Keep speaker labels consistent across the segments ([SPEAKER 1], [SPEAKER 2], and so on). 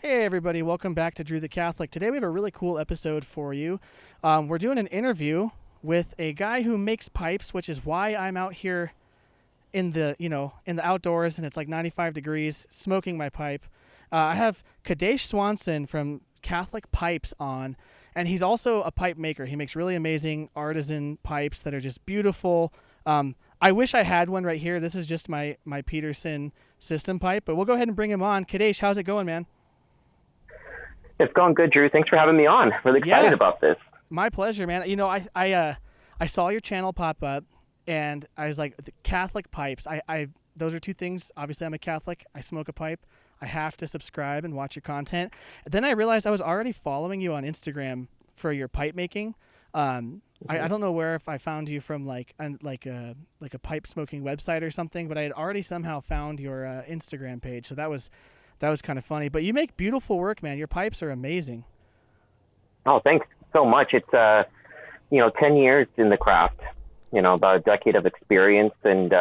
[SPEAKER 1] Hey everybody, welcome back to Drew the Catholic. Today we have a really cool episode for you. We're doing an interview with a guy who makes pipes, which is why I'm out here in the outdoors and it's like 95 degrees smoking my pipe. I have Kadesh Swanson from Catholic Pipes on, and he's also a pipe maker. He makes really amazing artisan pipes that are just beautiful. I wish I had one right here. This is just my Peterson system pipe, but we'll go ahead and bring him on. Kadesh, how's it going, man?
[SPEAKER 2] It's going good, Drew. Thanks for having me on. Really excited
[SPEAKER 1] Yeah,
[SPEAKER 2] about this.
[SPEAKER 1] my pleasure, man. I saw your channel pop up, and I was like, the Catholic pipes. I those are two things. Obviously, I'm a Catholic. I smoke a pipe. I have to subscribe and watch your content. Then I realized I was already following you on Instagram for your pipe making. I don't know where if I found you from like a pipe smoking website or something, but I had already somehow found your Instagram page. So that was kind of funny. But you make beautiful work, man. Your pipes are amazing.
[SPEAKER 2] Oh, thanks so much. It's 10 years in the craft, about a decade of experience, and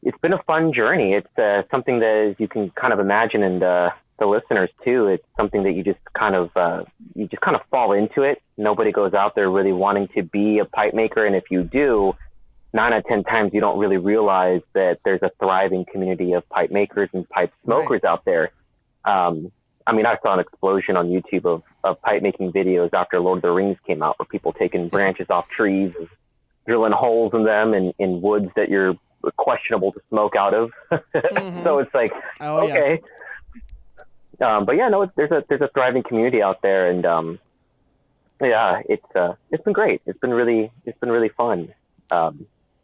[SPEAKER 2] it's been a fun journey. It's something that, as you can kind of imagine, and the listeners too, it's something that you just kind of fall into it. Nobody goes out there really wanting to be a pipe maker, and if you do, 9 out of 10 times you don't really realize that there's a thriving community of pipe makers and pipe
[SPEAKER 1] Right.
[SPEAKER 2] smokers out there. I saw an explosion on YouTube of pipe making videos after Lord of the Rings came out, where people taking branches off trees and drilling holes in them in woods that you're questionable to smoke out of.
[SPEAKER 1] Mm-hmm.
[SPEAKER 2] So it's like,
[SPEAKER 1] Oh yeah.
[SPEAKER 2] okay. But yeah, no, there's a thriving community out there, and yeah, it's been great. It's been really fun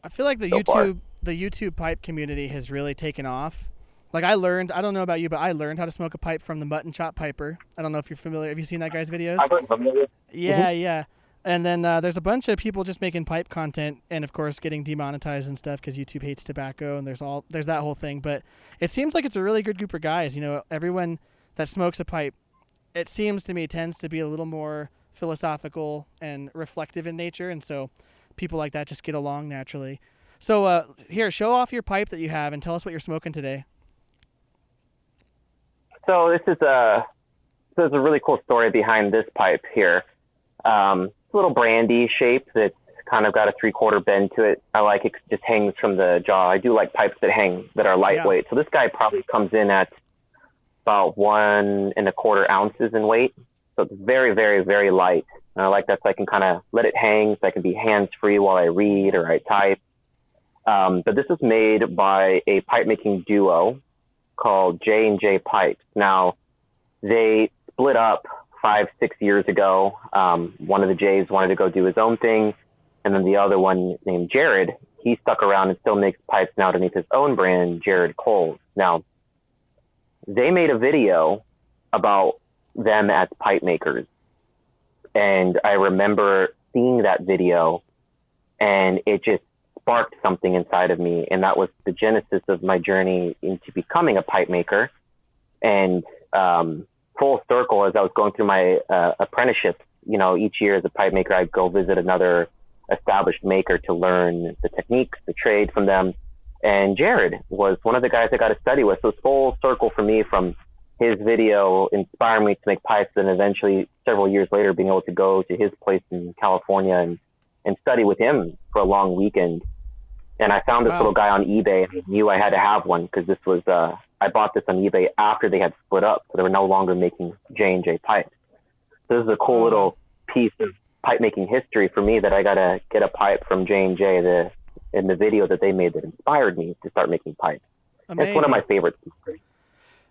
[SPEAKER 1] I feel like
[SPEAKER 2] so far.
[SPEAKER 1] the YouTube pipe community has really taken off. Like I don't know about you, but I learned how to smoke a pipe from the Mutton Chop Piper. I don't know if you're familiar. Have you seen that guy's videos?
[SPEAKER 2] I've heard familiar.
[SPEAKER 1] Yeah, yeah. And then there's a bunch of people just making pipe content, and of course getting demonetized and stuff because YouTube hates tobacco, and there's that whole thing. But it seems like it's a really good group of guys. Everyone that smokes a pipe, it seems to me, tends to be a little more philosophical and reflective in nature, and so people like that just get along naturally. So here, show off your pipe that you have and tell us what you're smoking today.
[SPEAKER 2] So there's a really cool story behind this pipe here. It's a little brandy shape that's kind of got a 3/4 bend to it. I like it 'cause it just hangs from the jaw. I do like pipes that hang that are
[SPEAKER 1] Yeah.
[SPEAKER 2] lightweight. So this guy probably comes in at about 1 1/4 ounces in weight. So it's very, very, very light. And I like that, so I can kind of let it hang, so I can be hands free while I read or I type. But this is made by a pipe making duo called J&J Pipes. Now, they split up 5 6 years ago. One of the J's wanted to go do his own thing, and then the other one, named Jared, he stuck around and still makes pipes now underneath his own brand, Jared Coles. Now, they made a video about them as pipe makers, and I remember seeing that video, and it just sparked something inside of me, and that was the genesis of my journey into becoming a pipe maker. And full circle, as I was going through my apprenticeship, each year as a pipe maker, I'd go visit another established maker to learn the techniques, the trade from them. And Jared was one of the guys I got to study with. So it's full circle for me, from his video inspiring me to make pipes, and eventually several years later being able to go to his place in California and study with him for a long weekend. And I found this little
[SPEAKER 1] Wow.
[SPEAKER 2] guy on eBay, and I knew I had to have one, because this was I bought this on eBay after they had split up, so they were no longer making J&J pipes. So this is a cool
[SPEAKER 1] Oh wow.
[SPEAKER 2] little piece of pipe making history for me, that I got to get a pipe from J&J, in the video that they made that inspired me to start making pipes. And it's one of my
[SPEAKER 1] Amazing.
[SPEAKER 2] favorites.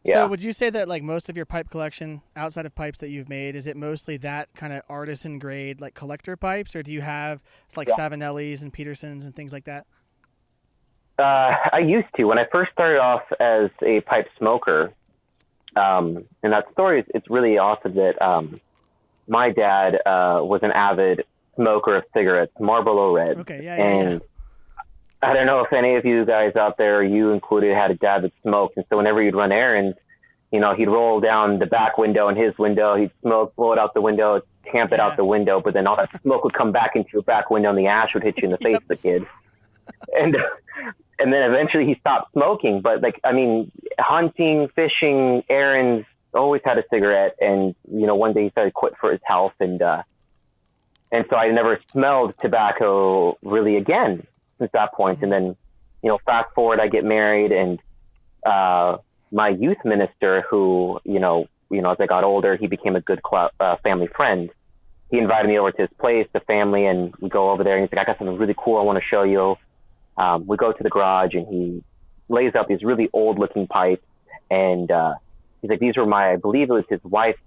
[SPEAKER 1] So
[SPEAKER 2] Yeah.
[SPEAKER 1] would you say that like most of your pipe collection outside of pipes that you've made, is it mostly that kind of artisan grade like collector pipes, or do you have like
[SPEAKER 2] Yeah.
[SPEAKER 1] Savinellis and Petersons and things like that?
[SPEAKER 2] I used to, when I first started off as a pipe smoker. And that story, it's really awesome that my dad was an avid smoker of cigarettes, Marlboro Reds.
[SPEAKER 1] Okay, yeah, yeah, yeah.
[SPEAKER 2] And I don't know if any of you guys out there, you included, had a dad that smoked. And so whenever you'd run errands, he'd roll down the back window in his window, he'd smoke, blow it out the window, tamp it out
[SPEAKER 1] Yeah.
[SPEAKER 2] the window, but then all that smoke would come back into your back window, and the ash would hit you in the face,
[SPEAKER 1] Yep.
[SPEAKER 2] the kid. And and then eventually he stopped smoking. But, like, I mean, hunting, fishing, errands, always had a cigarette, and one day he started quit for his health, and so I never smelled tobacco really again since that point. And then, fast forward, I get married, and my youth minister, who as I got older, he became a good family friend. He invited me over to his place, the family, and we go over there, and he's like, I got something really cool I want to show you. We go to the garage, and he lays out these really old-looking pipes, and he's like, these were I believe it was his wife's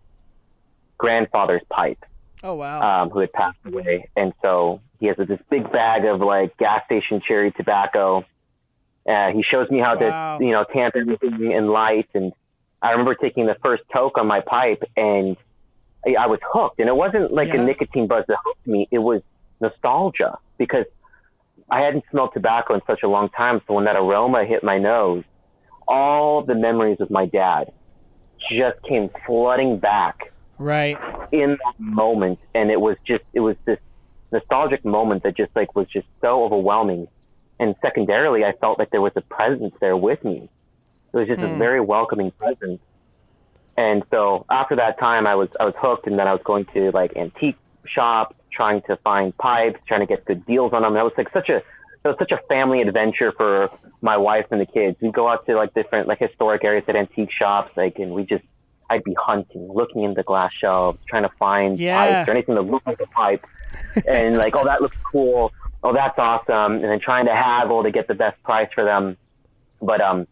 [SPEAKER 2] grandfather's pipe.
[SPEAKER 1] Oh, wow.
[SPEAKER 2] Who had passed away. And so he has this big bag of like gas station cherry tobacco. He shows me how to, tamp everything in light. And I remember taking the first toke on my pipe, and I was hooked. And it wasn't like a nicotine buzz that hooked me. It was nostalgia, because I hadn't smelled tobacco in such a long time. So when that aroma hit my nose, all the memories of my dad just came flooding back.
[SPEAKER 1] Right.
[SPEAKER 2] In that moment. And it was this nostalgic moment that just like was just so overwhelming. And secondarily, I felt like there was a presence there with me. It was just a very welcoming presence. And so after that time, I was hooked, and then I was going to like antique shops, trying to find pipes, trying to get good deals on them. That was like such a family adventure for my wife and the kids. We'd go out to like different like historic areas at antique shops, like, and I'd be hunting, looking in the glass shelves, trying to find pipes or anything that looked like a pipe, and like, oh, that looks cool, oh, that's awesome, and then trying to haggle to get the best price for them. But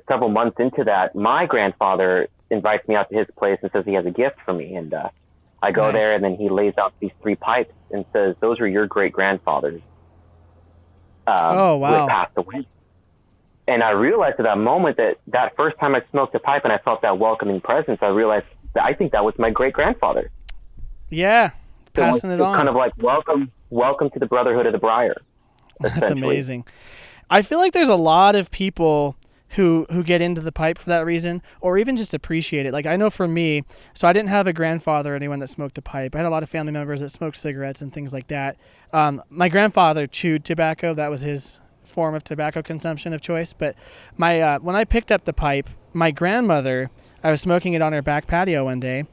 [SPEAKER 2] several months into that, my grandfather invites me out to his place and says he has a gift for me, and I go there, and then he lays out these 3 pipes and says, those were your great grandfathers.
[SPEAKER 1] Oh, wow.
[SPEAKER 2] Who had passed away. And I realized at that moment that first time I smoked a pipe and I felt that welcoming presence, I realized that I think that was my great grandfather.
[SPEAKER 1] Yeah, passing it on.
[SPEAKER 2] Kind of like welcome to the Brotherhood of the Briar.
[SPEAKER 1] That's amazing. I feel like there's a lot of people who get into the pipe for that reason, or even just appreciate it. Like, I know for me, so I didn't have a grandfather or anyone that smoked a pipe. I had a lot of family members that smoked cigarettes and things like that. My grandfather chewed tobacco. That was his form of tobacco consumption of choice. But my when I picked up the pipe, my grandmother, I was smoking it on her back patio one day,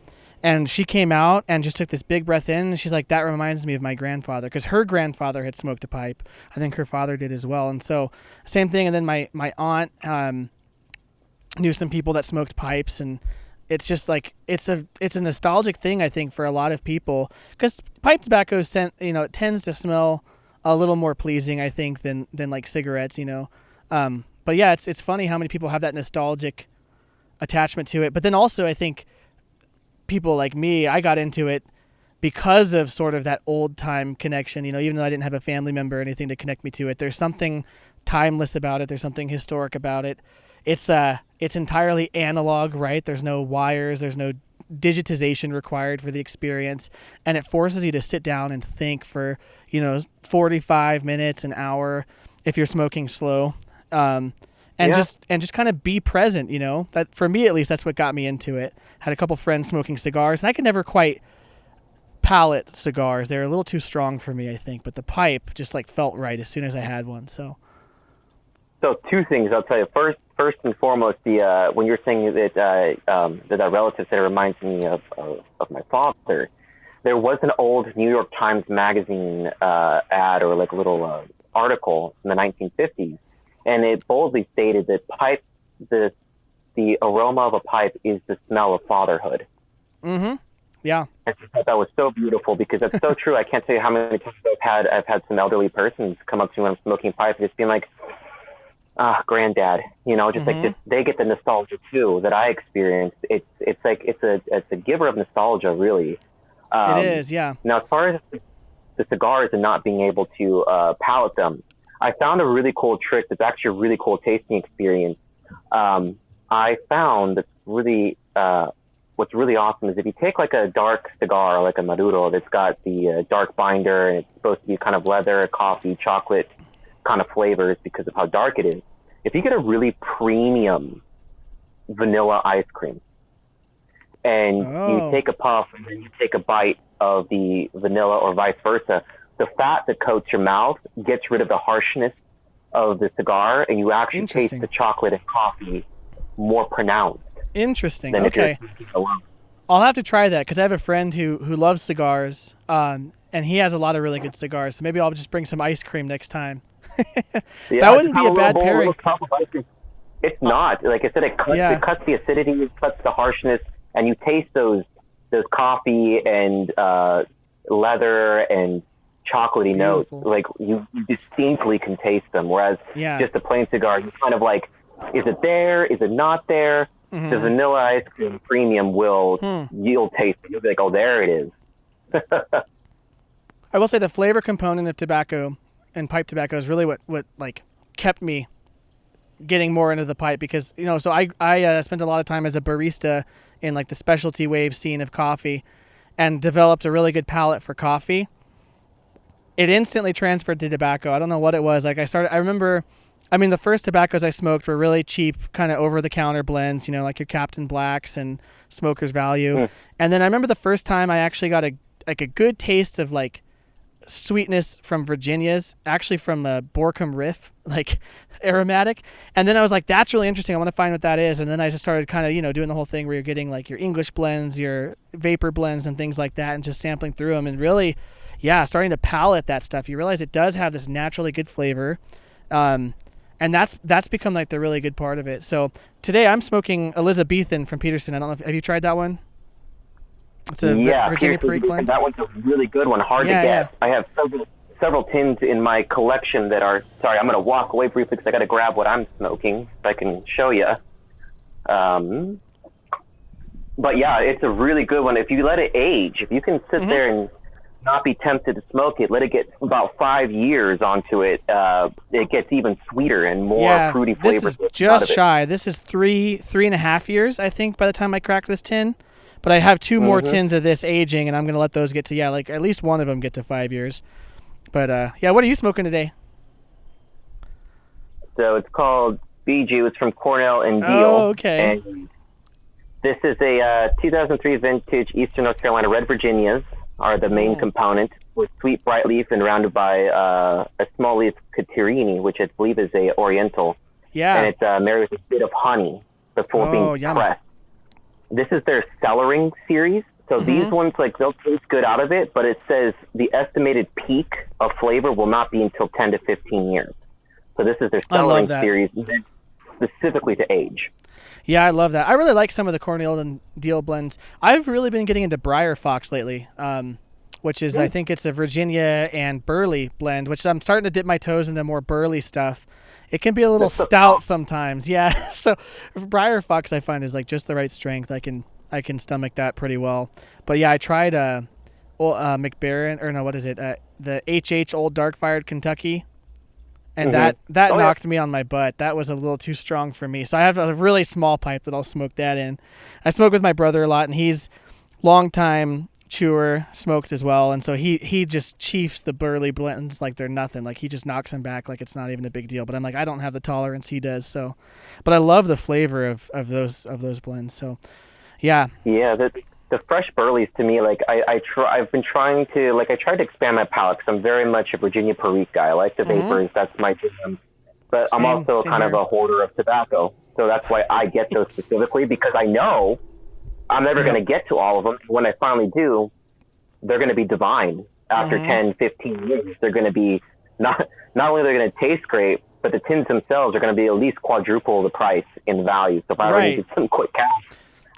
[SPEAKER 1] and she came out and just took this big breath in, and she's like, that reminds me of my grandfather, because her grandfather had smoked a pipe. I think her father did as well. And so same thing. And then my aunt knew some people that smoked pipes, and it's just like it's a nostalgic thing, I think, for a lot of people, because pipe tobacco it tends to smell a little more pleasing, I think, than like cigarettes, but yeah, it's funny how many people have that nostalgic attachment to it. But then also, I think people like me, I got into it because of sort of that old time connection, even though I didn't have a family member or anything to connect me to it. There's something timeless about it. There's something historic about it. It's entirely analog, right? There's no wires. There's no digitization required for the experience, and it forces you to sit down and think for 45 minutes, an hour, if you're smoking slow, and just kind of be present. That, for me at least, that's what got me into it. Had a couple friends smoking cigars, and I could never quite palate cigars. They're a little too strong for me, I think, but the pipe just like felt right as soon as I had one. So
[SPEAKER 2] 2 things I'll tell you. First and foremost, the when you're saying that that relative said it reminds me of my father, there was an old New York Times magazine ad, or like a little article in the 1950s, and it boldly stated that the aroma of a pipe is the smell of fatherhood.
[SPEAKER 1] Mm-hmm. Yeah.
[SPEAKER 2] I thought that was so beautiful, because that's so true. I can't tell you how many times I've had some elderly persons come up to me when I'm smoking pipe, just being like, granddad, just like they get the nostalgia too that I experienced. It's like it's a giver of nostalgia, really.
[SPEAKER 1] It is, yeah.
[SPEAKER 2] Now, as far as the cigars and not being able to palate them, I found a really cool trick that's actually a really cool tasting experience. I found that's really what's really awesome is if you take like a dark cigar, like a Maduro, that's got the dark binder, and it's supposed to be kind of leather, coffee, chocolate kind of flavors because of how dark it is. If you get a really premium vanilla ice cream, and you take a puff and then you take a bite of the vanilla, or vice versa, the fat that coats your mouth gets rid of the harshness of the cigar, and you actually taste the chocolate and coffee more pronounced.
[SPEAKER 1] Interesting.
[SPEAKER 2] than if you're
[SPEAKER 1] Okay.
[SPEAKER 2] smoking alone.
[SPEAKER 1] I'll have to try that because I have a friend who loves cigars, and he has a lot of really good cigars. So maybe I'll just bring some ice cream next time. That
[SPEAKER 2] Yeah, just
[SPEAKER 1] wouldn't
[SPEAKER 2] have
[SPEAKER 1] be
[SPEAKER 2] a
[SPEAKER 1] a
[SPEAKER 2] little
[SPEAKER 1] bad
[SPEAKER 2] bowl, a little
[SPEAKER 1] pairing.
[SPEAKER 2] cup of ice cream. It's
[SPEAKER 1] Uh,
[SPEAKER 2] not. Like I said,
[SPEAKER 1] yeah.
[SPEAKER 2] it cuts the acidity, it cuts the harshness, and you taste those coffee and leather and chocolatey notes.
[SPEAKER 1] Beautiful.
[SPEAKER 2] Like you distinctly can taste them. Whereas
[SPEAKER 1] Yeah.
[SPEAKER 2] just a plain cigar, you kind of like, is it there? Is it not there? The
[SPEAKER 1] Hmm.
[SPEAKER 2] vanilla ice cream premium will
[SPEAKER 1] Hmm.
[SPEAKER 2] you'll taste it. You'll be like, oh, there it is.
[SPEAKER 1] I will say the flavor component of tobacco and pipe tobacco is really what like kept me getting more into the pipe because so I spent a lot of time as a barista in like the specialty wave scene of coffee and developed a really good palate for coffee. It instantly transferred to tobacco. I don't know what it was. Like I remember, I mean, the first tobaccos I smoked were really cheap, kind of over the counter blends, like your Captain Blacks and Smoker's Value.
[SPEAKER 2] Mm.
[SPEAKER 1] And then I remember the first time I actually got a good taste of like sweetness from Virginia's, actually from a Borkum Riff, like aromatic. And then I was like, that's really interesting. I want to find what that is. And then I just started kind of, doing the whole thing where you're getting like your English blends, your vapor blends and things like that and just sampling through them and really, yeah, starting to palate that stuff. You realize it does have this naturally good flavor. And that's become like the really good part of it. So today I'm smoking Elizabethan from Peterson. I don't know if, have you tried that one? It's a
[SPEAKER 2] Yeah,
[SPEAKER 1] Virginia
[SPEAKER 2] Pearson,
[SPEAKER 1] Perique blend.
[SPEAKER 2] that one's a really good one. Hard to
[SPEAKER 1] Yeah, yeah.
[SPEAKER 2] get. I have several tins in my collection that are. Sorry, I'm going to walk away briefly because I got to grab what I'm smoking. If I can show you. But yeah, it's a really good one. If you let it age, if you can sit there and not be tempted to smoke it, let it get about 5 years onto it. It gets even sweeter and more fruity flavors.
[SPEAKER 1] This is just shy. This is 3.5 years, I think, by the time I crack this tin. But I have two more tins of this aging, and I'm gonna let those get to like at least one of them get to 5 years. But yeah, what are you smoking today?
[SPEAKER 2] So it's called BG. It's from Cornell and Deal.
[SPEAKER 1] Oh, okay.
[SPEAKER 2] And this is a 2003 vintage Eastern North Carolina Red Virginias are the main component, with sweet bright leaf and rounded by a small leaf Caterini, which I believe is a Oriental.
[SPEAKER 1] Yeah.
[SPEAKER 2] And it's married with a bit of honey before being pressed. This is their cellaring series. So these ones, like, they'll taste good out of it, but it says the estimated peak of flavor will not be until 10 to 15 years. So this is their cellaring series specifically to age.
[SPEAKER 1] Yeah, I love that. I really like some of the Cornell and Deal blends. I've really been getting into Briar Fox lately, which is, I think it's a Virginia and Burley blend, which I'm starting to dip my toes into more Burley stuff. It can be a little stout sometimes, yeah. So Briar Fox I find is like just the right strength. I can stomach that pretty well. But yeah, I tried McBaron, or no, what is it? The HH Old Dark Fired Kentucky. And that knocked me on my butt. That was a little too strong for me. So I have a really small pipe that I'll smoke that in. I smoke with my brother a lot, and he's long-time chewer, smoked as well. And so he just chiefs the Burley blends like they're nothing. Like he just knocks them back like it's not even a big deal. But I'm like, I don't have the tolerance he does. So, but I love the flavor of those blends. So, yeah.
[SPEAKER 2] Yeah, the fresh Burleys to me, like I've been trying to, like, I tried to expand my palate because I'm very much a Virginia Perique guy. I like the vapors, that's my jam. But I'm also kind of a hoarder of tobacco, so that's why I get those specifically, because I know I'm never going to get to all of them. When I finally do, they're going to be divine. After 10, 15 years, they're going to be not only they're going to taste great, but the tins themselves are going to be at least quadruple the price in value. So if I already get some quick cash,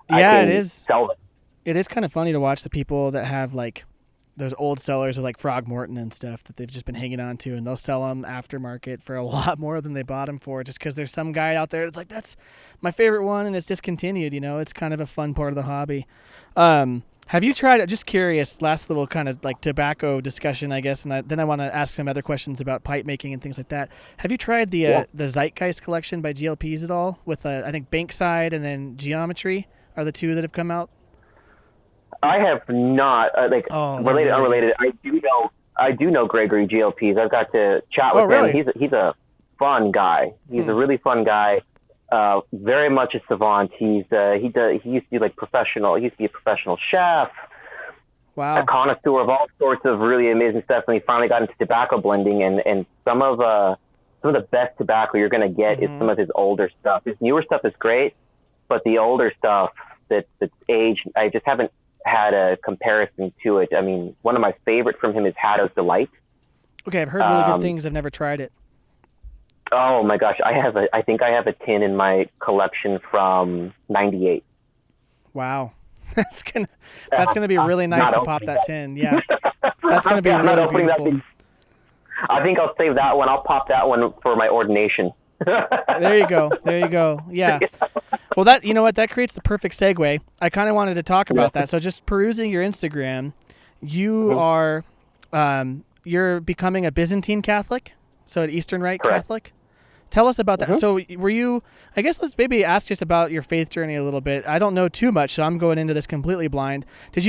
[SPEAKER 2] I can sell them.
[SPEAKER 1] It is kind of funny to watch the people that have like those old sellers of like Frog Morton and stuff that they've just been hanging on to, and they'll sell them aftermarket for a lot more than they bought them for, just because there's some guy out there that's like, that's my favorite one, and it's discontinued. It's kind of a fun part of the hobby. Have you tried? Just curious. Last little kind of like tobacco discussion, I guess, and then I want to ask some other questions about pipe making and things like that. Have you tried the Zeitgeist collection by GLPs at all? With I think Bankside and then Geometry are the two that have come out.
[SPEAKER 2] I have not, related, unrelated. I do know Gregory GLPs. I've got to chat with him. He's a fun guy. He's a really fun guy. Very much a savant. He used to be like professional. He used to be a professional chef.
[SPEAKER 1] Wow.
[SPEAKER 2] A connoisseur of all sorts of really amazing stuff. And he finally got into tobacco blending, and some of the best tobacco you're going to get is some of his older stuff. His newer stuff is great, but the older stuff that's aged, I just haven't had a comparison to it. I mean, one of my favorite from him is Haddo's Delight.
[SPEAKER 1] Okay, I've heard really good things. I've never tried it.
[SPEAKER 2] Oh my gosh, I think I have a tin in my collection from '98.
[SPEAKER 1] Wow. That's gonna be really nice to pop that tin. Yeah, that's gonna be
[SPEAKER 2] Yeah,
[SPEAKER 1] really beautiful.
[SPEAKER 2] I think I'll save that one. I'll pop that one for my ordination.
[SPEAKER 1] There you go. There you go. Yeah. Well, that, you know what, that creates the perfect segue. I kind of wanted to talk about that. So just perusing your Instagram, you are you're becoming a Byzantine Catholic, so an Eastern Rite
[SPEAKER 2] Correct.
[SPEAKER 1] Catholic. Tell us about that. So were you, I guess let's maybe ask just about your faith journey a little bit. I don't know too much, so I'm going into this completely blind.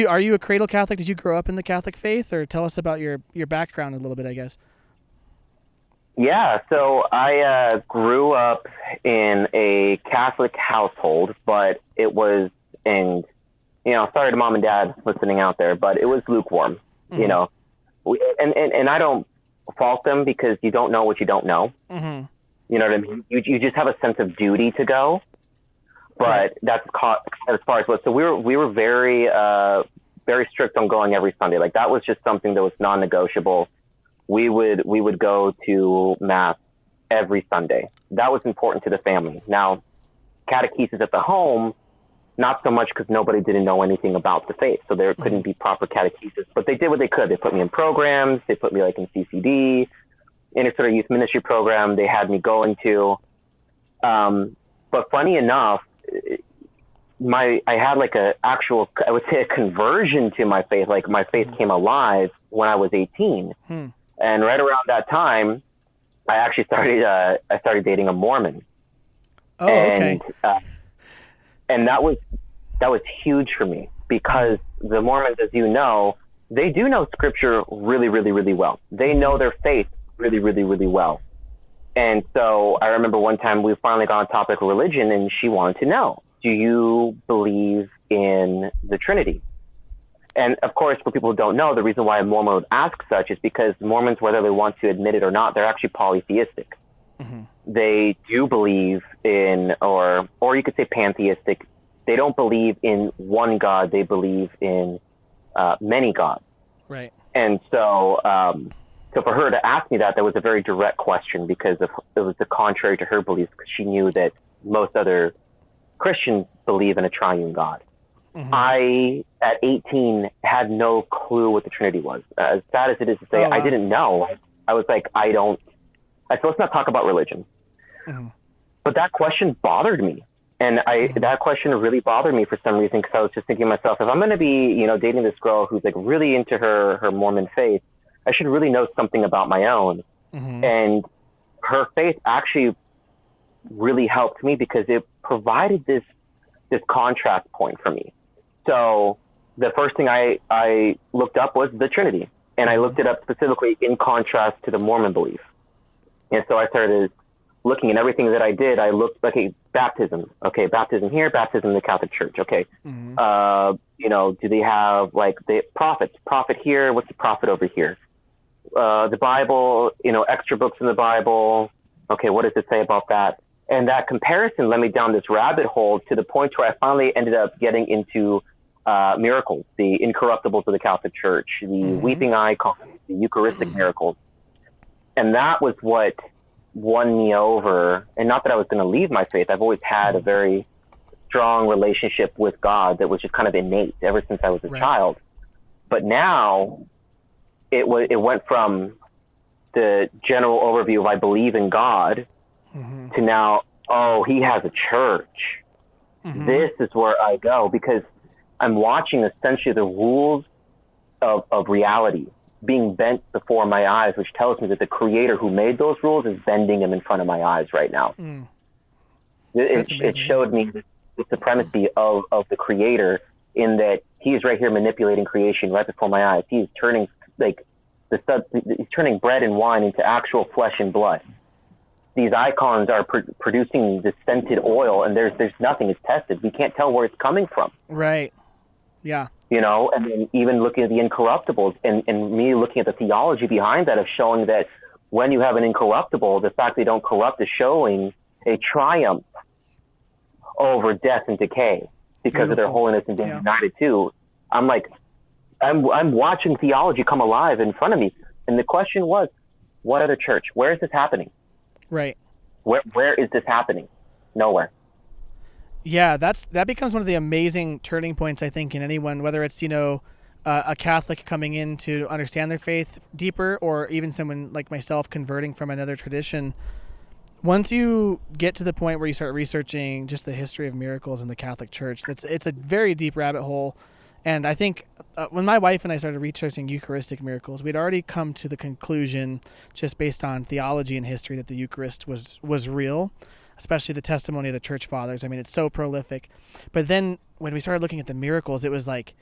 [SPEAKER 1] Are you a cradle Catholic? Did you grow up in the Catholic faith, or tell us about your background a little bit, I guess?
[SPEAKER 2] Yeah, so I grew up in a Catholic household, but it was, and sorry to mom and dad listening out there, but it was lukewarm. You know, and I don't fault them, because you don't know what you don't know. You know what I mean? You just have a sense of duty to go, but that's as far as what. So we were very very strict on going every Sunday. Like, that was just something that was non-negotiable. We would go to mass every Sunday. That was important to the family. Now, catechesis at the home, not so much, because nobody didn't know anything about the faith, so there couldn't be proper catechesis. But they did what they could. They put me in programs. They put me like in CCD. Any sort of youth ministry program they had me go into. But funny enough, I had like I would say a conversion to my faith. Like, my faith came alive when I was 18. And right around that time, I actually started dating a Mormon.
[SPEAKER 1] Oh, okay.
[SPEAKER 2] And that was huge for me, because the Mormons, as you know, they do know Scripture really, really, really well. They know their faith really, really, really well. And so I remember one time we finally got on topic of religion, and she wanted to know, do you believe in the Trinity? And of course, for people who don't know, the reason why a Mormon would ask such is because Mormons, whether they want to admit it or not, they're actually polytheistic. They do believe in, or you could say pantheistic. They don't believe in one God. They believe in many gods.
[SPEAKER 1] Right.
[SPEAKER 2] And so, so for her to ask me that was a very direct question, because it was the contrary to her beliefs, because she knew that most other Christians believe in a triune God. I, at 18, had no clue what the Trinity was. As sad as it is to say, I didn't know. I was like, I said, let's not talk about religion. But that question bothered me. And that question really bothered me for some reason, because I was just thinking to myself, if I'm going to be, dating this girl who's like really into her Mormon faith, I should really know something about my own. And her faith actually really helped me, because it provided this contrast point for me. So the first thing I looked up was the Trinity, and I looked it up specifically in contrast to the Mormon belief. And so I started looking at everything that I did. I looked, okay, baptism. Okay, baptism here, baptism in the Catholic Church. Okay. Do they have like the prophets? Prophet here, what's the prophet over here? The Bible, extra books in the Bible. Okay, what does it say about that? And that comparison led me down this rabbit hole to the point where I finally ended up getting into miracles, the incorruptibles of the Catholic Church, the weeping icons, the Eucharistic miracles. And that was what won me over. And not that I was going to leave my faith. I've always had a very strong relationship with God that was just kind of innate ever since I was a child. But now it went from the general overview of I believe in God to now, he has a church. This is where I go, because I'm watching essentially the rules of reality being bent before my eyes, which tells me that the creator who made those rules is bending them in front of my eyes right now. It showed me the supremacy of the creator, in that he's right here manipulating creation right before my eyes. He's turning he's turning bread and wine into actual flesh and blood. These icons are producing this scented oil, and there's nothing is tested. We can't tell where it's coming from.
[SPEAKER 1] Right. Yeah.
[SPEAKER 2] And then even looking at the incorruptibles, and me looking at the theology behind that, of showing that when you have an incorruptible, the fact they don't corrupt is showing a triumph over death and decay because of their holiness and being united too. I'm like, I'm watching theology come alive in front of me. And the question was, what other church? Where is this happening?
[SPEAKER 1] Right.
[SPEAKER 2] Where is this happening? Nowhere.
[SPEAKER 1] Yeah, that becomes one of the amazing turning points, I think, in anyone, whether it's, a Catholic coming in to understand their faith deeper, or even someone like myself converting from another tradition. Once you get to the point where you start researching just the history of miracles in the Catholic Church, it's a very deep rabbit hole. And I think when my wife and I started researching Eucharistic miracles, we'd already come to the conclusion, just based on theology and history, that the Eucharist was real, especially the testimony of the Church Fathers. I mean, it's so prolific. But then when we started looking at the miracles, it was like,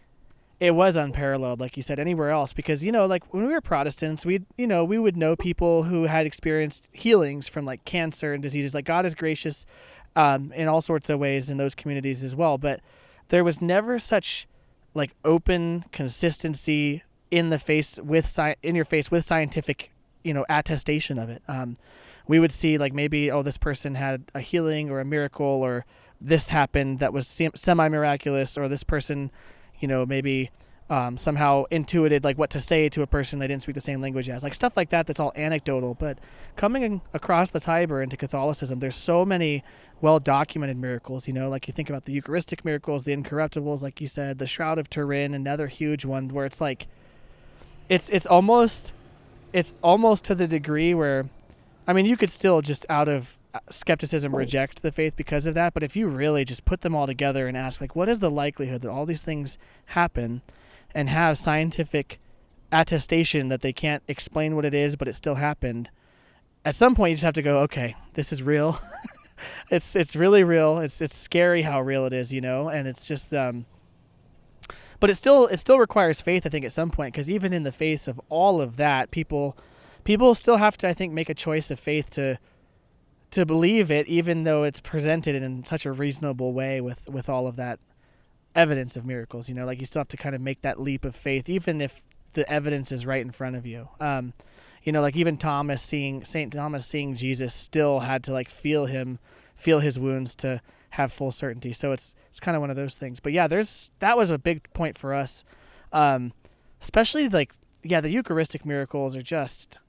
[SPEAKER 1] it was unparalleled, like you said, anywhere else. Because, like when we were Protestants, we would know people who had experienced healings from like cancer and diseases. Like, God is gracious in all sorts of ways in those communities as well. But there was never such like open consistency in your face with scientific, attestation of it. We would see like maybe, this person had a healing or a miracle, or this happened that was semi-miraculous, or this person, maybe somehow intuited like what to say to a person they didn't speak the same language as, like stuff like that. That's all anecdotal. But coming across the Tiber into Catholicism, there's so many well-documented miracles, like you think about the Eucharistic miracles, the incorruptibles, like you said, the Shroud of Turin, another huge one, where it's like, it's almost to the degree where, I mean, you could still just out of skepticism reject the faith because of that. But if you really just put them all together and ask, like, what is the likelihood that all these things happen, and have scientific attestation that they can't explain what it is, but it still happened, at some point you just have to go, okay, this is real. It's really real. It's scary how real it is, and it's just, but it still requires faith, I think, at some point, because even in the face of all of that, people still have to, I think, make a choice of faith to believe it, even though it's presented in such a reasonable way with all of that evidence of miracles. Like, you still have to kind of make that leap of faith, even if the evidence is right in front of you. Like even St. Thomas seeing Jesus still had to like feel his wounds to have full certainty. So it's kind of one of those things. But yeah, that was a big point for us. Especially the Eucharistic miracles are just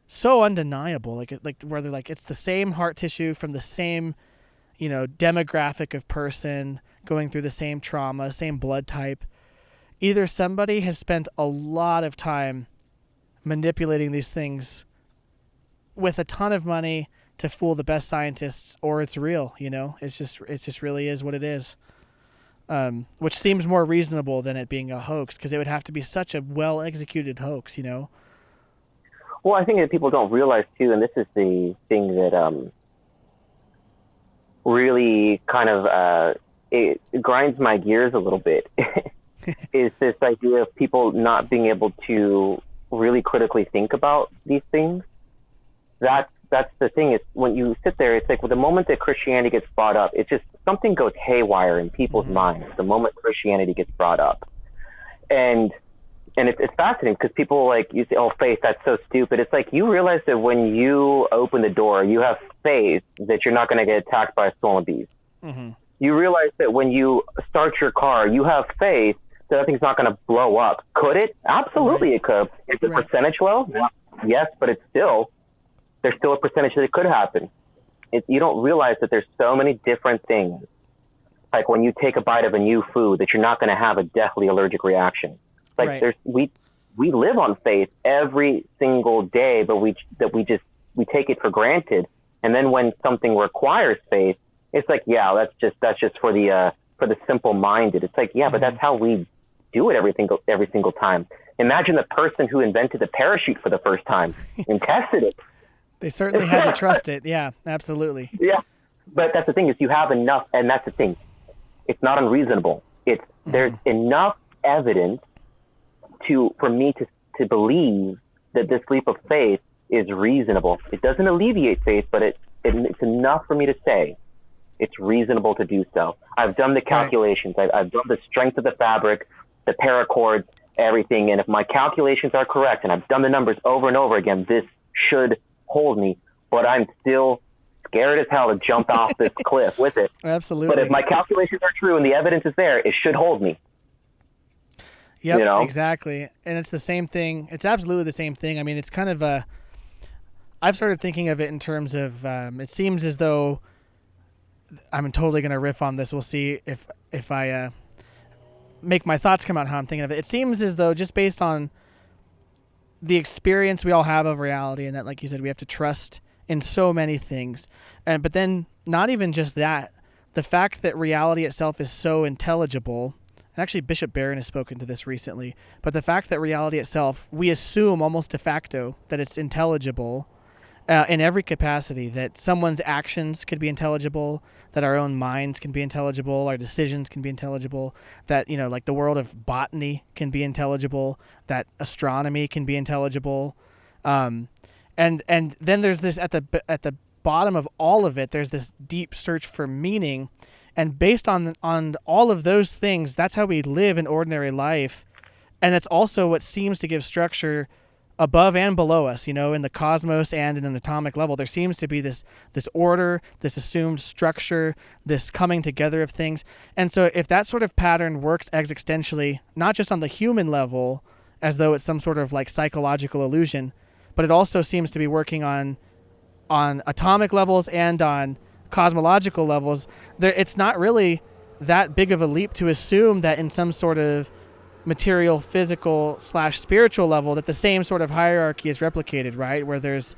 [SPEAKER 1] so undeniable. Like where they're like, it's the same heart tissue from the same, demographic of person, going through the same trauma, same blood type. Either somebody has spent a lot of time manipulating these things with a ton of money to fool the best scientists, or it's real. It just really is what it is. Which seems more reasonable than it being a hoax, because it would have to be such a well executed hoax.
[SPEAKER 2] Well, I think that people don't realize too, and this is the thing that really kind of it grinds my gears a little bit, is this idea of people not being able to really critically think about these things. That's the thing, is when you sit there, it's like, the moment that Christianity gets brought up, it's just something goes haywire in people's minds the moment Christianity gets brought up. And it's fascinating, because people, like, you say, oh, faith, that's so stupid. It's like, you realize that when you open the door, you have faith that you're not going to get attacked by stolen bees. Mm-hmm. You realize that when you start your car, you have faith that that thing's not going to blow up. Could it? Absolutely, it could. Is the percentage low? Yes, but there's still a percentage that it could happen. You don't realize that there's so many different things. Like when you take a bite of a new food, that you're not going to have a deathly allergic reaction. Like we live on faith every single day, but we take it for granted. And then when something requires faith, it's like, yeah, that's just for the simple minded. It's like, yeah, but that's how we do it every single time. Imagine the person who invented the parachute for the first time and tested it.
[SPEAKER 1] They certainly had to trust it. Yeah, absolutely.
[SPEAKER 2] Yeah. But that's the thing, is you have enough, and that's the thing. It's not unreasonable. There's enough evidence for me to believe that this leap of faith is reasonable. It doesn't alleviate faith, but it's enough for me to say it's reasonable to do so. I've done the calculations. I've done the strength of the fabric, the paracords, everything. And if my calculations are correct, and I've done the numbers over and over again, this should hold me. But I'm still scared as hell to jump off this cliff with it.
[SPEAKER 1] Absolutely.
[SPEAKER 2] But if my calculations are true and the evidence is there, it should hold me.
[SPEAKER 1] Yep,
[SPEAKER 2] you know?
[SPEAKER 1] exactly. And it's the same thing. It's absolutely the same thing. I mean, it's kind of I've started thinking of it in terms of, it seems as though, I'm totally going to riff on this. We'll see if I make my thoughts come out how I'm thinking of it. It seems as though, just based on the experience we all have of reality, and that, like you said, we have to trust in so many things. But then not even just that, the fact that reality itself is so intelligible. And actually, Bishop Barron has spoken to this recently. But the fact that reality itself, we assume almost de facto that it's intelligible in every capacity, that someone's actions could be intelligible, that our own minds can be intelligible, our decisions can be intelligible, that, like the world of botany can be intelligible, that astronomy can be intelligible. And then there's this, at the bottom of all of it, there's this deep search for meaning. And based on all of those things, that's how we live in ordinary life. And that's also what seems to give structure above and below us, in the cosmos and in an atomic level. There seems to be this order, this assumed structure, this coming together of things. And so if that sort of pattern works existentially, not just on the human level, as though it's some sort of like psychological illusion, but it also seems to be working on atomic levels and on cosmological levels, it's not really that big of a leap to assume that in some sort of material, physical / spiritual level, that the same sort of hierarchy is replicated, right? Where there's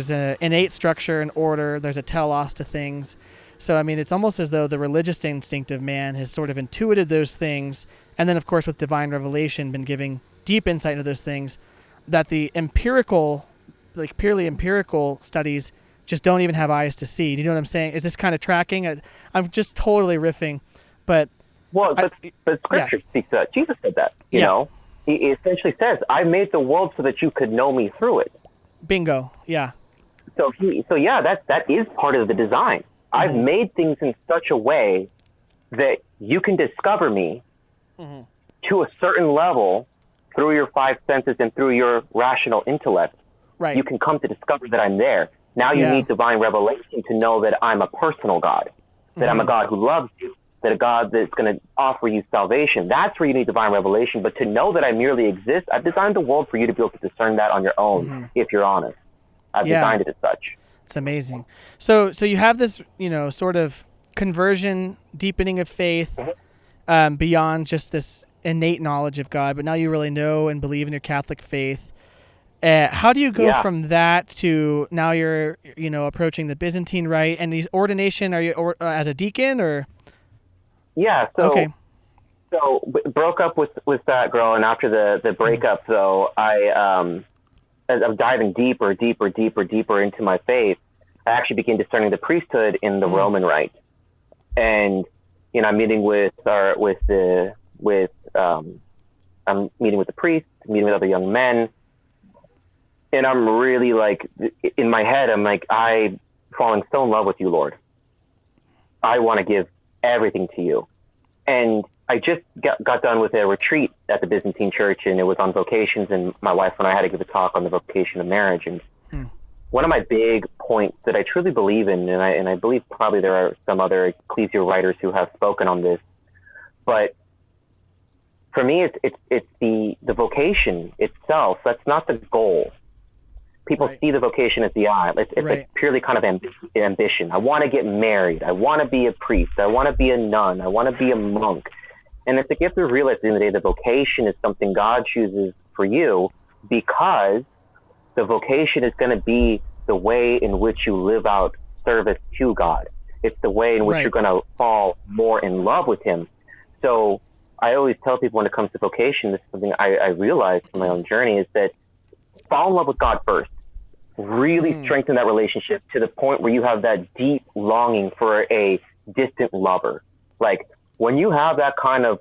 [SPEAKER 1] an innate structure and order, there's a telos to things. So, I mean, it's almost as though the religious instinct of man has sort of intuited those things, and then, of course, with divine revelation, been giving deep insight into those things, that the empirical, like purely empirical studies just don't even have eyes to see. Do you know what I'm saying? Is this kind of tracking? I'm just totally riffing, but
[SPEAKER 2] Scripture speaks to that. Jesus said that. You know, he essentially says, "I made the world so that you could know me through it."
[SPEAKER 1] Bingo. Yeah.
[SPEAKER 2] So that is part of the design. Mm-hmm. I've made things in such a way that you can discover me to a certain level through your five senses and through your rational intellect.
[SPEAKER 1] Right.
[SPEAKER 2] You can come to discover that I'm there. Now you need divine revelation to know that I'm a personal God, that I'm a God who loves you, that a God that's going to offer you salvation. That's where you need divine revelation. But to know that I merely exist, I've designed the world for you to be able to discern that on your own, if you're honest. I've designed it as such.
[SPEAKER 1] It's amazing. So you have this, sort of conversion, deepening of faith beyond just this innate knowledge of God, but now you really know and believe in your Catholic faith. How do you go from that to now you're, approaching the Byzantine rite and the ordination? Are you as a deacon or?
[SPEAKER 2] Yeah. So broke up with that girl, and after the breakup, though, I'm diving deeper into my faith. I actually began discerning the priesthood in the Roman rite, and I'm meeting I'm meeting with the priest, meeting with other young men. And I'm really in my head, I'm like, I'm falling so in love with you, Lord. I want to give everything to you. And I just got done with a retreat at the Byzantine church, and it was on vocations, and my wife and I had to give a talk on the vocation of marriage. And one of my big points that I truly believe in, and I believe probably there are some other ecclesial writers who have spoken on this, but for me, it's the vocation itself. That's not the goal. People see the vocation as the eye. It's like purely kind of ambition. I want to get married. I want to be a priest. I want to be a nun. I want to be a monk. And it's like you have to realize at the end of the day, the vocation is something God chooses for you, because the vocation is going to be the way in which you live out service to God. It's the way in which you're going to fall more in love with Him. So I always tell people when it comes to vocation, this is something I realized from my own journey, is that fall in love with God first. Really strengthen that relationship to the point where you have that deep longing for a distant lover. Like when you have that kind of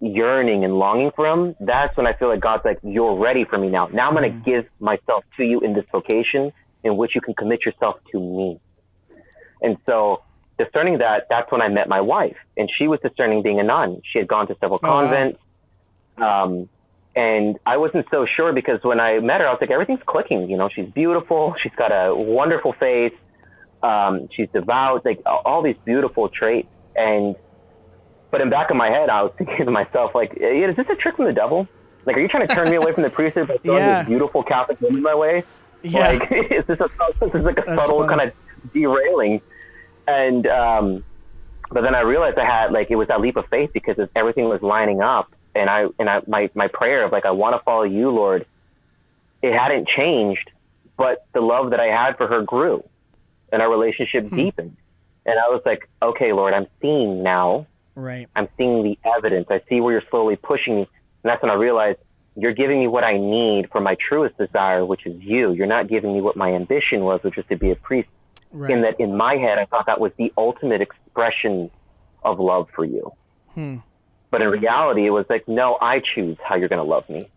[SPEAKER 2] yearning and longing for Him, that's when I feel like God's like, you're ready for me now. Now I'm going to give myself to you in this vocation in which you can commit yourself to me. And so discerning that's when I met my wife, and she was discerning being a nun. She had gone to several convents. And I wasn't so sure, because when I met her, I was like, everything's clicking. She's beautiful. She's got a wonderful face. She's devout, like all these beautiful traits. But in the back of my head, I was thinking to myself, like, hey, is this a trick from the devil? Like, are you trying to turn me away from the priesthood by throwing this beautiful Catholic woman my way?
[SPEAKER 1] Yeah.
[SPEAKER 2] Like, is this like a
[SPEAKER 1] That's
[SPEAKER 2] subtle
[SPEAKER 1] funny.
[SPEAKER 2] kind of derailing? And but then I realized I had, like, it was that leap of faith because everything was lining up, and my prayer of, like, I want to follow you, Lord, it hadn't changed, but the love that I had for her grew, and our relationship deepened. And I was like, okay, Lord, I'm seeing now.
[SPEAKER 1] Right.
[SPEAKER 2] I'm seeing the evidence. I see where you're slowly pushing me. And that's when I realized you're giving me what I need for my truest desire, which is you. You're not giving me what my ambition was, which was to be a priest.
[SPEAKER 1] Right.
[SPEAKER 2] In that, in my head, I thought that was the ultimate expression of love for you. But in reality, it was like, no, I choose how you're going to love me.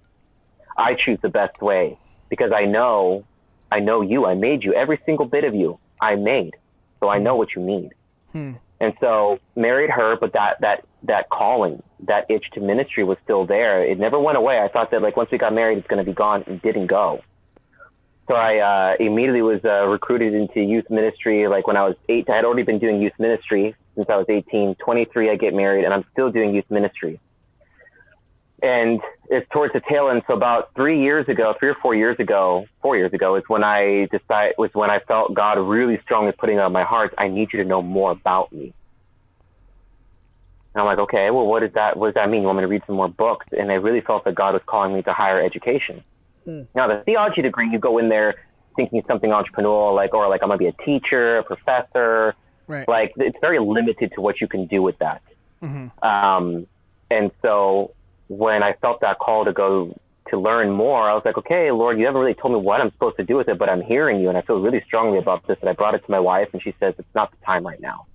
[SPEAKER 2] I choose the best way because I know you. I made you. Every single bit of you I made. So I know what you need. And so married her, but that calling, that itch to ministry was still there. It never went away. I thought that, like, once we got married, it's going to be gone. It didn't go. So I immediately was recruited into youth ministry. Like, when I was 8, I had already been doing youth ministry since I was 18. 23, I get married, and I'm still doing youth ministry. And it's towards the tail end. So about 3 or 4 years ago, is when I felt God really strongly putting on my heart, I need you to know more about me. And I'm like, okay, well, what does that mean? You want me to read some more books? And I really felt that God was calling me to higher education. Now, the theology degree, you go in there thinking something entrepreneurial, or I'm going to be a teacher, a professor.
[SPEAKER 1] Right.
[SPEAKER 2] Like, it's very limited to what you can do with that. And so when I felt that call to go to learn more, I was like, okay, Lord, you haven't really told me what I'm supposed to do with it, but I'm hearing you, and I feel really strongly about this. And I brought it to my wife, and she says, it's not the time right now.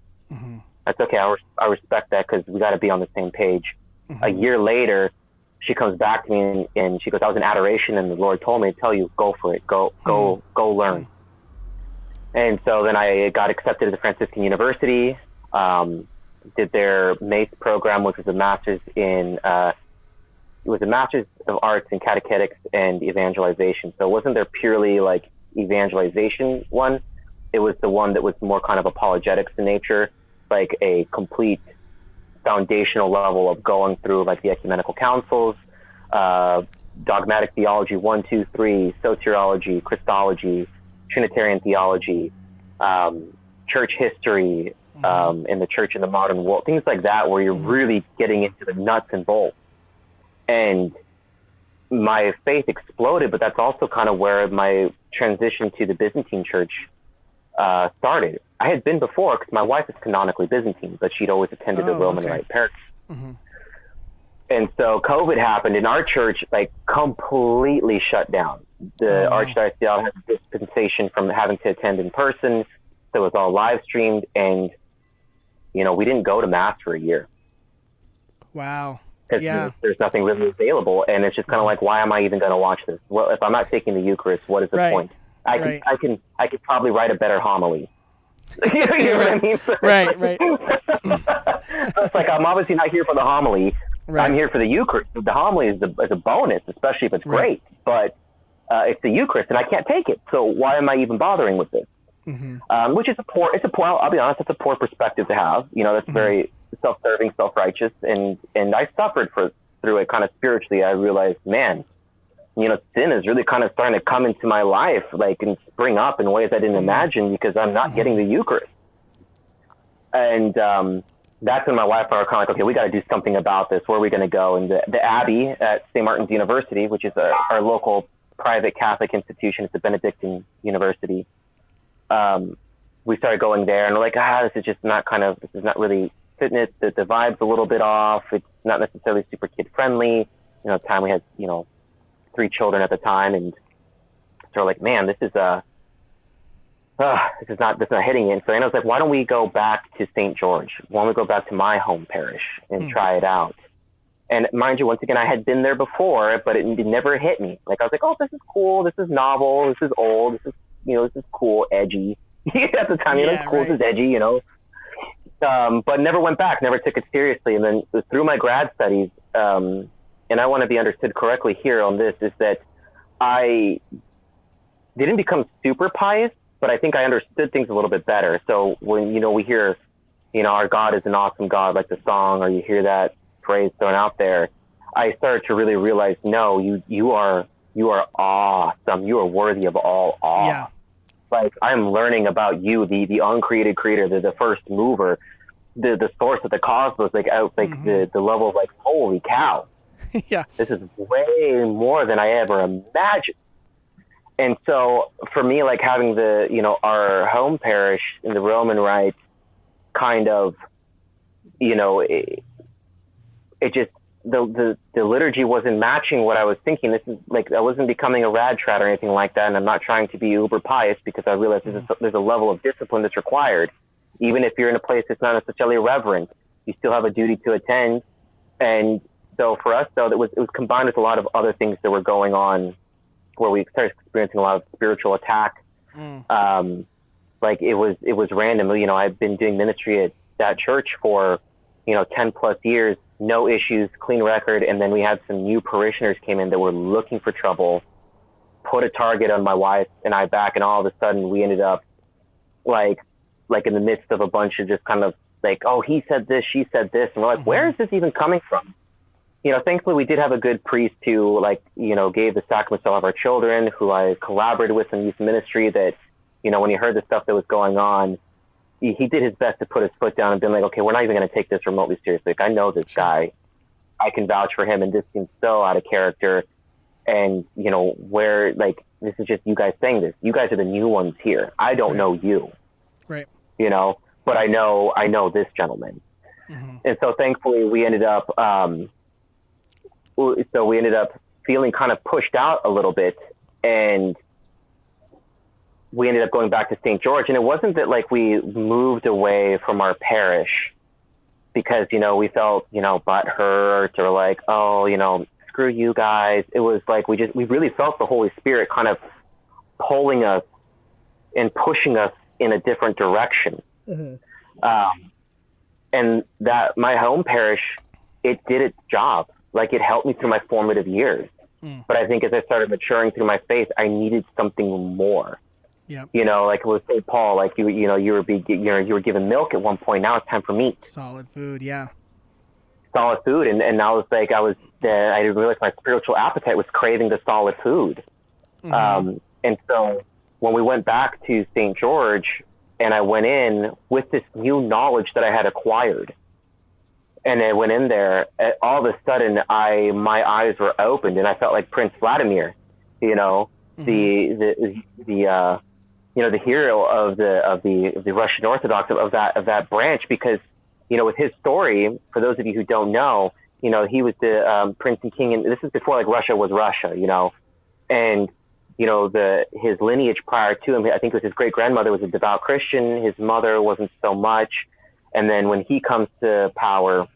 [SPEAKER 2] That's okay. I respect that because we got to be on the same page. A year later, she comes back to me and she goes, I was in adoration, and the Lord told me to tell you, go for it. Go learn. And so then I got accepted to the Franciscan University, did their MACE program, which was a master's of arts in catechetics and evangelization. So it wasn't their purely like evangelization one. It was the one that was more kind of apologetics in nature, like a complete foundational level of going through like the ecumenical councils, dogmatic theology 1, 2, 3, soteriology, Christology, Trinitarian theology, church history, in the church in the modern world, things like that, where you're really getting into the nuts and bolts. And my faith exploded, but that's also kind of where my transition to the Byzantine church started. I had been before because my wife is canonically Byzantine, but she'd always attended the Roman Rite parish. And so COVID happened, and our church like completely shut down. The Archdiocese had a dispensation from having to attend in person, so it was all live streamed, and we didn't go to Mass for a year.
[SPEAKER 1] Wow.
[SPEAKER 2] Because there's nothing really available, and it's just kind of like, why am I even going to watch this? Well, if I'm not taking the Eucharist, what is the point? I could probably write a better homily. You know what I mean?
[SPEAKER 1] Right.
[SPEAKER 2] It's like, I'm obviously not here for the homily.
[SPEAKER 1] Right.
[SPEAKER 2] I'm here for the Eucharist. The homily is a bonus, especially if it's great. But it's the Eucharist, and I can't take it. So why am I even bothering with this? Which is I'll be honest, it's a poor perspective to have. That's very self-serving, self-righteous, and I suffered through it kind of spiritually. I realized, man, sin is really kind of starting to come into my life, like, and spring up in ways I didn't imagine because I'm not getting the Eucharist. And that's when my wife and I were kind of like, okay, we got to do something about this. Where are we going to go? And the Abbey at St. Martin's University, which is our local private Catholic institution, it's a Benedictine university. We started going there, and we're like, this is not really fitness. The vibe's a little bit off. It's not necessarily super kid friendly. At the time we had 3 children at the time, and so we're like, man, this is not hitting it. So I was like, why don't we go back to St. George? Why don't we go back to my home parish and try it out? And mind you, once again, I had been there before, but it never hit me. Like, I was like, oh, this is cool. This is novel. This is old. This is this is cool, edgy. At the time, it's cool. Right. This is edgy, but never went back, never took it seriously. And then it was through my grad studies, and I want to be understood correctly here on this, is that I didn't become super pious, but I think I understood things a little bit better. So when, we hear, our God is an awesome God, like the song, or you hear that phrase thrown out there, I started to really realize, no, you are awesome. You are worthy of all awe.
[SPEAKER 1] Yeah.
[SPEAKER 2] Like, I'm learning about you, the uncreated creator, the first mover, the source of the cosmos, like out, like the level of like, holy cow.
[SPEAKER 1] Yeah.
[SPEAKER 2] This is way more than I ever imagined. And so for me, like having our home parish in the Roman Rite kind of, it just, the liturgy wasn't matching what I was thinking. This is like, I wasn't becoming a rad trad or anything like that. And I'm not trying to be uber pious, because I realized there's a level of discipline that's required. Even if you're in a place that's not necessarily reverent, you still have a duty to attend. And so for us, though, it was combined with a lot of other things that were going on, where we started experiencing a lot of spiritual attack. Like it was random. I've been doing ministry at that church for 10 plus years, no issues, clean record. And then we had some new parishioners came in that were looking for trouble, put a target on my wife and I back, and all of a sudden we ended up like in the midst of a bunch of just kind of like, oh, he said this, she said this, and we're like, where is this even coming from? Thankfully we did have a good priest who gave the sacraments to all of our children, who I collaborated with in youth ministry, that, when he heard the stuff that was going on, he did his best to put his foot down and been like, okay, we're not even going to take this remotely seriously. Like, I know this guy, I can vouch for him, and this seems so out of character. And, where, like, this is just you guys saying this. You guys are the new ones here. I don't know you.
[SPEAKER 1] Right.
[SPEAKER 2] But I know this gentleman. And so thankfully we ended up, feeling kind of pushed out a little bit, and we ended up going back to St. George. And it wasn't that like we moved away from our parish because, we felt, butthurt or like, oh, screw you guys. It was like, we really felt the Holy Spirit kind of pulling us and pushing us in a different direction. And that my home parish, it did its job. Like, it helped me through my formative years. But I think as I started maturing through my faith, I needed something more.
[SPEAKER 1] Yeah.
[SPEAKER 2] Like with St. Paul, like you were given milk at one point. Now it's time for meat.
[SPEAKER 1] Solid food. Yeah.
[SPEAKER 2] Solid food. And now it's like I didn't realize my spiritual appetite was craving the solid food. And so when we went back to St. George, and I went in with this new knowledge that I had acquired, and I went in there, all of a sudden my eyes were opened, and I felt like Prince Vladimir, the hero of the Russian Orthodox of that branch, because with his story, for those of you who don't know, he was the prince and king, and this is before like Russia was Russia, and his lineage prior to him, I think it was his great grandmother was a devout Christian, his mother wasn't so much. And then when he comes to power,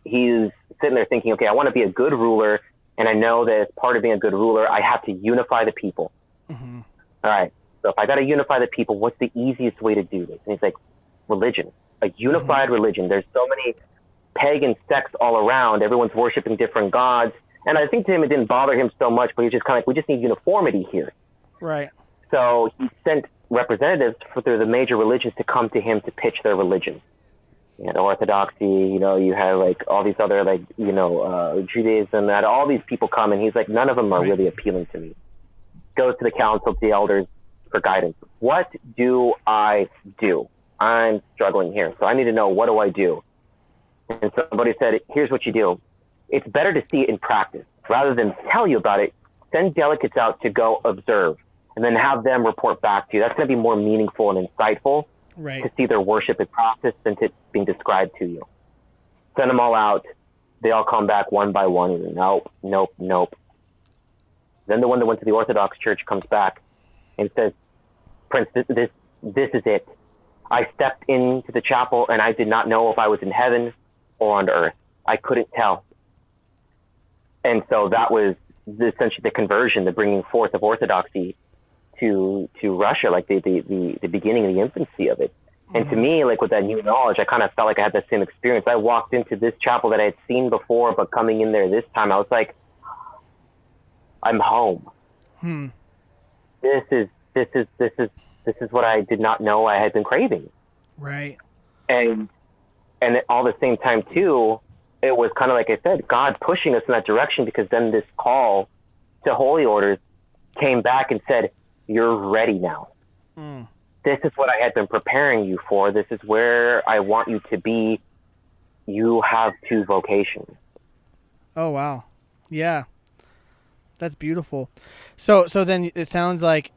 [SPEAKER 2] he's sitting there thinking, okay, I want to be a good ruler. And I know that as part of being a good ruler, I have to unify the people. All right. So if I got to unify the people, what's the easiest way to do this? And he's like, religion, a unified religion. There's so many pagan sects all around. Everyone's worshiping different gods. And I think to him, it didn't bother him so much, but he's just kind of like, we just need uniformity here.
[SPEAKER 1] Right.
[SPEAKER 2] So he sent representatives through the major religions to come to him to pitch their religion. You had Orthodoxy, you have like all these other Judaism, that all these people come, and he's like, none of them are really appealing to me. Goes to the council, to the elders for guidance. What do I do? I'm struggling here. So I need to know, what do I do? And somebody said, here's what you do. It's better to see it in practice. Rather than tell you about it, send delegates out to go observe and then have them report back to you. That's going to be more meaningful and insightful to see their worship in practice than to being described to you. Send them all out. They all come back one by one. Nope. Then the one that went to the Orthodox Church comes back and says, Prince, this is it. I stepped into the chapel and I did not know if I was in heaven or on earth. I couldn't tell. And so that was essentially the conversion, the bringing forth of Orthodoxy to Russia, like the beginning of the infancy of it. And to me, like with that new knowledge, I kind of felt like I had that same experience. I walked into this chapel that I had seen before, but coming in there this time, I was like, I'm home. This is This is what I did not know I had been craving.
[SPEAKER 1] Right.
[SPEAKER 2] And all the same time too, it was kind of like I said, God pushing us in that direction, because then this call to holy orders came back and said, "You're ready now. This is what I had been preparing you for. This is where I want you to be. You have 2 vocations."
[SPEAKER 1] Oh wow. Yeah. That's beautiful. So then it sounds like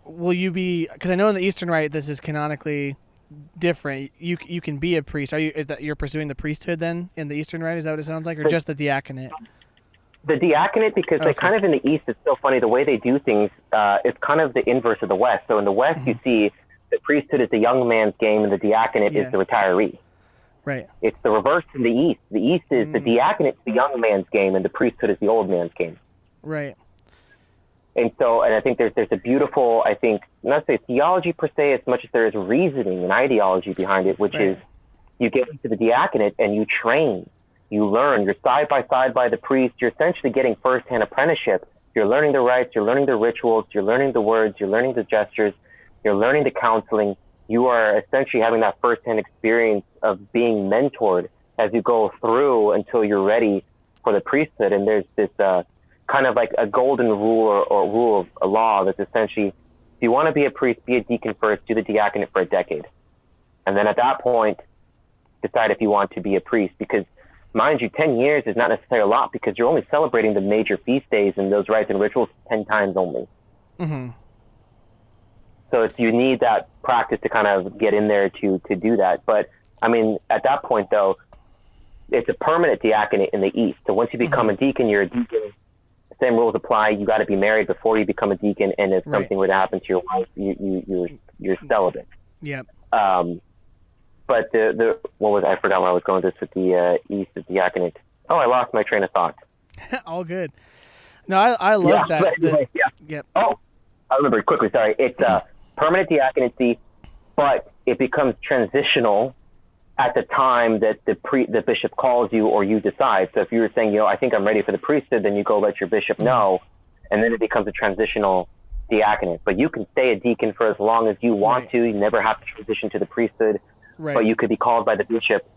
[SPEAKER 1] will you be, because I know in the Eastern Rite this is canonically different. You can be a priest. Is that you're pursuing the priesthood then in the Eastern Rite? Is that what it sounds like, or just the diaconate?
[SPEAKER 2] The diaconate, because they kind of in the East, it's so funny the way they do things. It's kind of the inverse of the West. So in the West, you see the priesthood is the young man's game, and the diaconate is the retiree.
[SPEAKER 1] Right.
[SPEAKER 2] It's the reverse in the East. The East is the diaconate is the young man's game, and the priesthood is the old man's game.
[SPEAKER 1] Right.
[SPEAKER 2] And I think there's a beautiful, I think, not say theology per se, as much as there is reasoning and ideology behind it, which is you get into the diaconate and you train, you learn, you're side by side by the priest, you're essentially getting firsthand apprenticeship. You're learning the rites, you're learning the rituals, you're learning the words, you're learning the gestures, you're learning the counseling. You are essentially having that firsthand experience of being mentored as you go through until you're ready for the priesthood. And there's this kind of like a golden rule or rule of a law that's essentially, if you want to be a priest, be a deacon first, do the diaconate for a decade. And then at that point, decide if you want to be a priest. Because, mind you, 10 years is not necessarily a lot, because you're only celebrating the major feast days and those rites and rituals 10 times only.
[SPEAKER 1] Mm-hmm.
[SPEAKER 2] So you need that practice to kind of get in there to do that. But, I mean, at that point, though, it's a permanent diaconate in the East. So once you become a deacon, you're a deacon. Same rules apply. You got to be married before you become a deacon, and if something were to happen to your wife, you're celibate.
[SPEAKER 1] Yep.
[SPEAKER 2] But what was, I forgot where I was going with this with the East of diaconate. Oh, I lost my train of thought.
[SPEAKER 1] All good. No, I love that.
[SPEAKER 2] Anyway,
[SPEAKER 1] Yep.
[SPEAKER 2] Oh, I remembered quickly. Sorry, it's permanent diaconacy, but it becomes transitional at the time that the bishop calls you or you decide. So if you were saying, I think I'm ready for the priesthood, then you go let your bishop know, and then it becomes a transitional diaconate. But you can stay a deacon for as long as you want to. You never have to transition to the priesthood, but you could be called by the bishop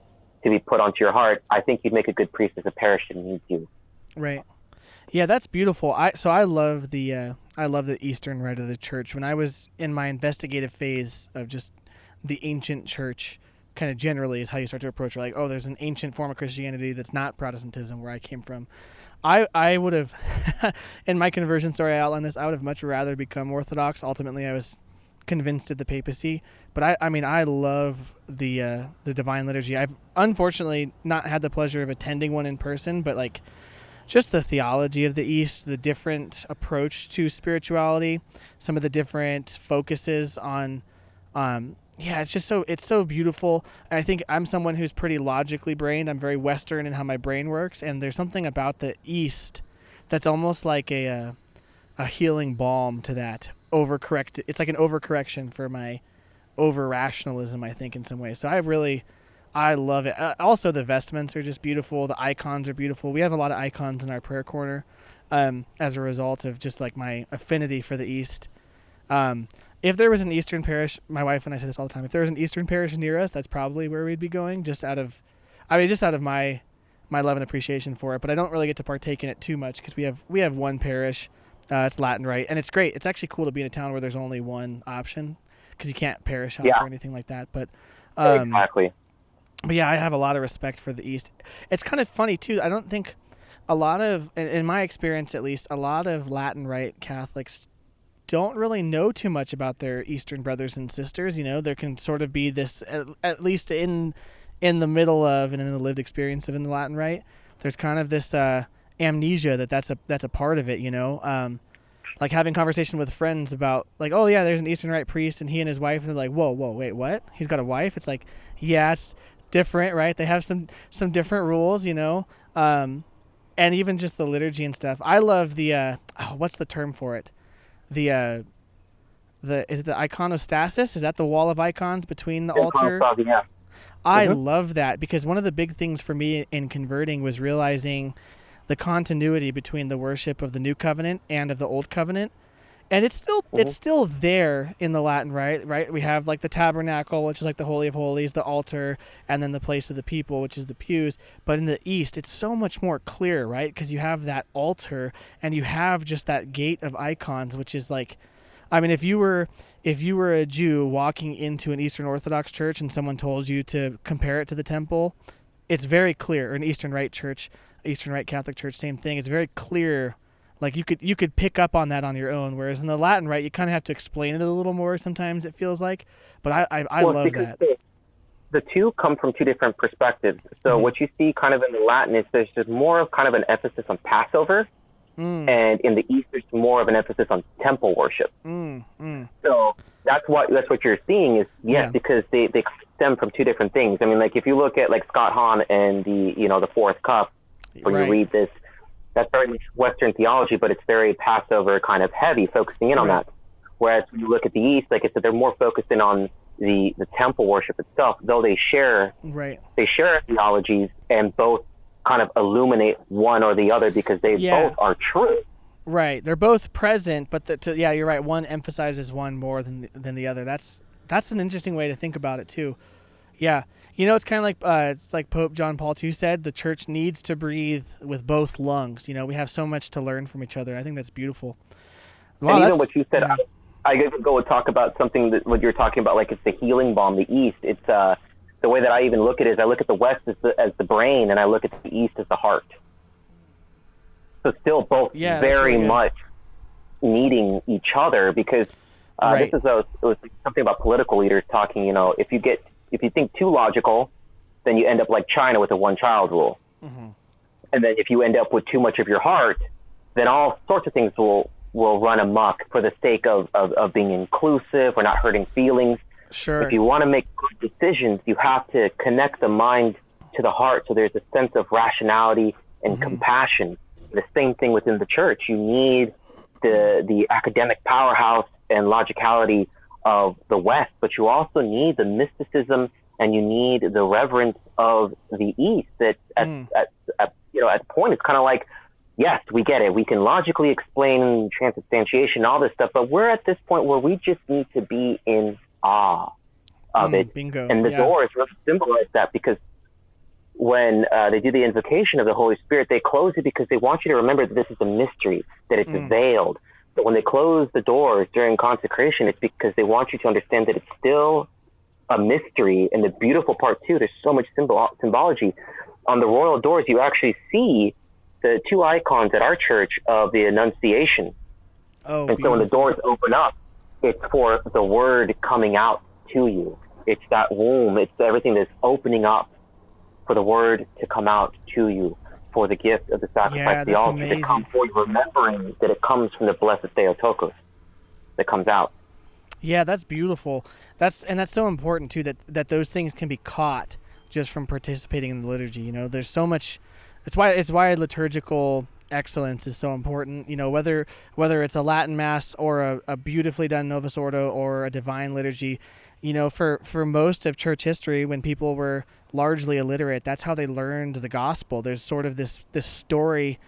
[SPEAKER 2] to be put onto your heart. I think you'd make a good priest as a parish that needs you.
[SPEAKER 1] Right. Yeah, that's beautiful. I love the Eastern Rite of the Church. When I was in my investigative phase of just the ancient church, kind of generally is how you start to approach it. Like, oh, there's an ancient form of Christianity that's not Protestantism, where I came from. I would have, in my conversion story, I outlined this, I would have much rather become Orthodox. Ultimately, I was convinced of the papacy. But I mean, I love the Divine Liturgy. I've unfortunately not had the pleasure of attending one in person, but like just the theology of the East, the different approach to spirituality, some of the different focuses on, it's so beautiful. And I think I'm someone who's pretty logically brained. I'm very Western in how my brain works, and there's something about the East that's almost like a healing balm to that overcorrect. It's like an overcorrection for my over rationalism, I think, in some ways. So I love it. Also, the vestments are just beautiful. The icons are beautiful. We have a lot of icons in our prayer corner as a result of just like my affinity for the East. If there was an Eastern parish, my wife and I say this all the time, if there was an Eastern parish near us, that's probably where we'd be going, just out of my love and appreciation for it. But I don't really get to partake in it too much, because we have one parish. It's Latin Rite, and it's great. It's actually cool to be in a town where there's only one option, because you can't parish hop or anything like that. But
[SPEAKER 2] Exactly.
[SPEAKER 1] But yeah, I have a lot of respect for the East. It's kind of funny too. I don't think a lot of, in my experience at least, a lot of Latin Rite Catholics don't really know too much about their Eastern brothers and sisters. There can sort of be this, at least in the middle of and in the lived experience of in the Latin Rite, there's kind of this amnesia that's a part of it. Like having conversation with friends about like, oh yeah, there's an Eastern Rite priest and he and his wife, and they're like, whoa, wait, what? He's got a wife? It's like, yeah, it's different, right? They have some different rules, and even just the liturgy and stuff. I love the what's the term for it? Is it the iconostasis? Is that the wall of icons between the altar?
[SPEAKER 2] Yeah.
[SPEAKER 1] I love that, because one of the big things for me in converting was realizing the continuity between the worship of the New Covenant and of the Old Covenant. And
[SPEAKER 2] Hmm.
[SPEAKER 1] it's still there in the Latin, right? We have like the tabernacle, which is like the Holy of Holies, the altar, and then the place of the people, which is the pews. But in the East, it's so much more clear, right? Because you have that altar and you have just that gate of icons, which is like, I mean, if you were a Jew walking into an Eastern Orthodox church and someone told you to compare it to the temple, it's very clear. Or an Eastern Rite church, Eastern Rite Catholic Church, same thing. It's very clear. Like you could pick up on that on your own. Whereas in the Latin Rite, you kind of have to explain it a little more. Sometimes it feels like, but I
[SPEAKER 2] Well, it's
[SPEAKER 1] love
[SPEAKER 2] because
[SPEAKER 1] that.
[SPEAKER 2] the two come from two different perspectives. So
[SPEAKER 1] Mm-hmm.
[SPEAKER 2] what you see kind of in the Latin is there's just more of kind of an emphasis on Passover,
[SPEAKER 1] Mm,
[SPEAKER 2] and in the East there's more of an emphasis on temple worship.
[SPEAKER 1] mm, mm.
[SPEAKER 2] So that's what you're seeing is yes,
[SPEAKER 1] Yeah.
[SPEAKER 2] because they stem from two different things. I mean, like if you look at like Scott Hahn and the fourth cup, where you
[SPEAKER 1] Right.
[SPEAKER 2] read this, that's very much Western theology, but it's very Passover kind of heavy, focusing in on
[SPEAKER 1] Right.
[SPEAKER 2] that. Whereas when you look at the East, like I said, they're more focused in on the temple worship itself, though
[SPEAKER 1] Right.
[SPEAKER 2] they share theologies and both kind of illuminate one or the other because they both
[SPEAKER 1] Yeah.
[SPEAKER 2] are true.
[SPEAKER 1] Right. They're both present, but yeah, you're right. One emphasizes one more than the other. That's an interesting way to think about it too. Yeah. It's kind of like it's like Pope John Paul II said, the church needs to breathe with both lungs. We have so much to learn from each other. I think that's beautiful.
[SPEAKER 2] And
[SPEAKER 1] Wow,
[SPEAKER 2] even
[SPEAKER 1] that's
[SPEAKER 2] what you said,
[SPEAKER 1] yeah.
[SPEAKER 2] I could go and talk about something that what you're talking about, like it's the healing balm, the East. It's the way that I even look at it is I look at the West as the brain, and I look at the East as the heart. So still both
[SPEAKER 1] Yeah, that's really
[SPEAKER 2] very
[SPEAKER 1] good.
[SPEAKER 2] much needing each other because this
[SPEAKER 1] Right.
[SPEAKER 2] is it was something about political leaders talking. If you think too logical, then you end up like China with the one child rule.
[SPEAKER 1] Mm-hmm.
[SPEAKER 2] And then if you end up with too much of your heart, then all sorts of things will run amok for the sake of being inclusive or not hurting feelings. If
[SPEAKER 1] Sure.
[SPEAKER 2] you want to make good decisions, you have to connect the mind to the heart so there's a sense of rationality and
[SPEAKER 1] Mm-hmm.
[SPEAKER 2] compassion. The same thing within the church. You need the academic powerhouse and logicality of the West, but you also need the mysticism and you need the reverence of the East. That
[SPEAKER 1] Mm.
[SPEAKER 2] at the point it's kind of like, yes, we get it. We can logically explain transubstantiation, all this stuff, but we're at this point where we just need to be in awe of it.
[SPEAKER 1] Bingo.
[SPEAKER 2] And the
[SPEAKER 1] Yeah.
[SPEAKER 2] doors really symbolize that because when they do the invocation of the Holy Spirit, they close it because they want you to remember that this is a mystery, that it's
[SPEAKER 1] Mm.
[SPEAKER 2] veiled. But when they close the doors during consecration, it's because they want you to understand that it's still a mystery. And the beautiful part, too, there's so much symbology. On the royal doors, you actually see the two icons at our church of the Annunciation.
[SPEAKER 1] Oh,
[SPEAKER 2] And so when the
[SPEAKER 1] beautiful.
[SPEAKER 2] doors open up, it's for the word coming out to you. It's that womb. It's everything that's opening up for the word to come out to you, for the gift of the sacrifice
[SPEAKER 1] Yeah,
[SPEAKER 2] of the
[SPEAKER 1] that's
[SPEAKER 2] altar to come
[SPEAKER 1] amazing.
[SPEAKER 2] for you, remembering that it comes from the blessed Theotokos that comes out.
[SPEAKER 1] Yeah, that's beautiful. That's so important too that those things can be caught just from participating in the liturgy. There's so much. It's why liturgical excellence is so important. Whether it's a Latin mass or a beautifully done Novus Ordo or a divine liturgy. For most of church history, when people were largely illiterate, that's how they learned the gospel. There's sort of this story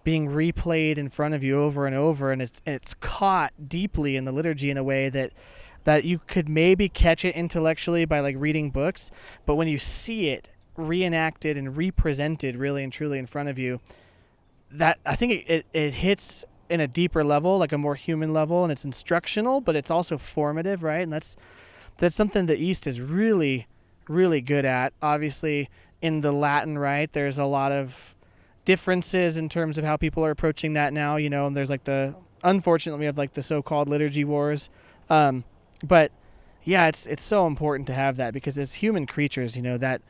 [SPEAKER 1] being replayed in front of you over and over, and it's caught deeply in the liturgy in a way that you could maybe catch it intellectually by like reading books, but when you see it reenacted and represented really and truly in front of you, that I think it hits in a deeper level, like a more human level, and it's instructional, but it's also formative, right? And that's something the East is really, really good at. Obviously, in the Latin, right, there's a lot of differences in terms of how people are approaching that now, and there's like unfortunately, we have like the so-called liturgy wars. But yeah, it's so important to have that because as human creatures, that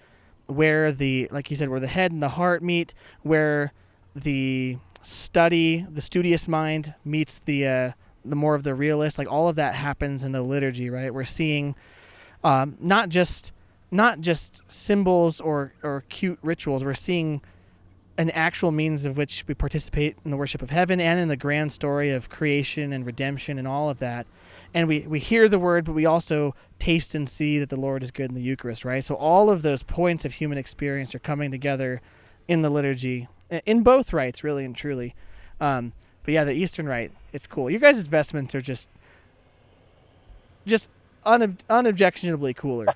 [SPEAKER 1] where like you said, where the head and the heart meet, where the studious mind meets the more of the realist, like all of that happens in the liturgy, right? We're seeing not just symbols or cute rituals. We're seeing an actual means of which we participate in the worship of heaven and in the grand story of creation and redemption and all of that. And we hear the word, but we also taste and see that the Lord is good in the Eucharist, right? So all of those points of human experience are coming together in the liturgy, in both rites, really and truly. Um, But yeah, the Eastern Rite, it's cool. You guys' vestments are just unobjectionably cooler.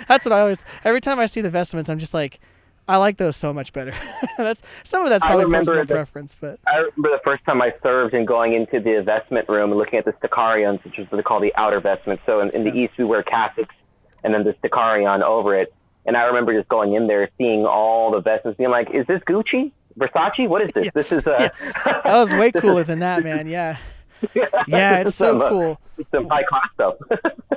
[SPEAKER 1] That's what I always. Every time I see the vestments, I'm just like, I like those so much better. That's some of that's probably personal preference, but
[SPEAKER 2] I remember the first time I served and going into the vestment room and looking at the sticarions, which is what they call the outer vestment. So in the East, we wear cassocks and then the sticarion over it. And I remember just going in there, seeing all the vestments, being like, "Is this Gucci? Versace? What is this?
[SPEAKER 1] Yeah.
[SPEAKER 2] This is
[SPEAKER 1] that was way cooler than that, man. Yeah, yeah, it's so cool.
[SPEAKER 2] Some high class stuff."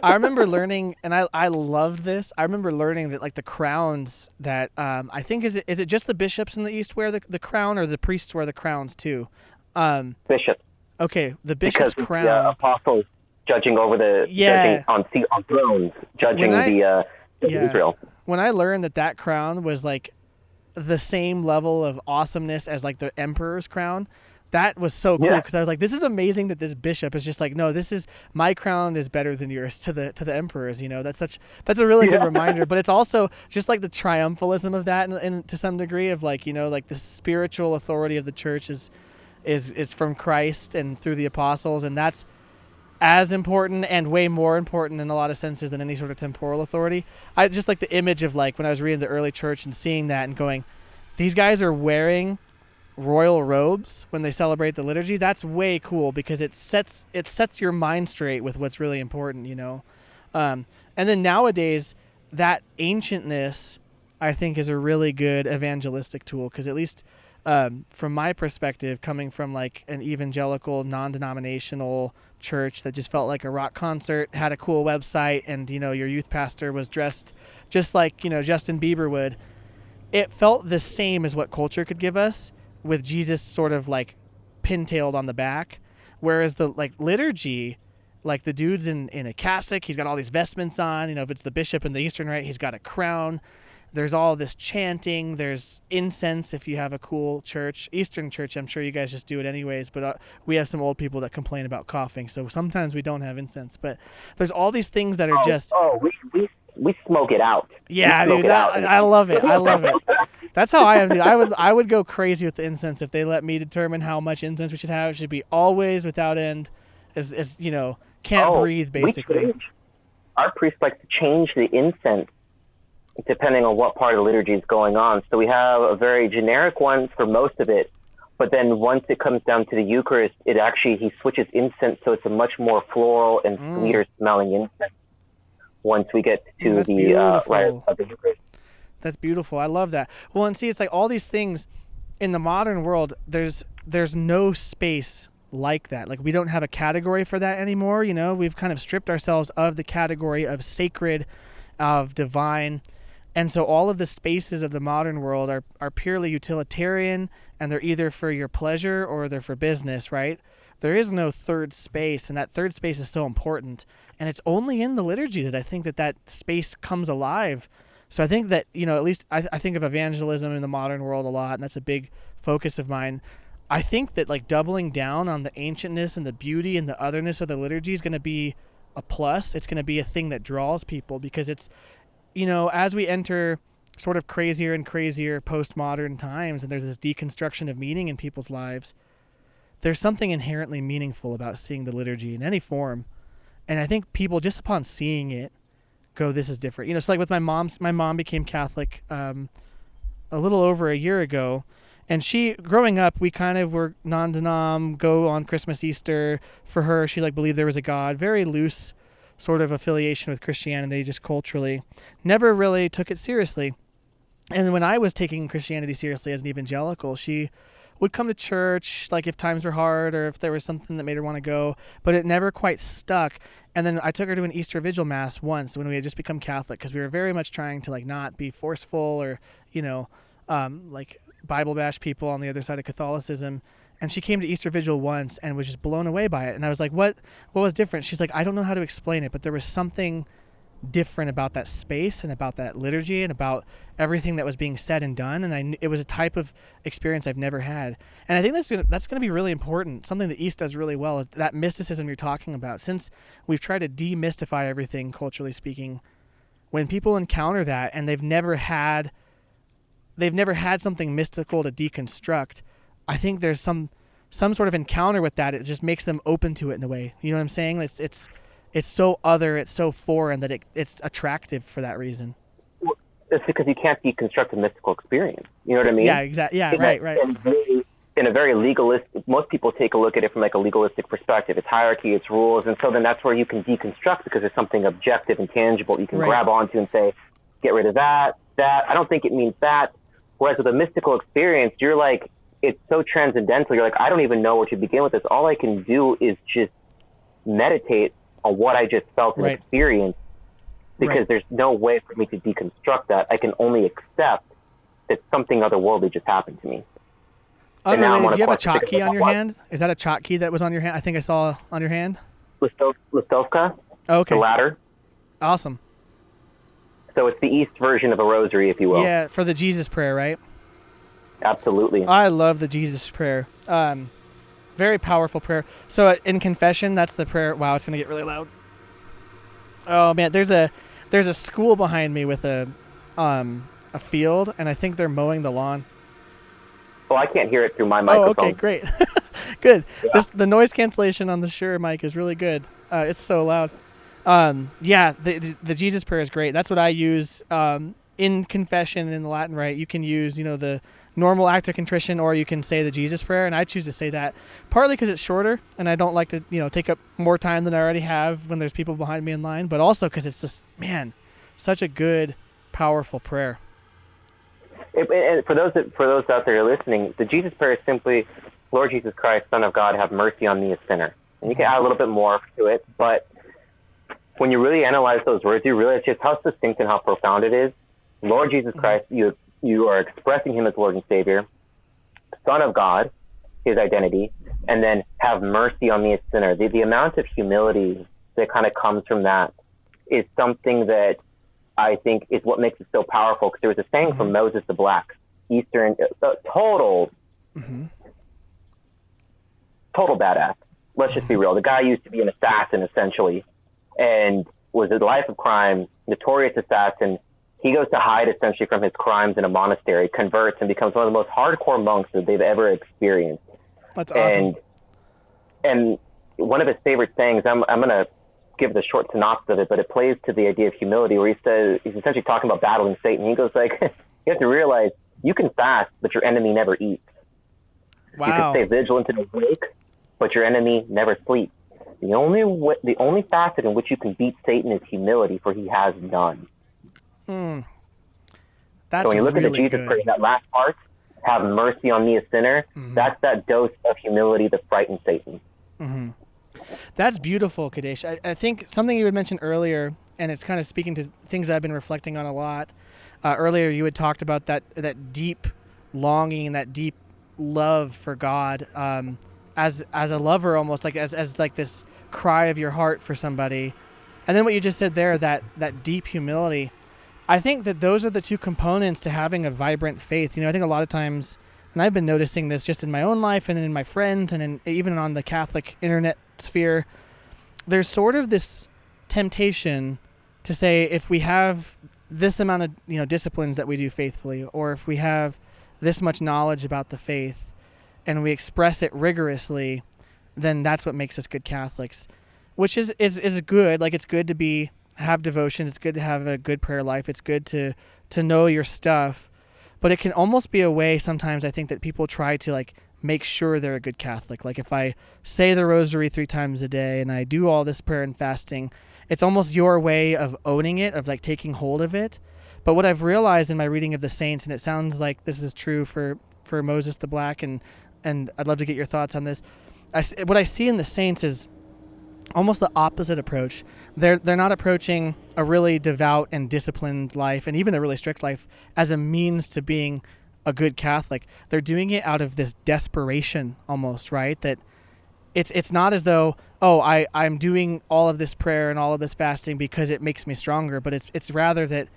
[SPEAKER 1] I remember learning, and I loved this. I remember learning that like the crowns that I think is it just the bishops in the East wear the crown, or the priests wear the crowns too?
[SPEAKER 2] Bishop.
[SPEAKER 1] Okay, the bishop's
[SPEAKER 2] because
[SPEAKER 1] crown.
[SPEAKER 2] The apostles judging over judging on thrones, judging the Israel.
[SPEAKER 1] When I learned that crown was like the same level of awesomeness as like the emperor's crown, that was so cool, because I was like, this is amazing that this bishop is just like, no, this is my crown is better than yours to the emperor's. That's a really good reminder. But it's also just like the triumphalism of that, and to some degree of like like the spiritual authority of the church is from Christ and through the apostles, and that's as important and way more important in a lot of senses than any sort of temporal authority. I just like the image of like when I was reading the early church and seeing that and going, these guys are wearing royal robes when they celebrate the liturgy. That's way cool, because it sets your mind straight with what's really important, and then nowadays that ancientness, I think, is a really good evangelistic tool, because at least from my perspective, coming from like an evangelical non-denominational church that just felt like a rock concert, had a cool website, and your youth pastor was dressed just like Justin Bieber would, it felt the same as what culture could give us, with Jesus sort of like pintailed on the back. Whereas the like liturgy, like the dude's in a cassock, he's got all these vestments on, if it's the bishop in the Eastern Rite, he's got a crown. There's all this chanting, there's incense if you have a cool church. Eastern church, I'm sure you guys just do it anyways, but we have some old people that complain about coughing, so sometimes we don't have incense. But there's all these things that are just...
[SPEAKER 2] we smoke it out.
[SPEAKER 1] Yeah, dude, I love it. I love it. That's how I am. I would go crazy with the incense if they let me determine how much incense we should have. It should be always without end, as can't breathe, basically.
[SPEAKER 2] Our priests like to change the incense depending on what part of the liturgy is going on. So we have a very generic one for most of it, but then once it comes down to the Eucharist, he switches incense, so it's a much more floral and sweeter smelling incense once we get to the rite of the Eucharist.
[SPEAKER 1] That's beautiful. I love that. Well, and see, it's like all these things in the modern world, there's no space like that. Like, we don't have a category for that anymore. We've kind of stripped ourselves of the category of sacred, of divine. And so all of the spaces of the modern world are purely utilitarian, and they're either for your pleasure or they're for business, right? There is no third space, and that third space is so important. And it's only in the liturgy that I think that space comes alive. So I think that, at least I think of evangelism in the modern world a lot, and that's a big focus of mine. I think that like doubling down on the ancientness and the beauty and the otherness of the liturgy is going to be a plus. It's going to be a thing that draws people, because it's, as we enter sort of crazier and crazier postmodern times, and there's this deconstruction of meaning in people's lives, there's something inherently meaningful about seeing the liturgy in any form. And I think people, just upon seeing it, go, this is different. So like with my mom became Catholic a little over a year ago, and she, growing up, we kind of were non-denom, go on Christmas, Easter. For her, she like believed there was a God, very loose sort of affiliation with Christianity, just culturally. Never really took it seriously. And when I was taking Christianity seriously as an evangelical, she would come to church, like if times were hard or if there was something that made her want to go, but it never quite stuck. And then I took her to an Easter Vigil Mass once when we had just become Catholic, because we were very much trying to like not be forceful or, like Bible bash people on the other side of Catholicism. And she came to Easter Vigil once and was just blown away by it. And I was like, what was different? She's like, I don't know how to explain it, but there was something different about that space and about that liturgy and about everything that was being said and done. And it was a type of experience I've never had. And I think that's going to be really important. Something the East does really well is that mysticism you're talking about. Since we've tried to demystify everything, culturally speaking, when people encounter that and they've never had something mystical to deconstruct, I think there's some sort of encounter with that, it just makes them open to it in a way. You know what I'm saying? It's so other, it's so foreign that it's attractive for that reason.
[SPEAKER 2] It's because you can't deconstruct a mystical experience. You know what I mean?
[SPEAKER 1] Yeah, exactly. Yeah, right.
[SPEAKER 2] In a very legalistic, most people take a look at it from like a legalistic perspective. It's hierarchy, it's rules, and so then that's where you can deconstruct because there's something objective and tangible you can grab onto and say, get rid of that. I don't think it means that. Whereas with a mystical experience, you're like, it's so transcendental. You're like, I don't even know where to begin with this. All I can do is just meditate on what I just felt and experienced, because there's no way for me to deconstruct that. I can only accept that something otherworldly just happened to me.
[SPEAKER 1] Unrelated, do you have a chalk key on your hand? Is that a chalk key that was on your hand? I think I saw on your hand.
[SPEAKER 2] Listovka.
[SPEAKER 1] Oh, okay.
[SPEAKER 2] The ladder.
[SPEAKER 1] Awesome.
[SPEAKER 2] So it's the East version of a rosary, if you will.
[SPEAKER 1] Yeah, for the Jesus prayer, right?
[SPEAKER 2] Absolutely.
[SPEAKER 1] I love the Jesus prayer. Very powerful prayer. So in confession, that's the prayer. Wow, it's gonna get really loud. Oh man, there's a school behind me with a field, and I think they're mowing the lawn.
[SPEAKER 2] Oh, I can't hear it through my microphone.
[SPEAKER 1] Oh, okay, great. Good.
[SPEAKER 2] Yeah.
[SPEAKER 1] The noise cancellation on the Shure mic is really good. It's so loud. Yeah, the Jesus prayer is great. That's what I use in confession in the Latin rite. You can use, the normal act of contrition, or you can say the Jesus prayer, and I choose to say that partly because it's shorter, and I don't like to, take up more time than I already have when there's people behind me in line, but also because it's just, man, such a good, powerful prayer.
[SPEAKER 2] And for those out there listening, the Jesus prayer is simply, Lord Jesus Christ, Son of God, have mercy on me, a sinner. And you can add a little bit more to it, but when you really analyze those words, you realize just how succinct and how profound it is. Lord Jesus Christ, you are expressing him as Lord and Savior, Son of God, his identity, and then have mercy on me, a sinner. The amount of humility that kind of comes from that is something that I think is what makes it so powerful, because there was a saying from Moses the Black, Eastern, total badass. Let's just be real. The guy used to be an assassin, essentially, and was a life of crime, notorious assassin. He goes to hide, essentially, from his crimes in a monastery, converts, and becomes one of the most hardcore monks that they've ever experienced.
[SPEAKER 1] That's awesome.
[SPEAKER 2] And one of his favorite sayings, I'm going to give the short synopsis of it, but it plays to the idea of humility, where he says, he's essentially talking about battling Satan. He goes like, you have to realize you can fast, but your enemy never eats.
[SPEAKER 1] Wow.
[SPEAKER 2] You can stay vigilant and awake, but your enemy never sleeps. The only facet in which you can beat Satan is humility, for he has none.
[SPEAKER 1] That's
[SPEAKER 2] so when you look
[SPEAKER 1] really
[SPEAKER 2] at the Jesus
[SPEAKER 1] good.
[SPEAKER 2] prayer, that last part, have mercy on me, a sinner, that's that dose of humility that frightens Satan.
[SPEAKER 1] That's beautiful, Kadesh. I think something you had mentioned earlier, and it's kind of speaking to things I've been reflecting on a lot. Earlier, you had talked about that deep longing, that deep love for God, as a lover, almost like as like this cry of your heart for somebody. And then what you just said there, that deep humility. I think that those are the two components to having a vibrant faith. I think a lot of times, and I've been noticing this just in my own life and in my friends and even on the Catholic internet sphere, there's sort of this temptation to say, if we have this amount of disciplines that we do faithfully, or if we have this much knowledge about the faith and we express it rigorously, then that's what makes us good Catholics, which is good. Like, it's good to have devotions. It's good to have a good prayer life. It's good to know your stuff, but it can almost be a way sometimes, I think, that people try to make sure they're a good Catholic. Like, if I say the rosary 3 times a day and I do all this prayer and fasting, it's almost your way of owning it, of taking hold of it. But what I've realized in my reading of the saints, and it sounds like this is true for Moses the Black, and I'd love to get your thoughts on this. What I see in the saints is almost the opposite approach. They're not approaching a really devout and disciplined life, and even a really strict life, as a means to being a good Catholic. They're doing it out of this desperation, almost, right? That it's not as though, I'm doing all of this prayer and all of this fasting because it makes me stronger, but it's rather that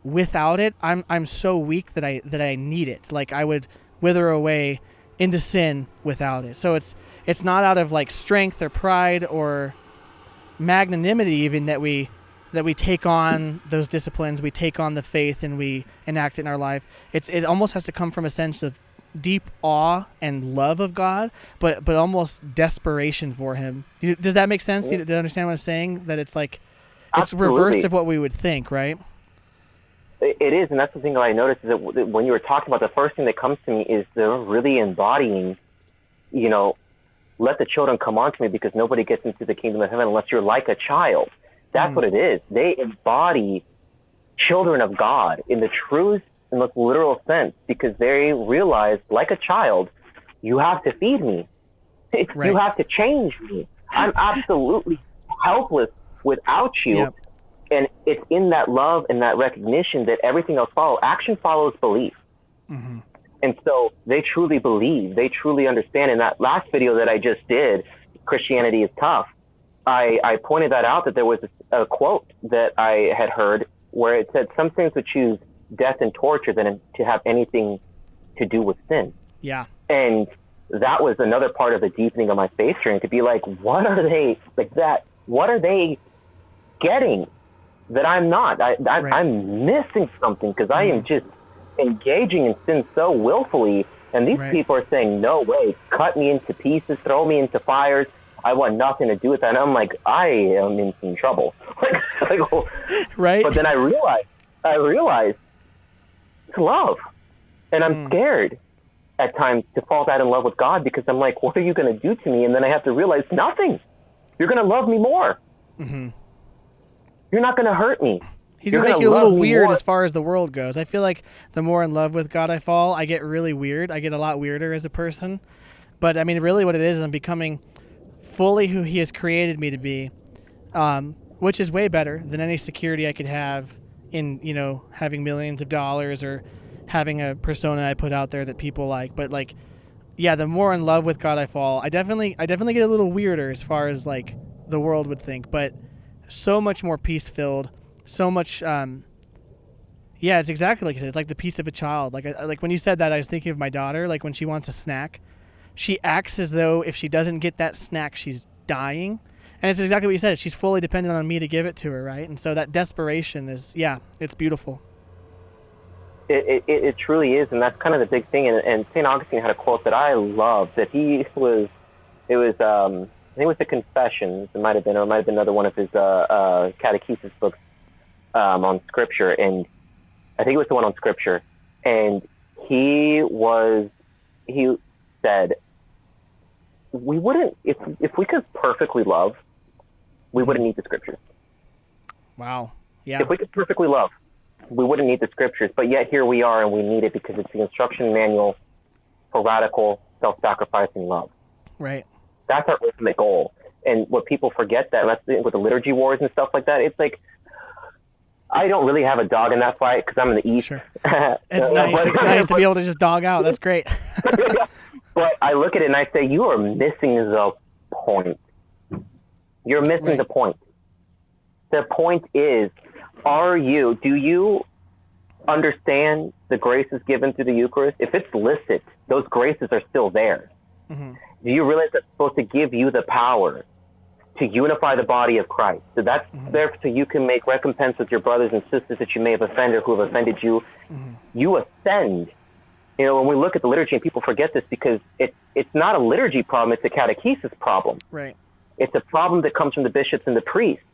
[SPEAKER 1] without it, I'm so weak that I need it. Like, I would wither away into sin without it. So it's not out of strength or pride or magnanimity even that we take on those disciplines, we take on the faith, and we enact it in our life. It almost has to come from a sense of deep awe and love of God, but almost desperation for him. Does that make sense? Do you understand what I'm saying? That it's like it's
[SPEAKER 2] Absolutely.
[SPEAKER 1] reversed of what we would think, right?
[SPEAKER 2] It is, and that's the thing that I noticed is that when you were talking about, the first thing that comes to me is they're really embodying, let the children come on to me because nobody gets into the kingdom of heaven unless you're like a child. That's what it is. They embody children of God in the truest and most literal sense because they realize, like a child, you have to feed me.
[SPEAKER 1] Right.
[SPEAKER 2] You have to change me. I'm absolutely helpless without you.
[SPEAKER 1] Yep.
[SPEAKER 2] And it's in that love and that recognition that everything else follows. Action follows belief.
[SPEAKER 1] Mm-hmm.
[SPEAKER 2] And so they truly believe. They truly understand. In that last video that I just did, Christianity is Tough, I pointed that out, that there was a quote that I had heard where it said, some things would choose death and torture than to have anything to do with sin.
[SPEAKER 1] Yeah.
[SPEAKER 2] And that was another part of the deepening of my faith journey, to be like, what are they getting that I'm not? I'm missing something because I am just engaging in sin so willfully. And these people are saying, no way, cut me into pieces, throw me into fires. I want nothing to do with that. And I'm like, I am in some trouble.
[SPEAKER 1] Right.
[SPEAKER 2] But then I realized it's love. And I'm scared at times to fall out in love with God because I'm like, what are you going to do to me? And then I have to realize nothing. You're going to love me more. Mm-hmm. You're not going to hurt me.
[SPEAKER 1] He's going to make you a little weird as far as the world goes. I feel like the more in love with God I fall, I get really weird. I get a lot weirder as a person. But, I mean, really what it is I'm becoming fully who he has created me to be, which is way better than any security I could have in, having millions of dollars or having a persona I put out there that people like. But, like, yeah, the more in love with God I fall, I definitely get a little weirder as far as, like, the world would think. But so much more peace-filled. So much, it's exactly like you said. It's like the peace of a child. Like when you said that, I was thinking of my daughter. Like when she wants a snack, she acts as though if she doesn't get that snack, she's dying. And it's exactly what you said. She's fully dependent on me to give it to her, right? And so that desperation is, it's beautiful.
[SPEAKER 2] It truly is, and that's kind of the big thing. And St. Augustine had a quote that I love, that I think it was the Confessions. It might have been another one of his catechesis books on Scripture, and I think it was the one on Scripture. And he said, we wouldn't, if we could perfectly love, we wouldn't need the Scriptures.
[SPEAKER 1] Wow. Yeah.
[SPEAKER 2] If we could perfectly love, we wouldn't need the Scriptures, but yet here we are, and we need it because it's the instruction manual for radical, self-sacrificing love.
[SPEAKER 1] Right.
[SPEAKER 2] That's our ultimate goal. And what people forget, that with the liturgy wars and stuff like that, it's like, I don't really have a dog in that fight because I'm in the East.
[SPEAKER 1] Sure. It's nice. It's nice to be able to just dog out. That's great.
[SPEAKER 2] But I look at it and I say, you are missing the point. You're missing the point. The point is, do you understand the graces given through the Eucharist? If it's licit, those graces are still there. Mm-hmm. Do you realize that's supposed to give you the power to unify the body of Christ? So that's there so you can make recompense with your brothers and sisters that you may have offended, who have offended you. Mm-hmm. You ascend. When we look at the liturgy, and people forget this because it's not a liturgy problem, it's a catechesis problem.
[SPEAKER 1] Right.
[SPEAKER 2] It's a problem that comes from the bishops and the priests.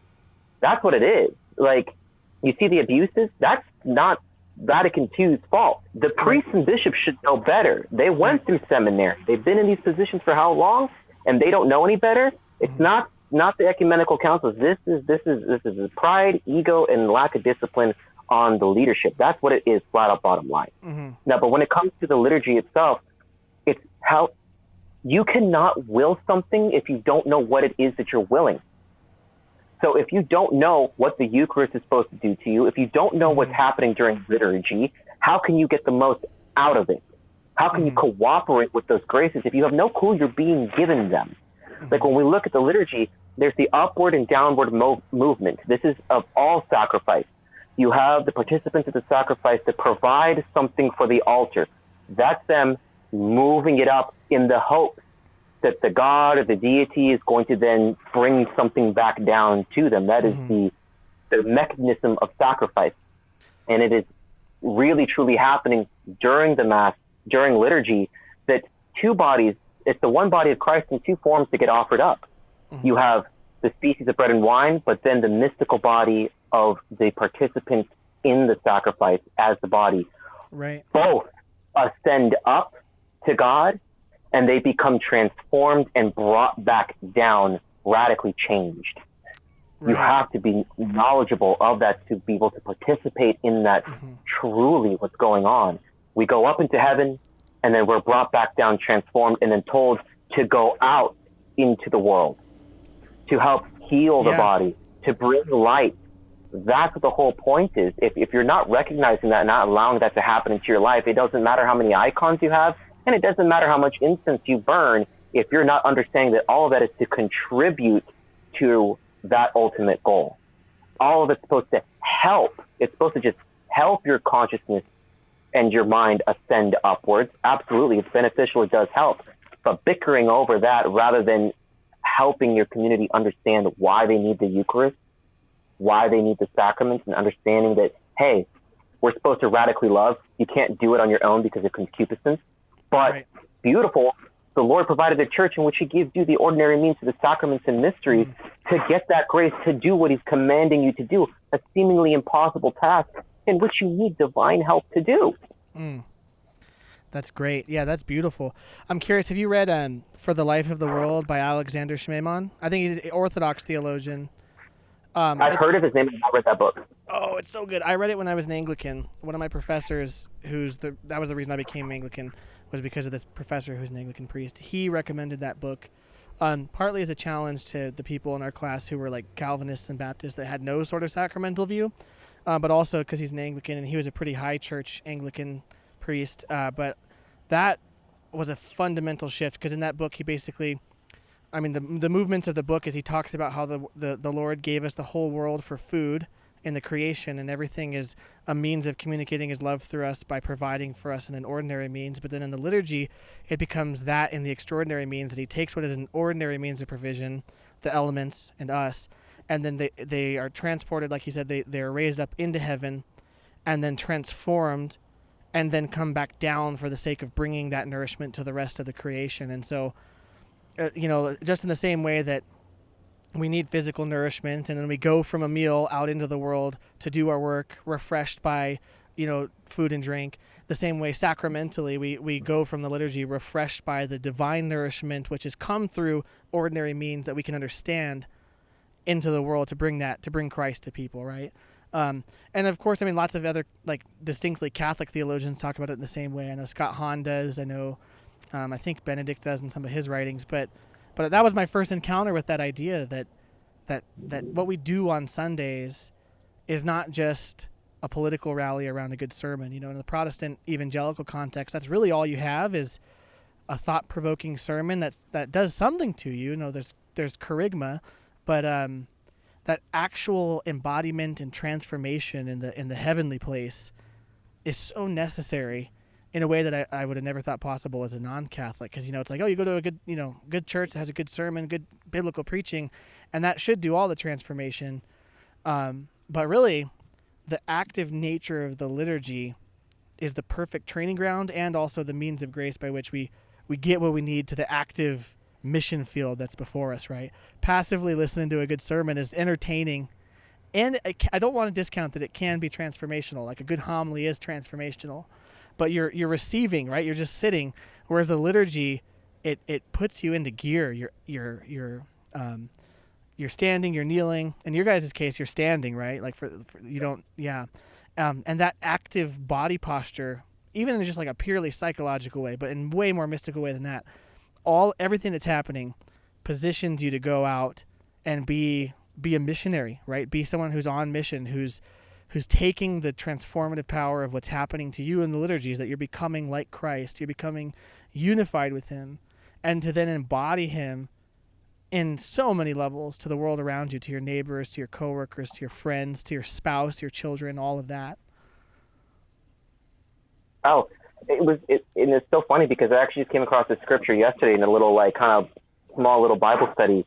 [SPEAKER 2] That's what it is. Like, you see the abuses? That's not Vatican II's fault. The priests and bishops should know better. They went through seminary. They've been in these positions for how long? And they don't know any better? It's not the ecumenical councils. This is pride, ego, and lack of discipline on the leadership. That's what it is, flat out bottom line. Mm-hmm. Now, but when it comes to the liturgy itself, it's how you cannot will something if you don't know what it is that you're willing. So if you don't know what the Eucharist is supposed to do to you, if you don't know what's happening during liturgy, how can you get the most out of it? How can you cooperate with those graces if you have no clue you're being given them? Like when we look at the liturgy, there's the upward and downward movement. This is of all sacrifice. You have the participants of the sacrifice to provide something for the altar. That's them moving it up in the hope that the God or the deity is going to then bring something back down to them. That is the mechanism of sacrifice. And it is really, truly happening during the Mass during liturgy that two bodies, it's the one body of Christ in two forms to get offered up. Mm-hmm. You have the species of bread and wine, but then the mystical body of the participants in the sacrifice as the body.
[SPEAKER 1] Right.
[SPEAKER 2] Both ascend up to God, and they become transformed and brought back down, radically changed. Right. You have to be knowledgeable of that to be able to participate in that truly what's going on. We go up into heaven, and then we're brought back down, transformed, and then told to go out into the world, to help heal the body, to bring light. That's what the whole point is. If you're not recognizing that and not allowing that to happen into your life, it doesn't matter how many icons you have, and it doesn't matter how much incense you burn if you're not understanding that all of that is to contribute to that ultimate goal. All of it's supposed to help. It's supposed to just help your consciousness and your mind ascend upwards. Absolutely, it's beneficial. It does help. But bickering over that rather than helping your community understand why they need the Eucharist, why they need the sacraments, and understanding that, hey, we're supposed to radically love. You can't do it on your own because of concupiscence. But beautiful, the Lord provided a church in which he gives you the ordinary means of the sacraments and mysteries to get that grace to do what he's commanding you to do, a seemingly impossible task in which you need divine help to do.
[SPEAKER 1] That's great. Yeah, that's beautiful. I'm curious, have you read For the Life of the World by Alexander Schmemann? I think he's an Orthodox theologian.
[SPEAKER 2] I've heard of his name and I've read that book.
[SPEAKER 1] Oh, it's so good. I read it when I was an Anglican. One of my professors, that was the reason I became Anglican, was because of this professor who's an Anglican priest. He recommended that book, partly as a challenge to the people in our class who were like Calvinists and Baptists that had no sort of sacramental view, but also because he's an Anglican and he was a pretty high church Anglican priest. But that was a fundamental shift, because in that book he basically, I mean, the movements of the book is he talks about how the Lord gave us the whole world for food in the creation, and everything is a means of communicating his love through us by providing for us in an ordinary means. But then in the liturgy, it becomes that in the extraordinary means, that he takes what is an ordinary means of provision, the elements and us, and then they are transported, like you said, they're raised up into heaven and then transformed and then come back down for the sake of bringing that nourishment to the rest of the creation. And so, just in the same way that we need physical nourishment, and then we go from a meal out into the world to do our work refreshed by, food and drink, the same way sacramentally we go from the liturgy refreshed by the divine nourishment, which has come through ordinary means that we can understand, into the world to bring Christ to people, right? And of course, I mean, lots of other like distinctly Catholic theologians talk about it in the same way. I know Scott Hahn does. I know, I think Benedict does in some of his writings, but that was my first encounter with that idea that what we do on Sundays is not just a political rally around a good sermon. In the Protestant evangelical context, that's really all you have, is a thought-provoking sermon that does something to you. There's charisma, but that actual embodiment and transformation in the heavenly place is so necessary in a way that I would have never thought possible as a non-Catholic. Because, it's like, oh, you go to a good church that has a good sermon, good biblical preaching, and that should do all the transformation. But really, the active nature of the liturgy is the perfect training ground and also the means of grace by which we get what we need to the active mission field that's before us, right? Passively listening to a good sermon is entertaining, and I don't want to discount that it can be transformational. Like a good homily is transformational. But you're receiving, right? You're just sitting. Whereas the liturgy, it puts you into gear. You're standing, you're kneeling. In your guys' case, you're standing, right? Like for you don't, yeah. And that active body posture, even in just like a purely psychological way, but in way more mystical way than that, everything that's happening positions you to go out and be a missionary, right? Be someone who's on mission, who's taking the transformative power of what's happening to you in the liturgies, that you're becoming like Christ, you're becoming unified with him, and to then embody him in so many levels to the world around you, to your neighbors, to your coworkers, to your friends, to your spouse, your children, all of that.
[SPEAKER 2] Oh, and it's so funny because I actually just came across this scripture yesterday in a little kind of small little Bible study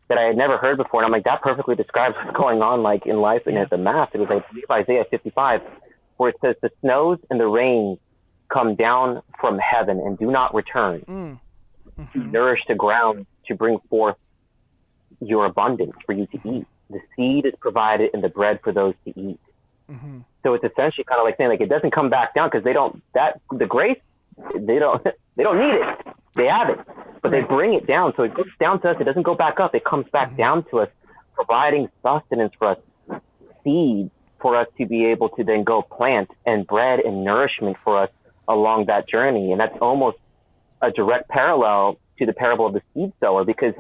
[SPEAKER 2] that I had never heard before, and I'm like, that perfectly describes what's going on in life and at the Mass. It was Isaiah 55, where it says the snows and the rains come down from heaven and do not return, to nourish the ground, to bring forth your abundance for you to eat. The seed is provided and the bread for those to eat. So it's essentially kind of like saying, like, it doesn't come back down because the grace, they don't need it. They have it, but they bring it down. So it goes down to us. It doesn't go back up. It comes back down to us, providing sustenance for us, seed for us to be able to then go plant, and bread and nourishment for us along that journey. And that's almost a direct parallel to the parable of the seed sower, because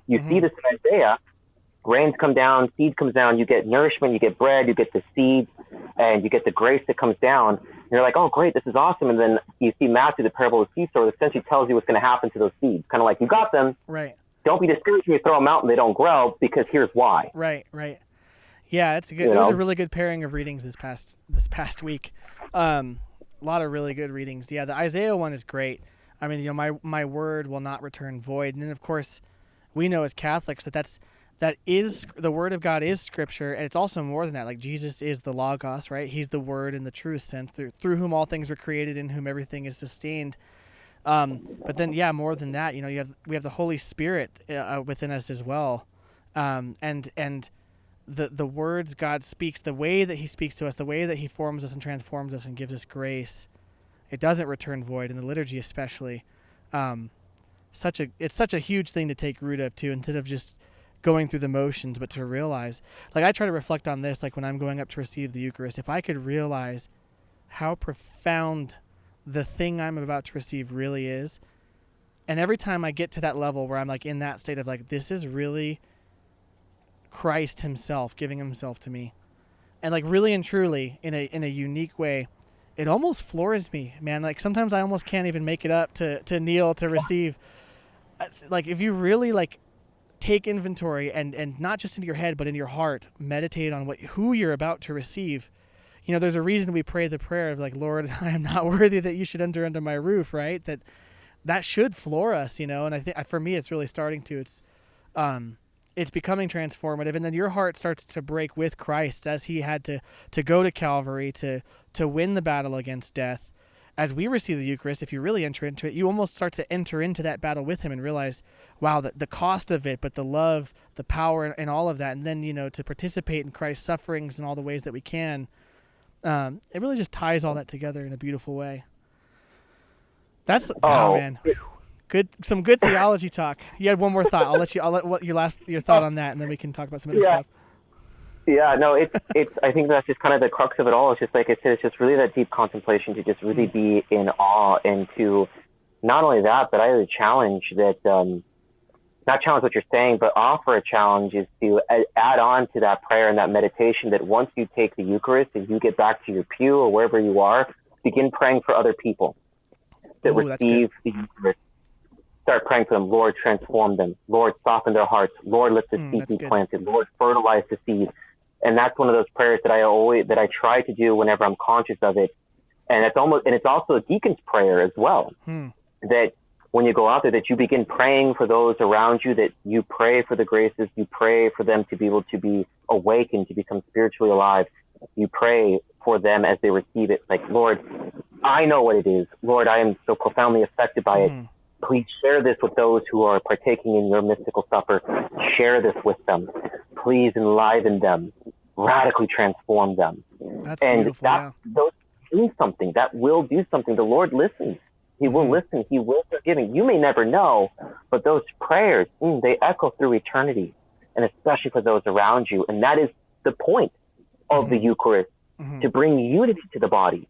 [SPEAKER 2] you see this in Isaiah. Rains come down, seed comes down, you get nourishment, you get bread, you get the seed, and you get the grace that comes down. And you're like, oh, great, this is awesome. And then you see Matthew, the parable of the seed sower, that essentially tells you what's going to happen to those seeds. Kind of like, you got them.
[SPEAKER 1] Right.
[SPEAKER 2] Don't be discouraged when you throw them out and they don't grow, because here's why.
[SPEAKER 1] Right. Yeah, it's good. It was a really good pairing of readings this past week. A lot of really good readings. Yeah, the Isaiah one is great. I mean, my word will not return void. And then, of course, we know as Catholics that is the word of God is Scripture, and it's also more than that. Like, Jesus is the Logos, right? He's the Word in the truest sense, through whom all things were created, in whom everything is sustained. But then, yeah, more than that, we have the Holy Spirit within us as well, and the words God speaks, the way that He speaks to us, the way that He forms us and transforms us and gives us grace, it doesn't return void. In the liturgy, especially, it's such a huge thing to take root of too, instead of just going through the motions, but to realize, like, I try to reflect on this, like when I'm going up to receive the Eucharist, if I could realize how profound the thing I'm about to receive really is, and every time I get to that level where I'm like in that state of like, this is really Christ Himself giving Himself to me, and like really and truly in a unique way, it almost floors me, man. Like sometimes I almost can't even make it up to kneel to receive. Like if you really like take inventory and not just in your head, but in your heart, meditate on who you're about to receive. There's a reason we pray the prayer of like, Lord, I am not worthy that you should enter under my roof, right? That should floor us, and I think for me, it's really starting to, it's becoming transformative. And then your heart starts to break with Christ as He had to go to Calvary to win the battle against death. As we receive the Eucharist, if you really enter into it, you almost start to enter into that battle with Him and realize, wow, the cost of it, but the love, the power, and all of that. And then, to participate in Christ's sufferings in all the ways that we can. It really just ties all that together in a beautiful way. Man. Some good theology talk. You had one more thought. I'll let your thought on that, and then we can talk about some other stuff.
[SPEAKER 2] Yeah, no, it's. I think that's just kind of the crux of it all. It's just like I said, it's just really that deep contemplation to just really be in awe, and to not only that, but I would challenge that, not challenge what you're saying, but offer a challenge is to add on to that prayer and that meditation that once you take the Eucharist and you get back to your pew or wherever you are, begin praying for other people that receive the Eucharist. Start praying for them. Lord, transform them. Lord, soften their hearts. Lord, let the seed be planted. Lord, fertilize the seed. And that's one of those prayers that I try to do whenever I'm conscious of it. And it's also a deacon's prayer as well. That when you go out there, that you begin praying for those around you, that you pray for the graces, you pray for them to be able to be awakened, to become spiritually alive. You pray for them as they receive it. Like, Lord, I know what it is. Lord, I am so profoundly affected by it. Please share this with those who are partaking in your mystical supper. Share this with them. Please enliven them, radically transform them.
[SPEAKER 1] That's beautiful.
[SPEAKER 2] Those do something. That will do something. The Lord listens. He will listen. He will forgive. You may never know, but those prayers, they echo through eternity, and especially for those around you. And that is the point of the Eucharist, to bring unity to the body,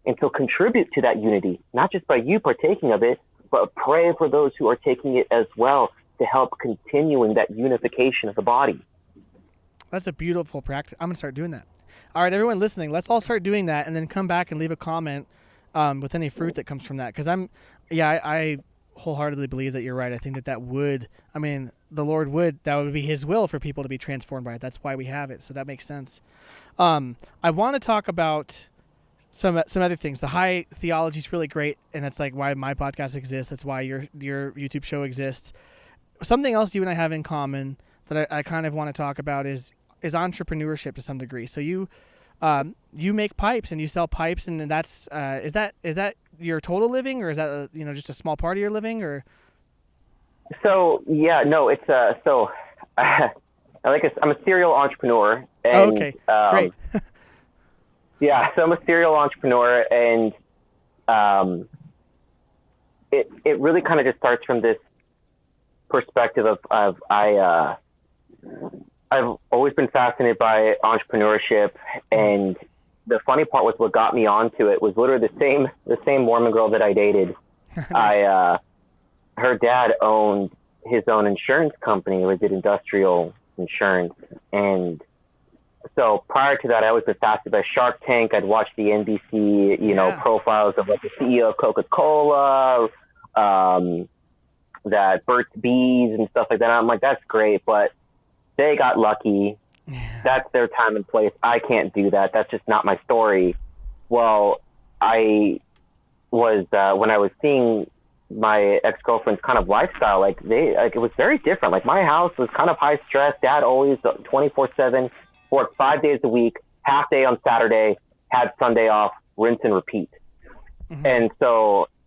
[SPEAKER 2] and to contribute to that unity, not just by you partaking of it, but pray for those who are taking it as well, to help continuing that unification of the body.
[SPEAKER 1] That's a beautiful practice. I'm going to start doing that. All right, everyone listening, let's all start doing that, and then come back and leave a comment with any fruit that comes from that. Because I wholeheartedly believe that you're right. I think that would, the Lord that would be His will for people to be transformed by it. That's why we have it. So that makes sense. I want to talk about some other things. The high theology is really great, and that's like why my podcast exists. That's why your YouTube show exists. Something else you and I have in common that I kind of want to talk about is entrepreneurship to some degree. So you you make pipes and you sell pipes, and that's is that your total living, or is that just a small part of your living, or?
[SPEAKER 2] So yeah, no, it's so I'm a serial entrepreneur,
[SPEAKER 1] Oh,
[SPEAKER 2] and
[SPEAKER 1] okay, great.
[SPEAKER 2] yeah, so I'm a serial entrepreneur, and um, it really kind of just starts from this perspective of I've always been fascinated by entrepreneurship, and the funny part was what got me onto it was literally the same Mormon girl that I dated.
[SPEAKER 1] Nice.
[SPEAKER 2] Her dad owned his own insurance company, or did industrial insurance, and so prior to that, I always been fascinated by Shark Tank. I'd watch the NBC,
[SPEAKER 1] Yeah.
[SPEAKER 2] profiles of like the CEO of Coca-Cola, that Burt's Bees and stuff like that. I'm like, that's great, but they got lucky. That's their time and place. I can't do that. That's just not my story. Well, I was when I was seeing my ex-girlfriend's kind of lifestyle, it was very different. Like my house was kind of high stress. Dad always 24/7, worked 5 days a week, half day on Saturday, had Sunday off, rinse and repeat.
[SPEAKER 1] Mm-hmm.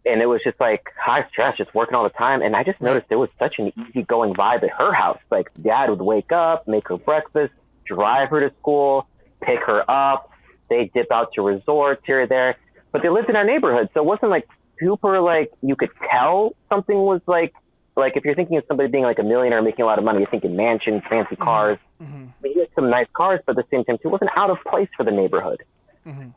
[SPEAKER 2] And it was just like high stress, just working all the time. And I just noticed there was such an easygoing vibe at her house. Like dad would wake up, make her breakfast, drive her to school, pick her up. They dip out to resorts here or there, but they lived in our neighborhood. So it wasn't like super, like you could tell something was like if you're thinking of somebody being like a millionaire making a lot of money, you're thinking mansions, fancy cars.
[SPEAKER 1] Mm-hmm.
[SPEAKER 2] He had some nice cars, but at the same time, too, it wasn't out of place for the neighborhood.
[SPEAKER 1] Mm-hmm.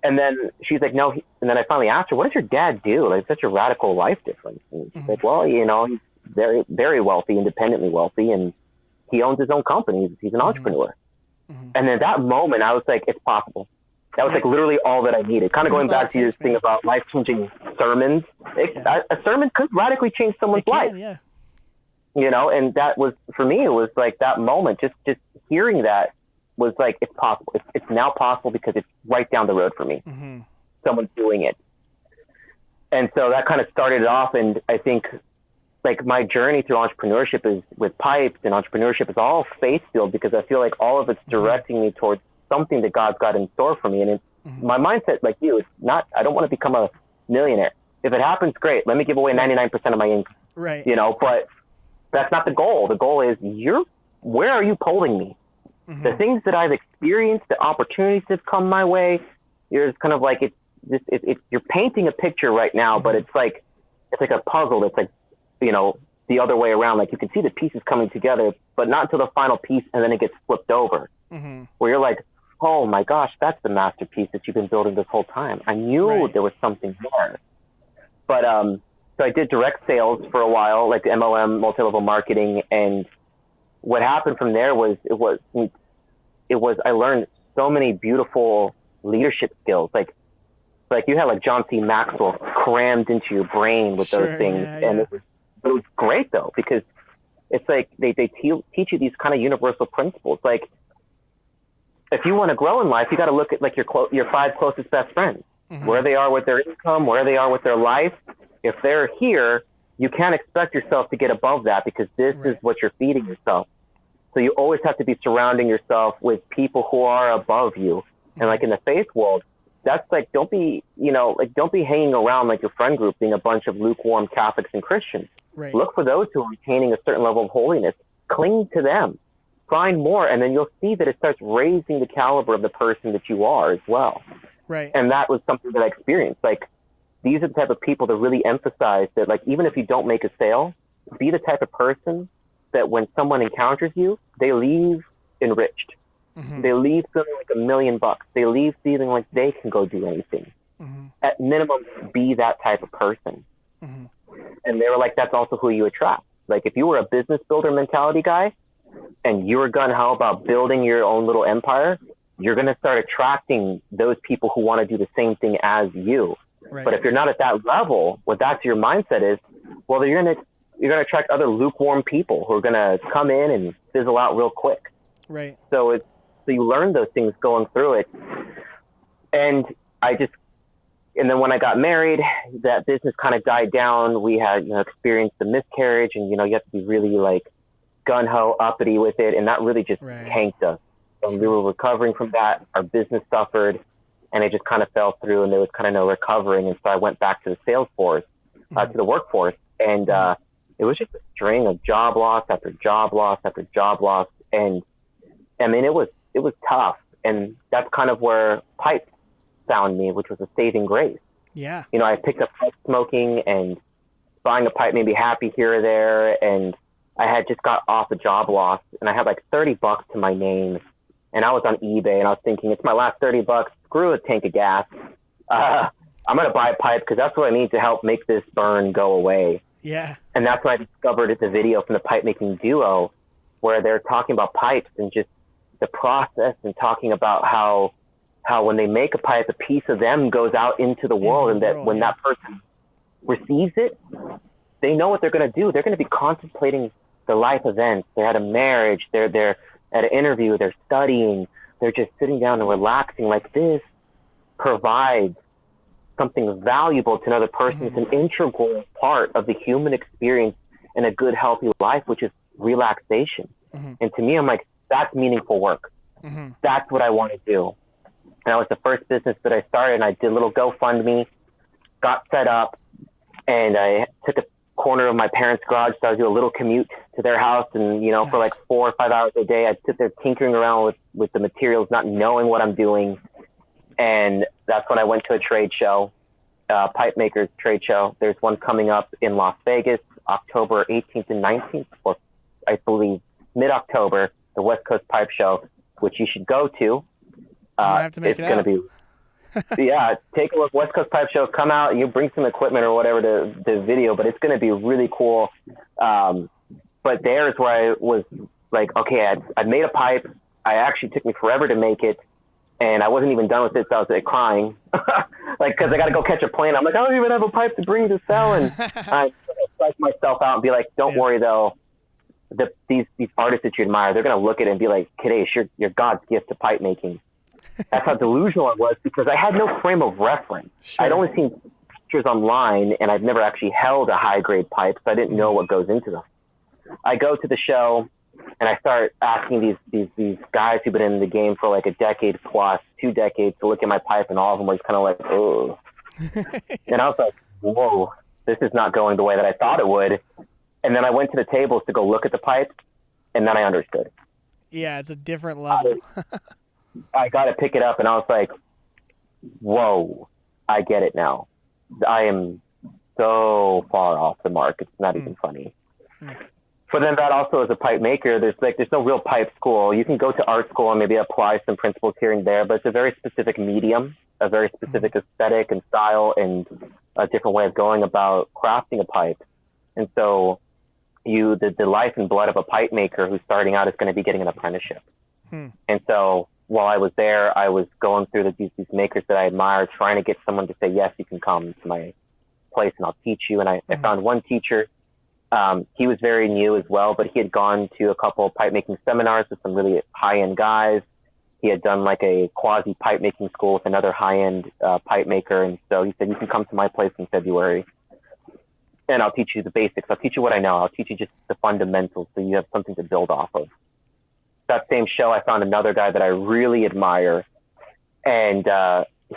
[SPEAKER 2] And then she's like, no. And then I finally asked her, what does your dad do? Like, such a radical life difference. And she's like, well, he's very, very wealthy, independently wealthy, and he owns his own company. He's an entrepreneur. Mm-hmm. And then that moment, I was like, it's possible. That was like literally all that I needed. Kind of going back to your thing about life-changing sermons. A sermon could radically change someone's life.
[SPEAKER 1] Yeah.
[SPEAKER 2] And that was, for me, it was like that moment, just hearing that was like, it's possible. It's now possible because it's right down the road for me.
[SPEAKER 1] Mm-hmm.
[SPEAKER 2] Someone's doing it. And so that kind of started it off. And I think like my journey through entrepreneurship is with pipes, and entrepreneurship is all faith-filled because I feel like all of it's directing me towards something that God's got in store for me. And my mindset, like you, it's not, I don't want to become a millionaire. If it happens, great. Let me give away 99% of my income.
[SPEAKER 1] Right.
[SPEAKER 2] But that's not the goal. The goal is where are you pulling me? Mm-hmm. The things that I've experienced, the opportunities that have come my way, you're just kind of like, you're painting a picture right now, but it's like a puzzle that's like, the other way around. Like you can see the pieces coming together, but not until the final piece, and then it gets flipped over. Mm-hmm. Where you're like, oh my gosh, that's the masterpiece that you've been building this whole time. I knew there was something there. But so I did direct sales for a while, like MLM, multi-level marketing, and what happened from there was I learned so many beautiful leadership skills. Like you had like John C. Maxwell crammed into your brain with those things, and it was great though, because it's like they teach you these kind of universal principles. Like if you want to grow in life, you got to look at like your 5 closest best friends, where they are with their income, where they are with their life. If they're here, you can't expect yourself to get above that, because this is what you're feeding yourself. So you always have to be surrounding yourself with people who are above you. And like in the faith world, that's like, don't be hanging around like your friend group being a bunch of lukewarm Catholics and Christians. Right. Look for those who are attaining a certain level of holiness. Cling to them. Find more, and then you'll see that it starts raising the caliber of the person that you are as well.
[SPEAKER 1] Right.
[SPEAKER 2] And that was something that I experienced. Like, these are the type of people that really emphasize that, like, even if you don't make a sale, be the type of person that when someone encounters you, they leave enriched. Mm-hmm. They leave feeling like $1 million. They leave feeling like they can go do anything. Mm-hmm. At minimum, be that type of person. Mm-hmm. And they were like, that's also who you attract. Like, if you were a business builder mentality guy and you were gung-ho about building your own little empire, you're going to start attracting those people who want to do the same thing as you. Right. But if you're not at that level, what that's your mindset is, well, you're going to attract other lukewarm people who are going to come in and fizzle out real quick.
[SPEAKER 1] Right.
[SPEAKER 2] So you learn those things going through it. And then when I got married, that business kind of died down. We had, experienced the miscarriage, and, you have to be really like gung-ho, uppity with it. And that really just tanked us. When we were recovering from that, our business suffered, and it just kind of fell through, and there was kind of no recovering. And so I went back to the sales force, to the workforce, and it was just a string of job loss after job loss after job loss. And I mean, it was tough, and that's kind of where pipe found me, which was a saving grace.
[SPEAKER 1] Yeah.
[SPEAKER 2] You know, I picked up pipe smoking, and buying a pipe made me happy here or there, and I had just got off a job loss, and I had like $30 to my name, and I was on eBay, and I was thinking, it's my last $30. Screw a tank of gas. I'm gonna buy a pipe because that's what I need to help make this burn go away.
[SPEAKER 1] Yeah.
[SPEAKER 2] And that's when I discovered the video from the pipe making duo, where they're talking about pipes and just the process, and talking about how when they make a pipe, a piece of them goes out into the world, and that when that person receives it, they know what they're going to do. They're going to be contemplating their life events. They're at a marriage. They're at an interview. They're studying. They're just sitting down and relaxing. Like, this provides something valuable to another person. It's an integral part of the human experience in a good, healthy life, which is relaxation. And to me, I'm like, that's meaningful work. That's what I want to do. And that was the first business that I started, and I did a little GoFundMe, got set up, and I took a corner of my parents' garage, so I would do a little commute to their house, and, you know, for like 4 or 5 hours a day, I'd sit there tinkering around with the materials, not knowing what I'm doing. And that's when I went to a trade show, pipe makers trade show. There's one coming up in Las Vegas, October 18th and 19th, or I believe mid-October, the West Coast Pipe Show, which you should go to.
[SPEAKER 1] I have to make
[SPEAKER 2] it's going to be, yeah, take a look. West Coast Pipe Show, come out, and you bring some equipment or whatever to video, but it's going to be really cool. But there's where I was like, okay, I'd made a pipe. I actually took me forever to make it, and I wasn't even done with it, so I was like crying, like, because I got to go catch a plane. I'm like, I don't even have a pipe to bring to sell, and I psych myself out and be like, don't worry though. These artists that you admire, they're going to look at it and be like, Kadesh, you're God's gift to pipe making. That's how delusional I was, because I had no frame of reference. I'd only seen pictures online, and I've never actually held a high-grade pipe, so I didn't know what goes into them. I go to the show, and I start asking these guys who've been in the game for like a decade plus, 2 decades, to look at my pipe, and all of them were just kind of like, oh. And I was like, whoa, this is not going the way that I thought it would. And then I went to the tables to go look at the pipe, and then I understood.
[SPEAKER 1] Yeah, it's a different level.
[SPEAKER 2] I got to pick it up, and I was like, whoa, I get it now. I am so far off the mark. It's not even funny. But then that also, as a pipe maker, there's no real pipe school. You can go to art school and maybe apply some principles here and there, but it's a very specific medium, a very specific aesthetic and style, and a different way of going about crafting a pipe. And so the life and blood of a pipe maker who's starting out is going to be getting an apprenticeship. And so while I was there, I was going through these makers that I admire, trying to get someone to say, yes, you can come to my place and I'll teach you. And I found one teacher. He was very new as well, but he had gone to a couple of pipe making seminars with some really high-end guys. He had done like a quasi pipe making school with another high-end pipe maker. And so he said, you can come to my place in February, and I'll teach you the basics. I'll teach you what I know. I'll teach you just the fundamentals, so you have something to build off of. That same show, I found another guy that I really admire, and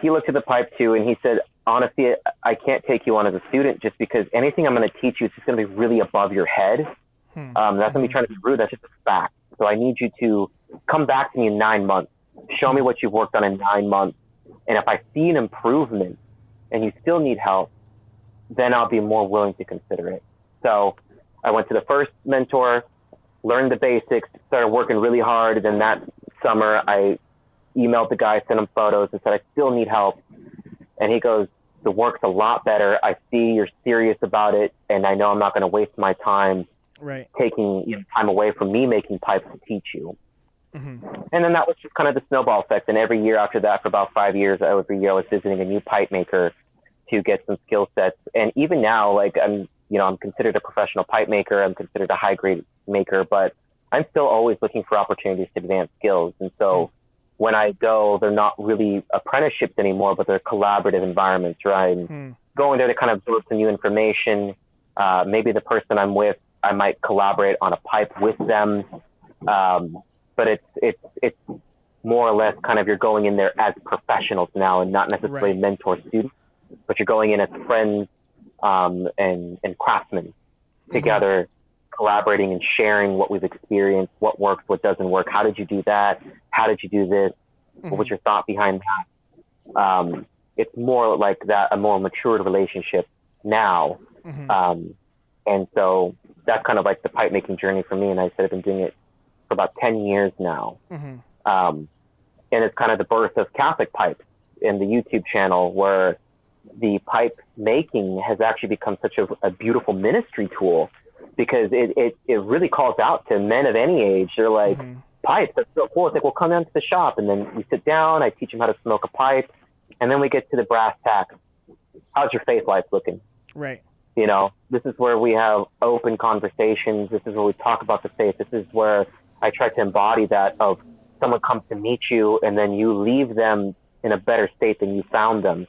[SPEAKER 2] he looked at the pipe too, and he said, honestly, I can't take you on as a student just because anything I'm going to teach you is just going to be really above your head. That's not me trying to be rude. That's just a fact. So I need you to come back to me in 9 months. Show me what you've worked on in 9 months. And if I see an improvement and you still need help, then I'll be more willing to consider it. So I went to the first mentor, learned the basics, started working really hard. Then that summer, I emailed the guy, sent him photos, and said, I still need help. And he goes, the work's a lot better. I see you're serious about it, and I know I'm not going to waste my time taking time away from me making pipes to teach you. And then that was just kind of the snowball effect. And every year after that, for about 5 years, every year I was visiting a new pipe maker to get some skill sets. And even now, like I'm considered a professional pipe maker. I'm considered a high grade maker, but I'm still always looking for opportunities to advance skills. And so when I go, they're not really apprenticeships anymore, but they're collaborative environments, right? I'm going there to kind of absorb some new information. Maybe the person I'm with, I might collaborate on a pipe with them. But it's more or less kind of you're going in there as professionals now and not necessarily mentor students, but you're going in as friends and craftsmen together, collaborating and sharing what we've experienced, what works, what doesn't work. How did you do that? How did you do this? What was your thought behind that? It's more like that, a more matured relationship now. And so that's kind of like the pipe making journey for me. And I said I've been doing it for about 10 years now. And it's kind of the birth of Catholic Pipes in the YouTube channel, where the pipe making has actually become such a beautiful ministry tool, because it really calls out to men of any age. They're like, pipes, that's so cool. It's like, well, come down to the shop. And then we sit down, I teach them how to smoke a pipe. And then we get to the brass tacks. How's your faith life looking?
[SPEAKER 1] Right.
[SPEAKER 2] You know, this is where we have open conversations. This is where we talk about the faith. This is where I try to embody that of someone comes to meet you and then you leave them in a better state than you found them.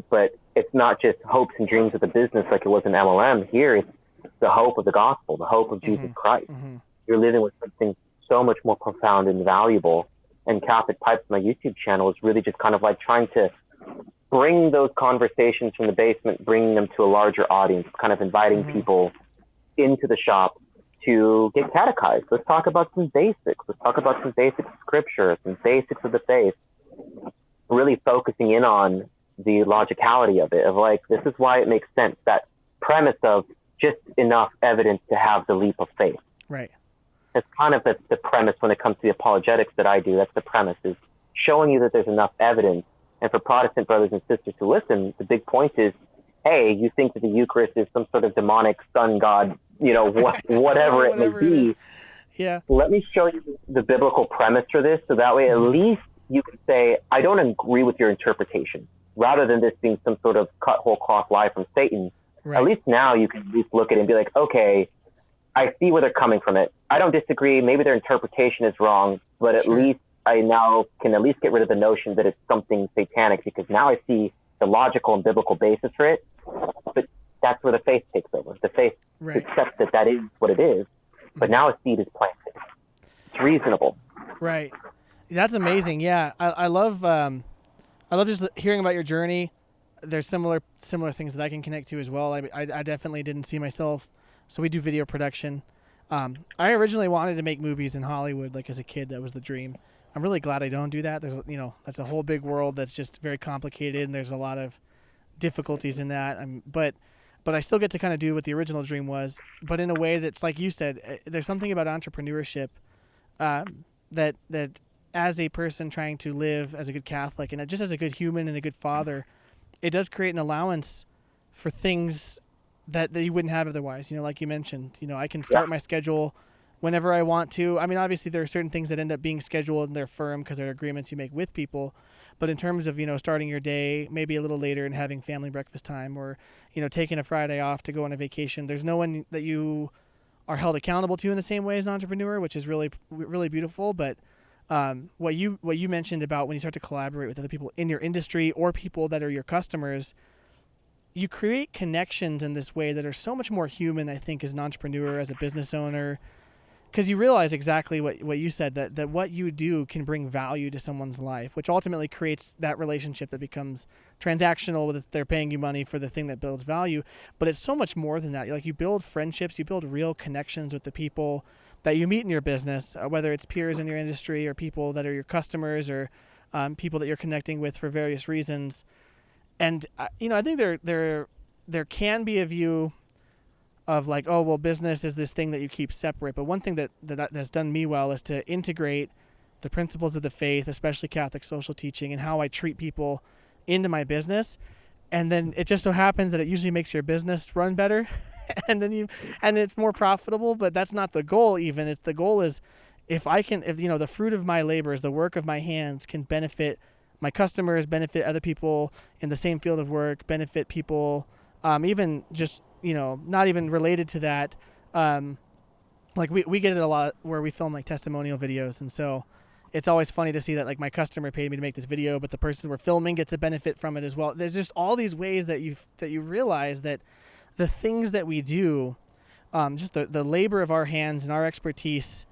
[SPEAKER 2] But it's not just hopes and dreams of the business like it was in MLM. Here, it's the hope of the gospel, the hope of Jesus Christ. You're living with something so much more profound and valuable. And Catholic Pipes, my YouTube channel, is really just kind of like trying to bring those conversations from the basement, bringing them to a larger audience, kind of inviting people into the shop to get catechized. Let's talk about some basics. Let's talk about some basic scripture, some basics of the faith, really focusing in on the logicality of it, of like, this is why it makes sense. That premise of just enough evidence to have the leap of faith.
[SPEAKER 1] Right.
[SPEAKER 2] That's kind of the premise when it comes to the apologetics that I do. That's the premise, is showing you that there's enough evidence. And for Protestant brothers and sisters who listen, the big point is, hey, you think that the Eucharist is some sort of demonic sun god, you know, whatever it may be.
[SPEAKER 1] Yeah.
[SPEAKER 2] Let me show you the biblical premise for this, so that way at least you can say, I don't agree with your interpretation, rather than this being some sort of cut whole cloth lie from Satan. At least now you can at least look at it and be like, okay, I see where they're coming from it. I don't disagree. Maybe their interpretation is wrong, but at least I now can at least get rid of the notion that it's something satanic, because now I see the logical and biblical basis for it. But that's where the faith takes over. The faith accepts that that is what it is, but now a seed is planted. It's reasonable. Right.
[SPEAKER 1] That's amazing. Yeah, I love just hearing about your journey. There's similar things that I can connect to as well. I definitely didn't see myself. So we do video production. I originally wanted to make movies in Hollywood, like as a kid. That was the dream. I'm really glad I don't do that. There's, that's a whole big world that's just very complicated, and there's a lot of difficulties in that. But I still get to kind of do what the original dream was, but in a way that's, like you said, there's something about entrepreneurship that as a person trying to live as a good Catholic and just as a good human and a good father, it does create an allowance for things that you wouldn't have otherwise. Like you mentioned, I can start my schedule whenever I want to. I mean, obviously there are certain things that end up being scheduled and they're firm because they're agreements you make with people. But in terms of, starting your day maybe a little later and having family breakfast time, or, taking a Friday off to go on a vacation, there's no one that you are held accountable to in the same way as an entrepreneur, which is really, really beautiful. But what you mentioned about when you start to collaborate with other people in your industry or people that are your customers, you create connections in this way that are so much more human, I think, as an entrepreneur, as a business owner, because you realize exactly what you said, that what you do can bring value to someone's life, which ultimately creates that relationship that becomes transactional, with they're paying you money for the thing that builds value. But it's so much more than that. Like, you build friendships, you build real connections with the people that you meet in your business, whether it's peers in your industry or people that are your customers, or people that you're connecting with for various reasons. And I think there can be a view of like, oh, well, business is this thing that you keep separate. But one thing that's done me well is to integrate the principles of the faith, especially Catholic social teaching, and how I treat people into my business. And then it just so happens that it usually makes your business run better, and it's more profitable. But that's not the goal. Even the goal is, if the fruit of my labors, the work of my hands, can benefit my customers, benefit other people in the same field of work, benefit people, even just, not even related to that. Like we get it a lot where we film like testimonial videos. And so it's always funny to see that, like, my customer paid me to make this video, but the person we're filming gets a benefit from it as well. There's just all these ways that you realize that the things that we do, just the labor of our hands and our expertise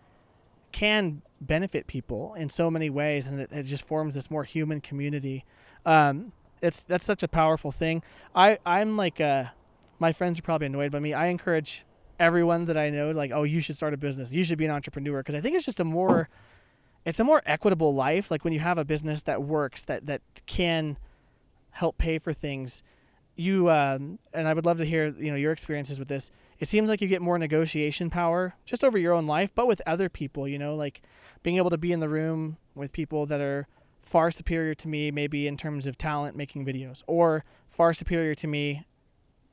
[SPEAKER 1] can benefit people in so many ways, and it just forms this more human community. That's such a powerful thing. I'm like my friends are probably annoyed by me. I encourage everyone that I know, like, oh, you should start a business. You should be an entrepreneur, because I think it's just it's a more equitable life. Like when you have a business that works, that can help pay for things. You and I would love to hear your experiences with this. It seems like you get more negotiation power just over your own life, but with other people. Like being able to be in the room with people that are far superior to me, maybe in terms of talent making videos, or far superior to me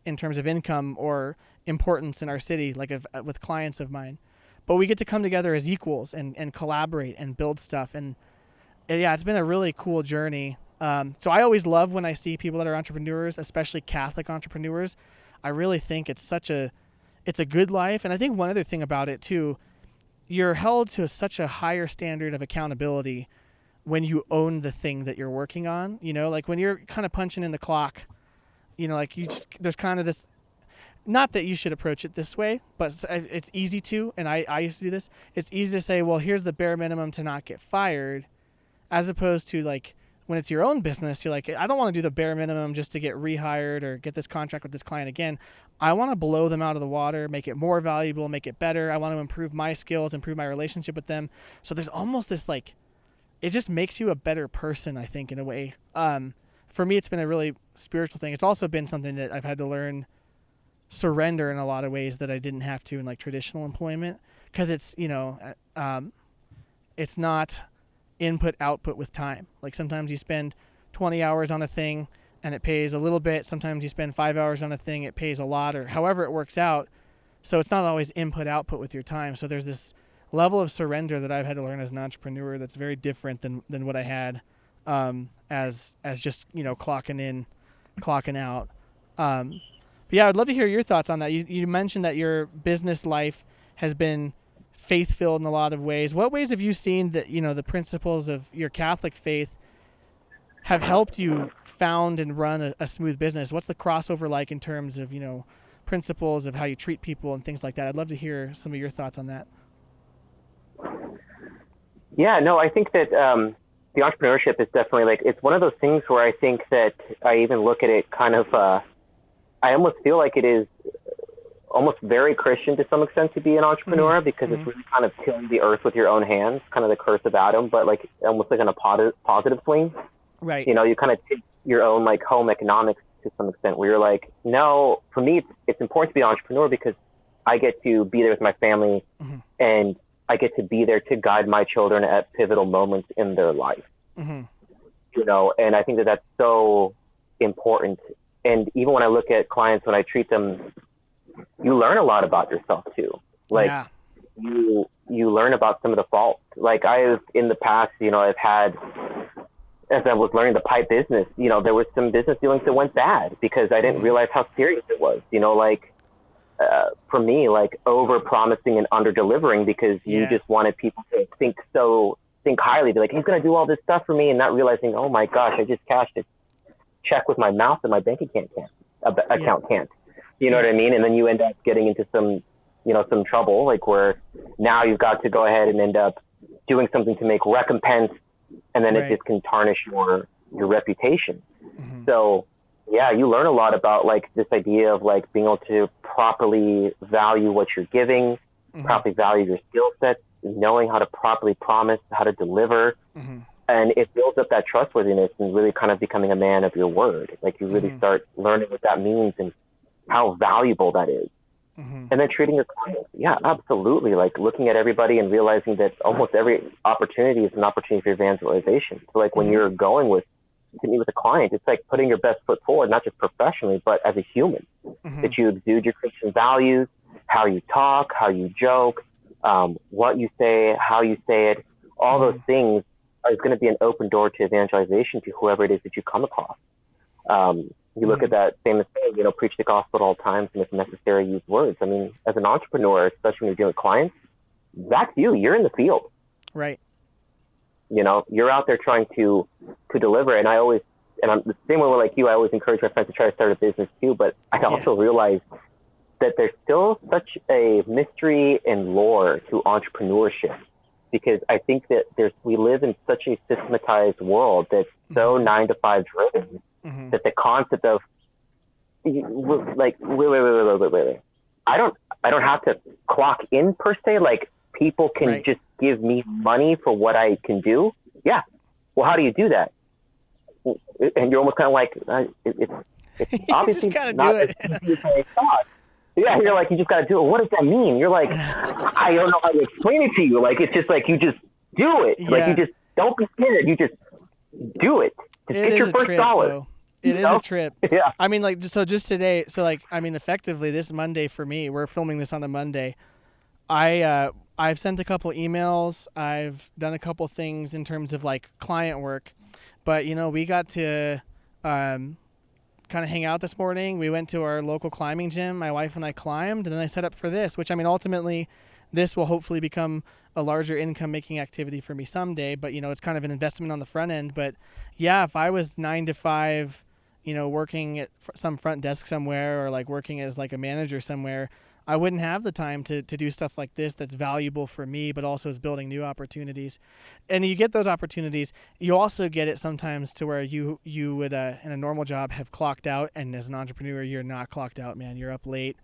[SPEAKER 1] in terms of income or importance in our city, like with clients of mine. But we get to come together as equals and collaborate and build stuff. And yeah, it's been a really cool journey. So I always love when I see people that are entrepreneurs, especially Catholic entrepreneurs. I really think it's a good life. And I think one other thing about it too, you're held to such a higher standard of accountability when you own the thing that you're working on. Like when you're kind of punching in the clock, like there's kind of this, not that you should approach it this way, but it's easy to, and I used to do this. It's easy to say, well, here's the bare minimum to not get fired, as opposed to like, when it's your own business, you're like, I don't want to do the bare minimum just to get rehired or get this contract with this client again. I want to blow them out of the water, make it more valuable, make it better. I want to improve my skills, improve my relationship with them. So there's almost this like, it just makes you a better person, I think, in a way. For me, it's been a really spiritual thing. It's also been something that I've had to learn surrender in a lot of ways that I didn't have to in like traditional employment, because it's, it's not input output with time. Like sometimes you spend 20 hours on a thing and it pays a little bit. Sometimes you spend 5 hours on a thing, it pays a lot, or however it works out. So it's not always input output with your time. So there's this level of surrender that I've had to learn as an entrepreneur that's very different than what I had as just clocking in, clocking out. But yeah, I'd love to hear your thoughts on that. You mentioned that your business life has been faith-filled in a lot of ways. What ways have you seen that the principles of your Catholic faith have helped you found and run a smooth business? What's the crossover like in terms of principles of how you treat people and things like that? I'd love to hear some of your thoughts on that.
[SPEAKER 2] Yeah, no, I think that the entrepreneurship is definitely like, it's one of those things where I think that I even look at it kind of, I almost feel like it is almost very Christian to some extent to be an entrepreneur, because it's really kind of tilling the earth with your own hands, kind of the curse of Adam, but like almost like on a positive swing.
[SPEAKER 1] Right.
[SPEAKER 2] You kind of take your own like home economics to some extent, where you're like, no, for me, it's important to be an entrepreneur because I get to be there with my family and I get to be there to guide my children at pivotal moments in their life. And I think that that's so important. And even when I look at clients, when I treat them, you learn a lot about yourself too. Like you learn about some of the faults. Like I've in the past, I've had, as I was learning the pipe business, there was some business dealings that went bad because I didn't realize how serious it was. For me, like over promising and under delivering, because you just wanted people to think highly, be like, he's going to do all this stuff for me, and not realizing, oh my gosh, I just cashed a check with my mouth and my bank account can't. You know what I mean? And then you end up getting into some trouble, like where now you've got to go ahead and end up doing something to make recompense, and then it just can tarnish your reputation. So yeah, you learn a lot about like this idea of like being able to properly value what you're giving, properly value your skill sets, knowing how to properly promise, how to deliver. And it builds up that trustworthiness and really kind of becoming a man of your word. Like you really start learning what that means and how valuable that is. And then treating your clients. Yeah, absolutely. Like looking at everybody and realizing that almost every opportunity is an opportunity for evangelization. So like when you're going to meet with a client, it's like putting your best foot forward, not just professionally, but as a human, that you exude your Christian values, how you talk, how you joke, what you say, how you say it, all those things is going to be an open door to evangelization to whoever it is that you come across. You look at that famous saying, preach the gospel at all times, and if necessary, use words. I mean, as an entrepreneur, especially when you're dealing with clients, that's you. You're in the field.
[SPEAKER 1] Right.
[SPEAKER 2] You're out there trying to deliver. And I'm the same way like you, I always encourage my friends to try to start a business too. But I also realize that there's still such a mystery and lore to entrepreneurship. because I think that we live in such a systematized world that's so 9 to 5 driven that the concept of like wait. I don't have to clock in per se. Like people can just give me money for what I can do. Yeah. Well, how do you do that? And you're almost kind of like it's obviously not as easy as I thought. Yeah, you're like, you just got to do it. What does that mean? You're like, I don't know how to explain it to you. Like, it's just like, you just do it. Yeah. Like, you just don't be scared. You just do it. Just get your first dollar.
[SPEAKER 1] Though. It is a trip. Yeah. I mean, like, so just today, so like, I mean, effectively this Monday for me, we're filming this on a Monday. I've sent a couple emails. I've done a couple things in terms of like client work, but you know, we got to, kind of hang out this morning. We went to our local climbing gym. My wife and I climbed, and then I set up for this, which I mean, ultimately this will hopefully become a larger income making activity for me someday, but you know, it's kind of an investment on the front end. But yeah, if I was 9 to 5, you know, working at some front desk somewhere or like working as like a manager somewhere, I wouldn't have the time to do stuff like this that's valuable for me, but also is building new opportunities. And you get those opportunities. You also get it sometimes to where you would, in a normal job, have clocked out, and as an entrepreneur, you're not clocked out, man. You're up late.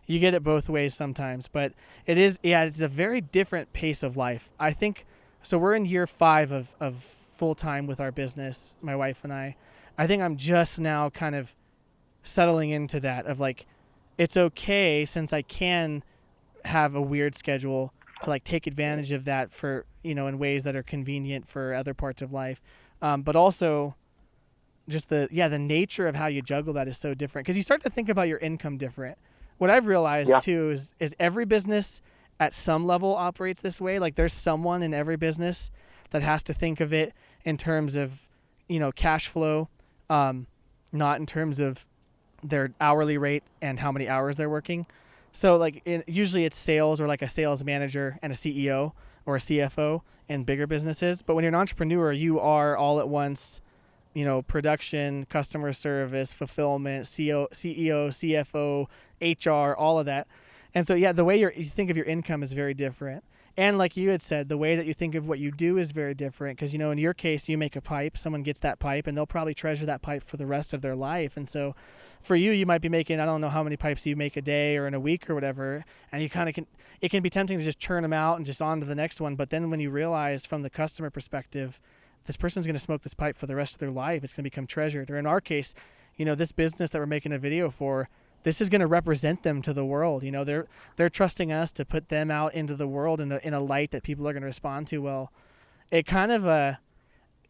[SPEAKER 1] You get it both ways sometimes. But it's a very different pace of life. I think, so we're in year 5 of full-time with our business, my wife and I. I think I'm just now kind of settling into that of like, it's okay since I can have a weird schedule to like take advantage of that for, you know, in ways that are convenient for other parts of life. But also just the nature of how you juggle that is so different because you start to think about your income different. What I've realized too is every business at some level operates this way. Like there's someone in every business that has to think of it in terms of, you know, cash flow, not in terms of their hourly rate and how many hours they're working. So like usually it's sales or like a sales manager and a CEO or a CFO in bigger businesses. But when you're an entrepreneur, you are all at once, you know, production, customer service, fulfillment, CEO, CFO, HR, all of that. And so, yeah, the way you think of your income is very different. And like you had said, the way that you think of what you do is very different because, you know, in your case, you make a pipe, someone gets that pipe, and they'll probably treasure that pipe for the rest of their life. And so for you, you might be making, I don't know how many pipes you make a day or in a week or whatever, and you kind of it can be tempting to just churn them out and just on to the next one. But then when you realize from the customer perspective, this person's going to smoke this pipe for the rest of their life, it's going to become treasured. Or in our case, you know, this business that we're making a video for, this is going to represent them to the world. You know, they're trusting us to put them out into the world in a light that people are going to respond to. Well, it kind of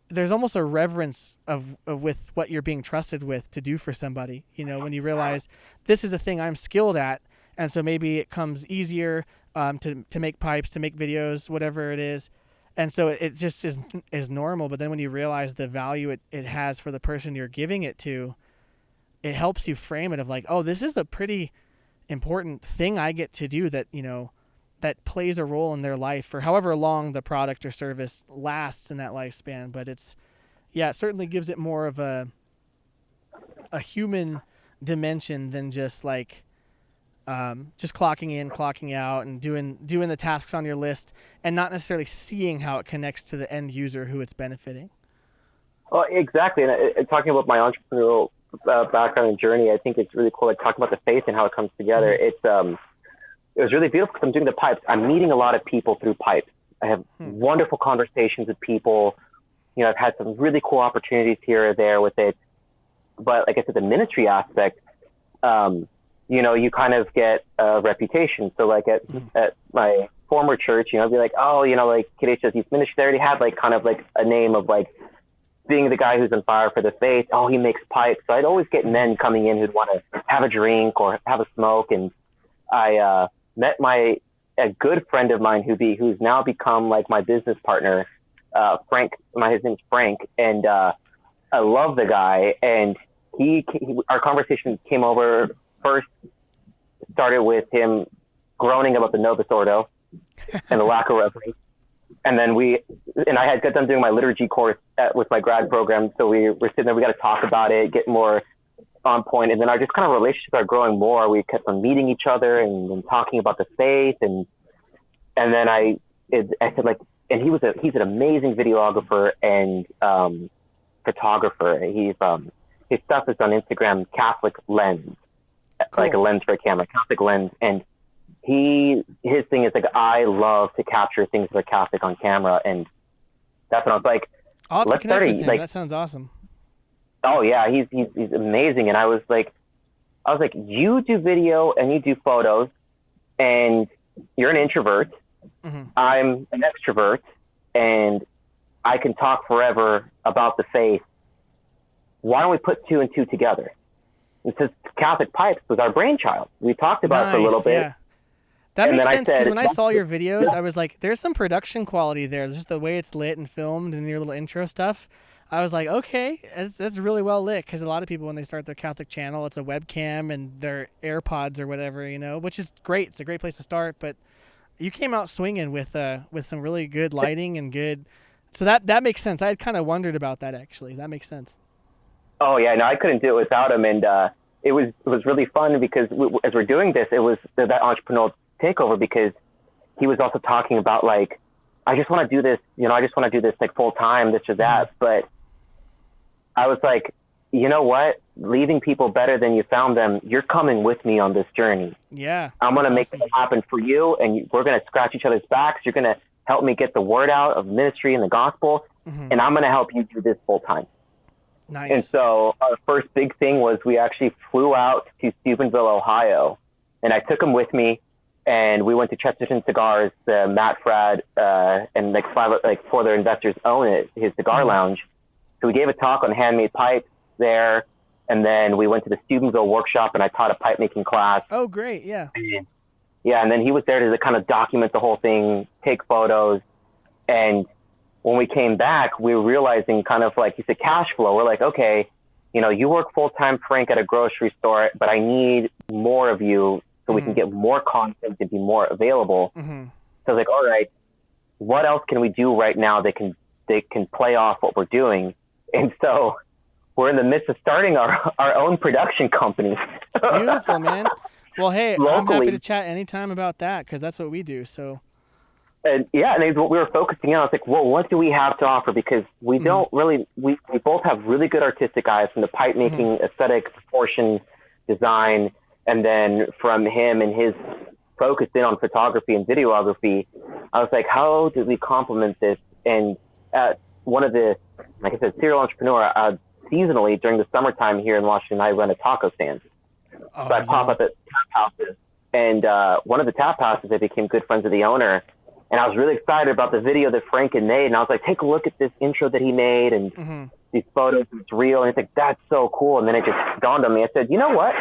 [SPEAKER 1] there's almost a reverence of with what you're being trusted with to do for somebody. You know, when you realize this is a thing I'm skilled at, and so maybe it comes easier to make pipes, to make videos, whatever it is. And so it just is normal. But then when you realize the value it has for the person you're giving it to, it helps you frame it of like, oh, this is a pretty important thing I get to do that, you know, that plays a role in their life for however long the product or service lasts in that lifespan. But it certainly gives it more of a human dimension than just like, just clocking in, clocking out, and doing the tasks on your list and not necessarily seeing how it connects to the end user who it's benefiting.
[SPEAKER 2] Well, exactly. And talking about my entrepreneurial background and journey, I think it's really cool. Like talking about the faith and how it comes together. It was really beautiful because I'm doing the pipes. I'm meeting a lot of people through pipes. I have wonderful conversations with people. You know, I've had some really cool opportunities here or there with it. But like I said, the ministry aspect, you know, you kind of get a reputation. So like at my former church, you know, I'd be like, oh, you know, like Kadesh does youth ministry. They already had like kind of like a name of like being the guy who's on fire for the faith. Oh, he makes pipes. So I'd always get men coming in who'd want to have a drink or have a smoke. And I met a good friend of mine who's now become like my business partner, Frank. His name's Frank, and I love the guy. And our conversation came over. First started with him groaning about the Novus Ordo and the lack of reverence. And then I had got done doing my liturgy course with my grad program. So we were sitting there, we got to talk about it, get more on point. And then our just kind of relationship are growing more. We kept on meeting each other and talking about the faith. And then I said, like, and he's an amazing videographer and photographer. His stuff is on Instagram, Catholic Lens,
[SPEAKER 1] Cool.
[SPEAKER 2] like a lens for a camera, Catholic Lens, and his thing is like, I love to capture things that are Catholic on camera, and that's when I was like,
[SPEAKER 1] I'll have to
[SPEAKER 2] let's
[SPEAKER 1] connect
[SPEAKER 2] start
[SPEAKER 1] with him.
[SPEAKER 2] like,
[SPEAKER 1] That sounds awesome.
[SPEAKER 2] oh yeah, he's amazing, and I was like, you do video and you do photos, and you're an introvert.
[SPEAKER 1] Mm-hmm.
[SPEAKER 2] I'm an extrovert, and I can talk forever about the faith. Why don't we put two and two together? And since Catholic Pipes was our brainchild, we talked about it for a little bit.
[SPEAKER 1] Yeah. That
[SPEAKER 2] And
[SPEAKER 1] makes
[SPEAKER 2] then I
[SPEAKER 1] sense because
[SPEAKER 2] said,
[SPEAKER 1] when I saw your videos,
[SPEAKER 2] yeah.
[SPEAKER 1] I was like, there's some production quality there. Just the way it's lit and filmed and your little intro stuff. I was like, okay, that's really well lit because a lot of people, when they start their Catholic channel, it's a webcam and their AirPods or whatever, which is great. It's a great place to start. But you came out swinging with some really good lighting and good. So that makes sense. I had kind of wondered about that, actually. That makes sense.
[SPEAKER 2] Oh yeah, no, I couldn't do it without him, and it was really fun because as we're doing this, it was that entrepreneurial takeover because he was also talking about like, I just want to do this, I just want to do this like full time, this or that.
[SPEAKER 1] Mm-hmm.
[SPEAKER 2] But I was like, you know what? Leaving people better than you found them. You're coming with me on this journey.
[SPEAKER 1] Yeah,
[SPEAKER 2] I'm going to make
[SPEAKER 1] awesome.
[SPEAKER 2] it happen for you, and we're going to scratch each other's backs. You're going to help me get the word out of ministry and the gospel,
[SPEAKER 1] Mm-hmm.
[SPEAKER 2] and I'm going to help you do this full time.
[SPEAKER 1] Nice.
[SPEAKER 2] And so our first big thing was we actually flew out to Steubenville, Ohio, and I took him with me, and we went to Chesterton Cigars. Matt Frad and like four other investors own it, his cigar
[SPEAKER 1] Mm-hmm.
[SPEAKER 2] lounge. So we gave a talk on handmade pipes there, and then we went to the Steubenville workshop, and I taught a pipe making class.
[SPEAKER 1] Oh, great! Yeah.
[SPEAKER 2] Yeah, and then he was there to kind of document the whole thing, take photos, and when we came back, we were realizing kind of like he said, cash flow. We're like, okay, you work full time, Frank, at a grocery store, but I need more of you so we can get more content and be more available.
[SPEAKER 1] Mm-hmm.
[SPEAKER 2] So I was like, all right, what else can we do right now that can play off what we're doing? And so we're in the midst of starting our own production company.
[SPEAKER 1] Beautiful, man. Well, hey,
[SPEAKER 2] Locally.
[SPEAKER 1] I'm happy to chat anytime about that because that's what we do. So.
[SPEAKER 2] And yeah, and it's what we were focusing on. I was like, well, what do we have to offer? Because we don't really, we both have really good artistic eyes from the pipe making, aesthetic, proportion, design, and then from him and his focus in on photography and videography. I was like, how do we complement this? And one of the, like I said, serial entrepreneur, seasonally during the summertime here in Washington, I run a taco stand.
[SPEAKER 1] Oh,
[SPEAKER 2] So I pop up at tap houses. And one of the tap houses, I became good friends with the owner. And I was really excited about the video that Frank had made. And I was like, take a look at this intro that he made and these photos. It's real. And it's like, that's so cool. And then it just dawned on me. I said, you know what?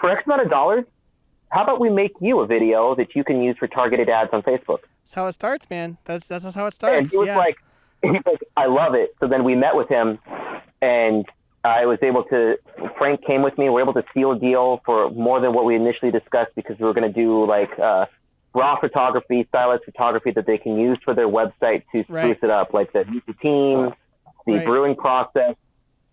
[SPEAKER 2] For X amount of dollars, how about we make you a video that you can use for targeted ads on Facebook?
[SPEAKER 1] That's how it starts, man. That's how it starts.
[SPEAKER 2] And he was like, I love it. So then we met with him, and I was able to, Frank came with me. We were able to seal a deal for more than what we initially discussed because we were going to do like raw photography, stylized photography that they can use for their website to spruce it up, like the team, the brewing process,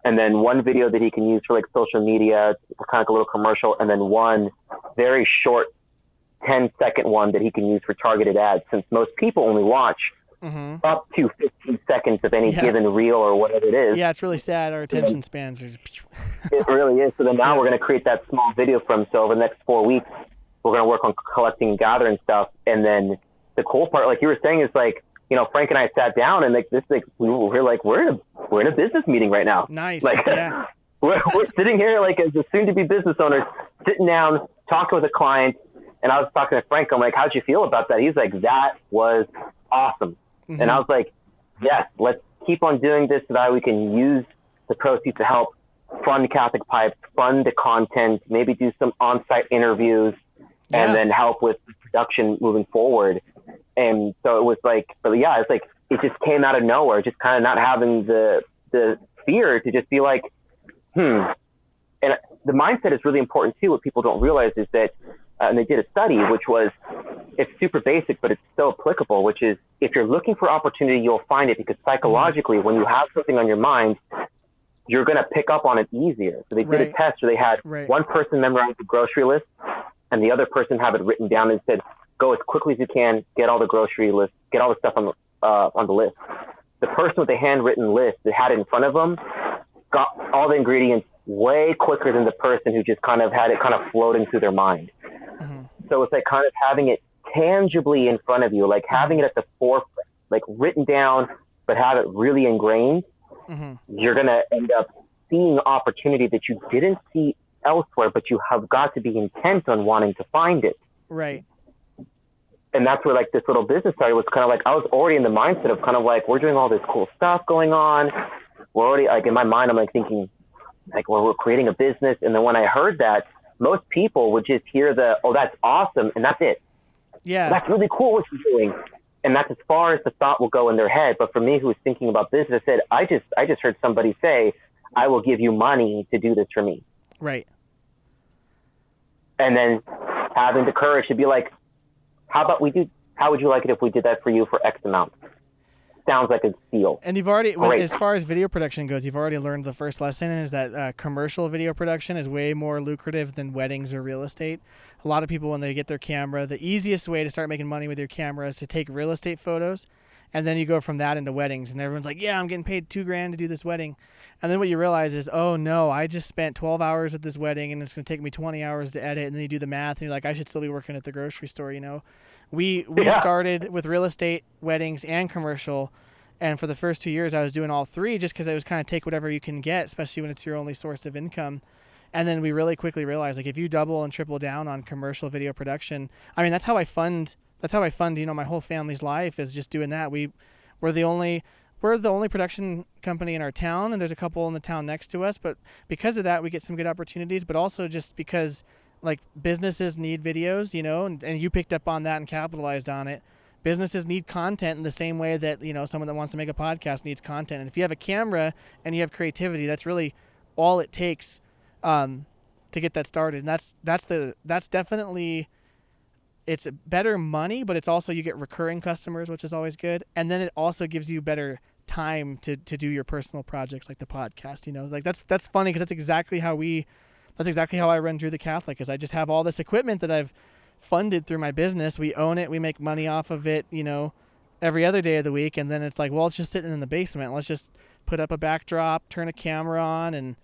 [SPEAKER 2] and then one video that he can use for like social media, kind of like a little commercial, and then one very short 10-second one that he can use for targeted ads, since most people only watch up to 15 seconds of any given reel or whatever it is.
[SPEAKER 1] Yeah, it's really sad. Our attention spans are just...
[SPEAKER 2] It really is. So then now we're going to create that small video for him. So over the next 4 weeks, we're going to work on collecting and gathering stuff. And then the cool part, like you were saying, is like, Frank and I sat down and like this, like we're in a business meeting right now.
[SPEAKER 1] Nice.
[SPEAKER 2] Like,
[SPEAKER 1] yeah.
[SPEAKER 2] we're sitting here like as a soon-to-be business owners, sitting down, talking with a client. And I was talking to Frank. I'm like, how'd you feel about that? He's like, that was awesome. And I was like, yes, let's keep on doing this so that we can use the proceeds to help fund Catholic Pipes, fund the content, maybe do some on-site interviews, and then help with production moving forward. And so it was like, it's like it just came out of nowhere, just kind of not having the fear to just be like, And the mindset is really important too. What people don't realize is that, and they did a study, which was, it's super basic, but it's so applicable, which is if you're looking for opportunity, you'll find it, because psychologically, when you have something on your mind, you're going to pick up on it easier. So they did a test where they had one person memorize the grocery list and the other person have it written down and said, go as quickly as you can, get all the grocery list, get all the stuff on the list. The person with the handwritten list that had it in front of them got all the ingredients way quicker than the person who just kind of had it kind of floating through their mind.
[SPEAKER 1] Mm-hmm.
[SPEAKER 2] So it's like kind of having it tangibly in front of you, like having it at the forefront, like written down, but have it really ingrained.
[SPEAKER 1] Mm-hmm.
[SPEAKER 2] You're going to end up seeing opportunity that you didn't see elsewhere, but you have got to be intent on wanting to find it.
[SPEAKER 1] Right.
[SPEAKER 2] And that's where like this little business started. Was kind of like I was already in the mindset of kind of like we're doing all this cool stuff going on. We're already like in my mind I'm like thinking like well, we're creating a business. And then when I heard that, most people would just hear the oh that's awesome and that's it.
[SPEAKER 1] Yeah.
[SPEAKER 2] That's really cool what you're doing. And that's as far as the thought will go in their head. But for me who was thinking about business, I said I just heard somebody say I will give you money to do this for me.
[SPEAKER 1] Right.
[SPEAKER 2] And then having the courage to be like, how would you like it if we did that for you for X amount? Sounds like a steal.
[SPEAKER 1] And you've already, as far as video production goes, you've already learned the first lesson is that commercial video production is way more lucrative than weddings or real estate. A lot of people, when they get their camera, the easiest way to start making money with your camera is to take real estate photos, and then you go from that into weddings. And everyone's like, yeah, I'm getting paid $2,000 to do this wedding. And then what you realize is, oh no, I just spent 12 hours at this wedding and it's going to take me 20 hours to edit. And then you do the math and you're like, I should still be working at the grocery store, you know? We started with real estate, weddings, and commercial. And for the first 2 years, I was doing all three just because I was kind of take whatever you can get, especially when it's your only source of income. And then we really quickly realized, like, if you double and triple down on commercial video production, I mean, that's how I fund, you know, my whole family's life is just doing that. We're the only production company in our town, and there's a couple in the town next to us. But because of that, we get some good opportunities, but also just because, like, businesses need videos, you know, and you picked up on that and capitalized on it. Businesses need content in the same way that, you know, someone that wants to make a podcast needs content. And if you have a camera and you have creativity, that's really all it takes to get that started. And that's definitely, it's better money, but it's also, you get recurring customers, which is always good. And then it also gives you better time to do your personal projects like the podcast, you know, like that's funny because that's exactly how I run Drew the Catholic, is I just have all this equipment that I've funded through my business. We own it. We make money off of it, you know, every other day of the week. And then it's like, well, it's just sitting in the basement. Let's just put up a backdrop, turn a camera on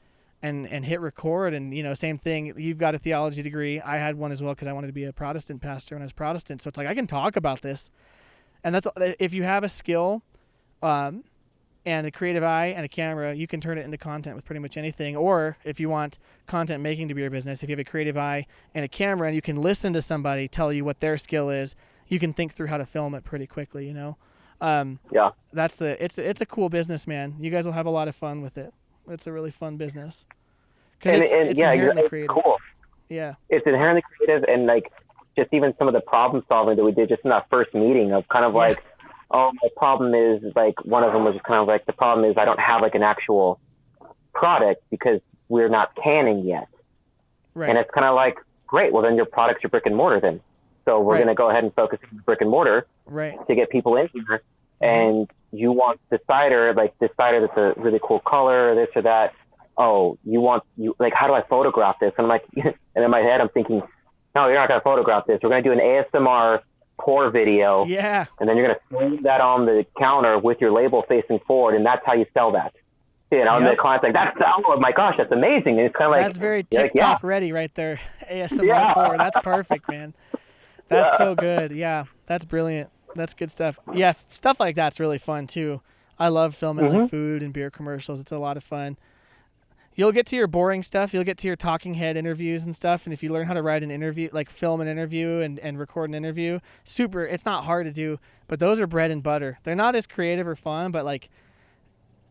[SPEAKER 1] and hit record. And, you know, same thing. You've got a theology degree. I had one as well because I wanted to be a Protestant pastor when I was Protestant. So it's like, I can talk about this. And that's, if you have a skill, and a creative eye and a camera, you can turn it into content with pretty much anything. Or if you want content making to be your business, if you have a creative eye and a camera and you can listen to somebody tell you what their skill is, you can think through how to film it pretty quickly, you know?
[SPEAKER 2] Yeah.
[SPEAKER 1] It's a cool business, man. You guys will have a lot of fun with it. It's a really fun business. Because it's inherently creative.
[SPEAKER 2] Cool.
[SPEAKER 1] Yeah.
[SPEAKER 2] It's inherently creative, and like just even some of the problem solving that we did just in that first meeting of kind of like, oh, my problem is, like, one of them was kind of like, the problem is I don't have, like, an actual product because we're not canning yet.
[SPEAKER 1] Right.
[SPEAKER 2] And it's kind of like, great, well, then your product's your brick and mortar then. So we're going to go ahead and focus on brick and mortar to get people in here. And you want the cider, like this cider that's a really cool color, this or that. Oh, like, how do I photograph this? And I'm like, and in my head, I'm thinking, no, you're not going to photograph this. We're going to do an ASMR pour video, and then you're going to swing that on the counter with your label facing forward, and that's how you sell that. You know, and the client's like, oh my gosh, that's amazing. And it's kind of like,
[SPEAKER 1] that's very TikTok ready right there. ASMR pour, that's perfect, man. That's so good. Yeah, that's brilliant. That's good stuff. Yeah, stuff like that's really fun too. I love filming like food and beer commercials. It's a lot of fun. You'll get to your boring stuff. You'll get to your talking head interviews and stuff. And if you learn how to write an interview, like film an interview and record an interview, it's not hard to do, but those are bread and butter. They're not as creative or fun, but like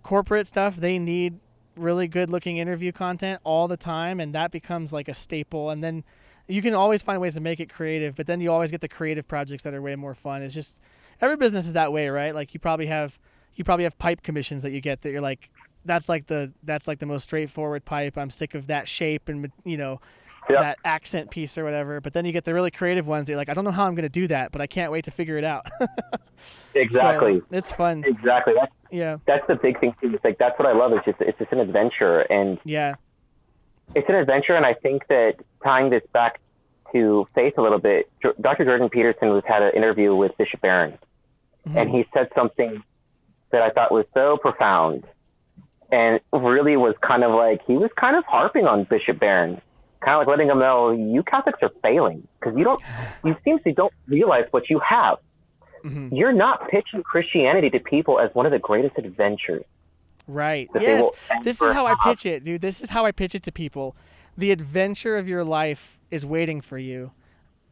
[SPEAKER 1] corporate stuff, they need really good looking interview content all the time. And that becomes like a staple. And then you can always find ways to make it creative, but then you always get the creative projects that are way more fun. It's just, every business is that way, right? Like you probably have pipe commissions that you get that you're like, that's like the most straightforward pipe. I'm sick of that shape and, you know, that accent piece or whatever. But then you get the really creative ones that you're like, I don't know how I'm going to do that, but I can't wait to figure it out.
[SPEAKER 2] Exactly.
[SPEAKER 1] So, it's fun.
[SPEAKER 2] Exactly. That's the big thing too. It's like, that's what I love. It's just an adventure, and it's an adventure. And I think that tying this back into faith a little bit, Dr. Jordan Peterson had an interview with Bishop Barron, and he said something that I thought was so profound, and really was kind of like, he was kind of harping on Bishop Barron, kind of like letting him know, you Catholics are failing because you seriously don't realize what you have. You're not pitching Christianity to people as one of the greatest adventures.
[SPEAKER 1] Right. Yes. This is how I pitch it, dude. This is how I pitch it to people. The adventure of your life is waiting for you.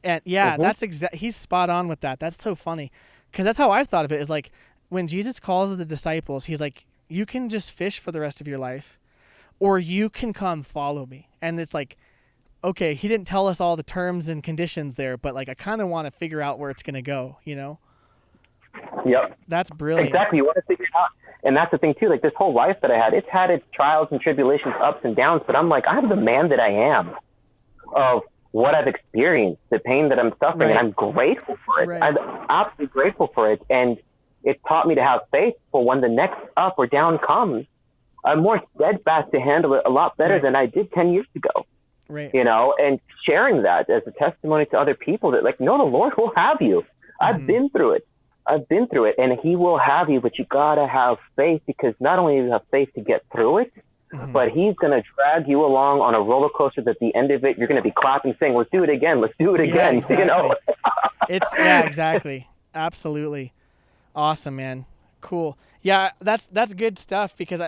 [SPEAKER 1] And yeah, that's he's spot on with that. That's so funny. Because that's how I've thought of it, is like when Jesus calls the disciples, he's like, you can just fish for the rest of your life, or you can come follow me. And it's like, okay, he didn't tell us all the terms and conditions there, but like I kind of want to figure out where it's going to go, you know?
[SPEAKER 2] Yep.
[SPEAKER 1] That's brilliant.
[SPEAKER 2] Exactly. You want to figure it out. And that's the thing too, like this whole life that I had, it's had its trials and tribulations, ups and downs, but I'm like, I'm the man that I am of what I've experienced, the pain that I'm suffering, and I'm grateful for it. I'm absolutely grateful for it. And it taught me to have faith for when the next up or down comes. I'm more steadfast to handle it a lot better than I did 10 years ago.
[SPEAKER 1] Right.
[SPEAKER 2] You know, and sharing that as a testimony to other people that like, no, the Lord will have you. I've been through it. And he will have you, but you gotta have faith, because not only do you have faith to get through it, but he's gonna drag you along on a roller coaster that at the end of it, you're gonna be clapping, saying, let's do it again. Let's do it again.
[SPEAKER 1] Exactly.
[SPEAKER 2] You know?
[SPEAKER 1] Exactly. Absolutely. Awesome, man. Cool. Yeah, that's good stuff, because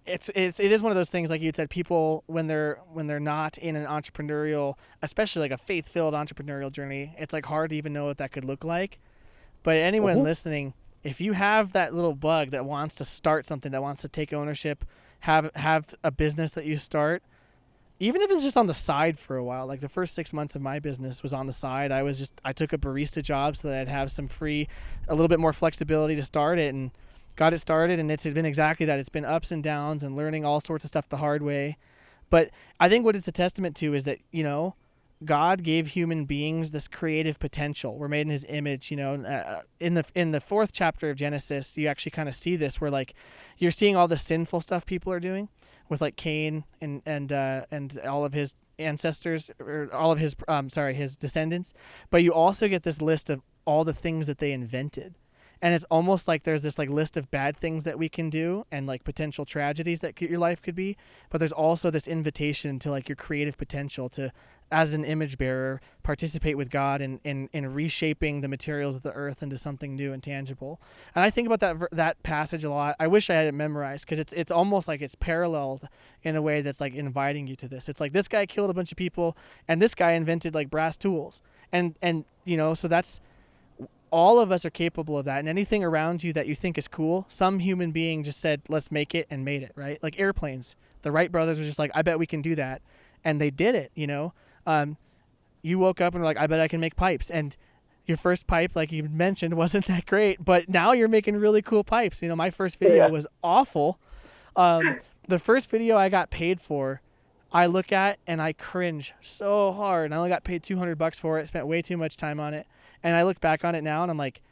[SPEAKER 1] it is one of those things, like you said, people when they're not in an entrepreneurial, especially like a faith-filled entrepreneurial journey, it's like hard to even know what that could look like. But anyone listening, if you have that little bug that wants to start something, that wants to take ownership, have a business that you start, even if it's just on the side for a while. Like the first 6 months of my business was on the side. I took a barista job so that I'd have a little bit more flexibility to start it, and got it started. And it's been exactly that. It's been ups and downs and learning all sorts of stuff the hard way. But I think what it's a testament to is that, you know, God gave human beings this creative potential. We're made in his image, you know. In the fourth chapter of Genesis, you actually kind of see this, where like you're seeing all the sinful stuff people are doing with like Cain and all of his ancestors, or all of his his descendants. But you also get this list of all the things that they invented. And it's almost like there's this like list of bad things that we can do and like potential tragedies that your life could be. But there's also this invitation to like your creative potential to, as an image bearer, participate with God in reshaping the materials of the earth into something new and tangible. And I think about that passage a lot. I wish I had it memorized, because it's almost like it's paralleled in a way that's like inviting you to this. It's like this guy killed a bunch of people, and this guy invented like brass tools. And you know, so that's, all of us are capable of that. And anything around you that you think is cool, some human being just said, let's make it, and made it, right? Like airplanes. The Wright brothers were just like, I bet we can do that. And they did it, you know? You woke up and were like, I bet I can make pipes. And your first pipe, like you mentioned, wasn't that great, but now you're making really cool pipes. You know, my first video was awful. The first video I got paid for, I look at and I cringe so hard. And I only got paid $200 for it. Spent way too much time on it. And I look back on it now and I'm like,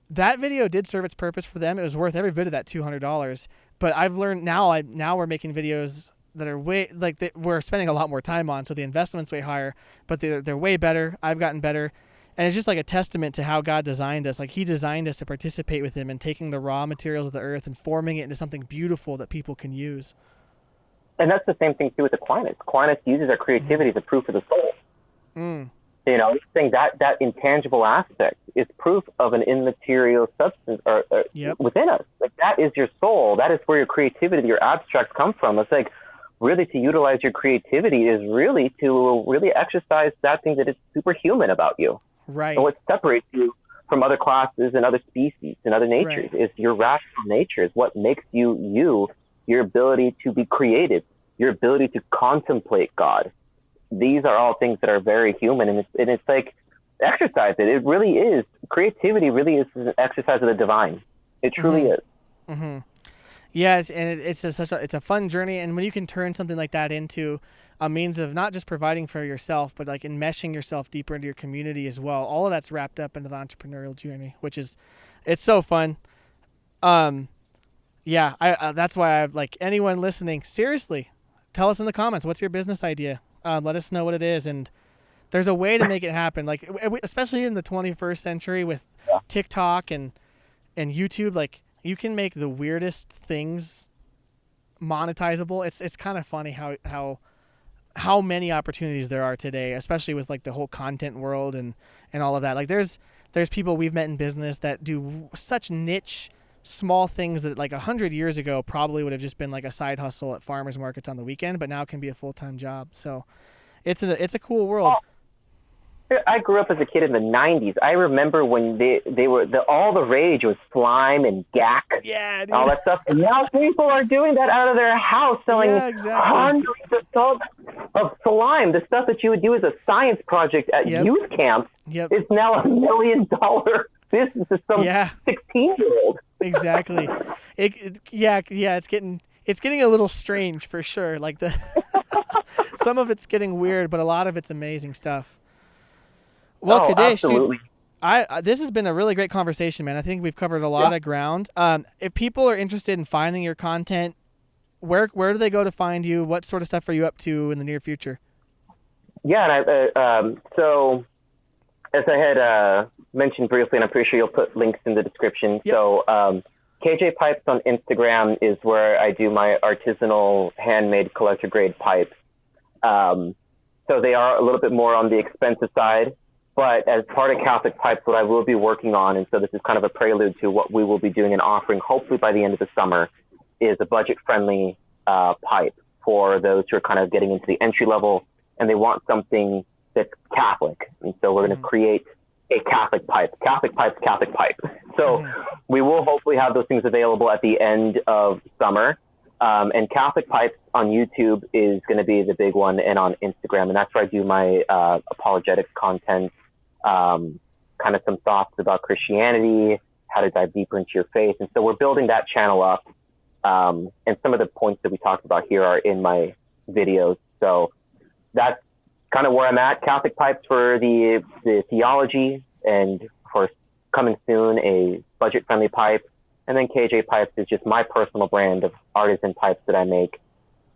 [SPEAKER 1] that video did serve its purpose for them. It was worth every bit of that $200. But I've learned now we're making videos that are we're spending a lot more time on. So the investment's way higher, but they're way better. I've gotten better. And it's just like a testament to how God designed us. Like he designed us to participate with him in taking the raw materials of the earth and forming it into something beautiful that people can use.
[SPEAKER 2] And that's the same thing too with Aquinas. Aquinas uses our creativity as a proof of the soul. You know, saying that intangible aspect is proof of an immaterial substance or within us. Like that is your soul. That is where your creativity, your abstracts come from. It's like really to utilize your creativity is really to really exercise that thing that is superhuman about you.
[SPEAKER 1] Right.
[SPEAKER 2] And what separates you from other classes and other species and other natures is your rational nature, is what makes you, your ability to be creative, your ability to contemplate God. These are all things that are very human, and it's like exercise it. It really is. Creativity really is an exercise of the divine. It truly is.
[SPEAKER 1] Mm-hmm. Yes, and it's just it's a fun journey, and when you can turn something like that into a means of not just providing for yourself, but like enmeshing yourself deeper into your community as well. All of that's wrapped up into the entrepreneurial journey, it's so fun. Yeah, that's why I've like anyone listening, seriously, tell us in the comments, what's your business idea? Let us know what it is, and There's a way to make it happen. Like especially in the 21st century with TikTok and YouTube, like you can make the weirdest things monetizable. It's kind of funny how many opportunities there are today, especially with like the whole content world and all of that. Like there's people we've met in business that do such niche small things that like 100 years ago probably would have just been like a side hustle at farmers markets on the weekend, but now can be a full-time job. So it's a cool world.
[SPEAKER 2] I grew up as a kid in the 90s. I remember when they were all the rage was slime and gack,
[SPEAKER 1] dude.
[SPEAKER 2] all that stuff. And now people are doing that out of their house, selling hundreds of slime. The stuff that you would do as a science project at youth camp is now $1 million business to some 16-year-old.
[SPEAKER 1] Exactly. It's getting a little strange for sure. Like some of it's getting weird, but a lot of it's amazing stuff. Well, Kadesh, dude, this has been a really great conversation, man. I think we've covered a lot of ground. If people are interested in finding your content, where do they go to find you? What sort of stuff are you up to in the near future?
[SPEAKER 2] Yeah, and so as I had mentioned briefly, and I'm pretty sure you'll put links in the description. Yep. So KJ Pipes on Instagram is where I do my artisanal handmade collector grade pipes. So they are a little bit more on the expensive side. But as part of Catholic Pipes, what I will be working on, and so this is kind of a prelude to what we will be doing and offering, hopefully by the end of the summer, is a budget-friendly pipe for those who are kind of getting into the entry level and they want something that's Catholic. And so we're going to create a Catholic pipe. Catholic pipe. So we will hopefully have those things available at the end of summer. And Catholic Pipes on YouTube is going to be the big one, and on Instagram. And that's where I do my apologetics content. Kind of some thoughts about Christianity, how to dive deeper into your faith. And so we're building that channel up. And some of the points that we talked about here are in my videos. So that's kind of where I'm at. Catholic Pipes for the theology, and for coming soon, a budget-friendly pipe. And then KJ Pipes is just my personal brand of artisan pipes that I make.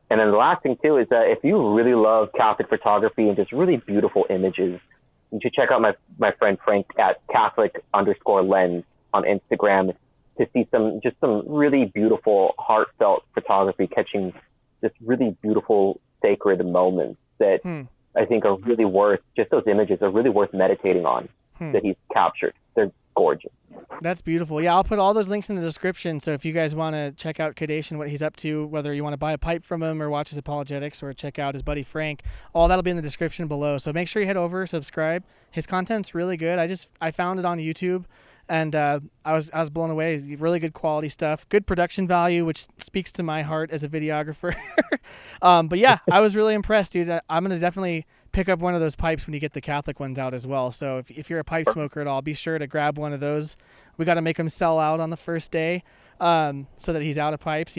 [SPEAKER 2] And then the last thing too is that if you really love Catholic photography and just really beautiful images, you should check out my friend Frank at Catholic_lens on Instagram to see some really beautiful, heartfelt photography, catching just really beautiful, sacred moments that I think are really worth, just those images are really worth meditating on that he's captured. They're gorgeous.
[SPEAKER 1] That's beautiful. Yeah, I'll put all those links in the description. So if you guys want to check out Kadesh and what he's up to, whether you want to buy a pipe from him or watch his apologetics or check out his buddy Frank, all that'll be in the description below. So make sure you head over, subscribe. His content's really good. I found it on YouTube, and I was blown away. Really good quality stuff, good production value, which speaks to my heart as a videographer. But yeah, I was really impressed, dude. I'm gonna definitely pick up one of those pipes when you get the Catholic ones out as well. So if you're a pipe smoker at all, be sure to grab one of those. We got to make him sell out on the first day, so that he's out of pipes,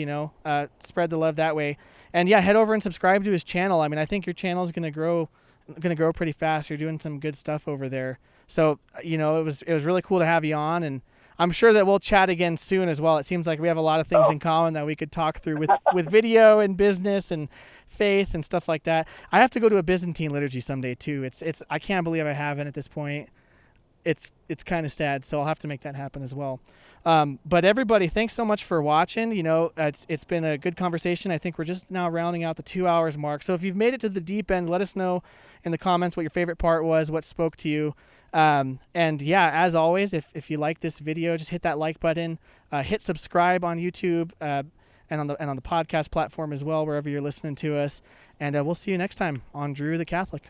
[SPEAKER 1] spread the love that way. And yeah, head over and subscribe to his channel. I mean, I think your channel is going to grow pretty fast. You're doing some good stuff over there. So, it was really cool to have you on, and I'm sure that we'll chat again soon as well. It seems like we have a lot of things in common that we could talk through with video and business and faith and stuff like that. I have to go to a Byzantine liturgy someday too. It's I can't believe I haven't at this point. It's kind of sad, so I'll have to make that happen as well. But everybody, thanks so much for watching. It's been a good conversation. I think we're just now rounding out the 2 hours mark. So if you've made it to the deep end, let us know in the comments what your favorite part was, what spoke to you. And yeah, as always, if you like this video, just hit that like button, hit subscribe on YouTube, and on the podcast platform as well, wherever you're listening to us. And we'll see you next time on Drew the Catholic.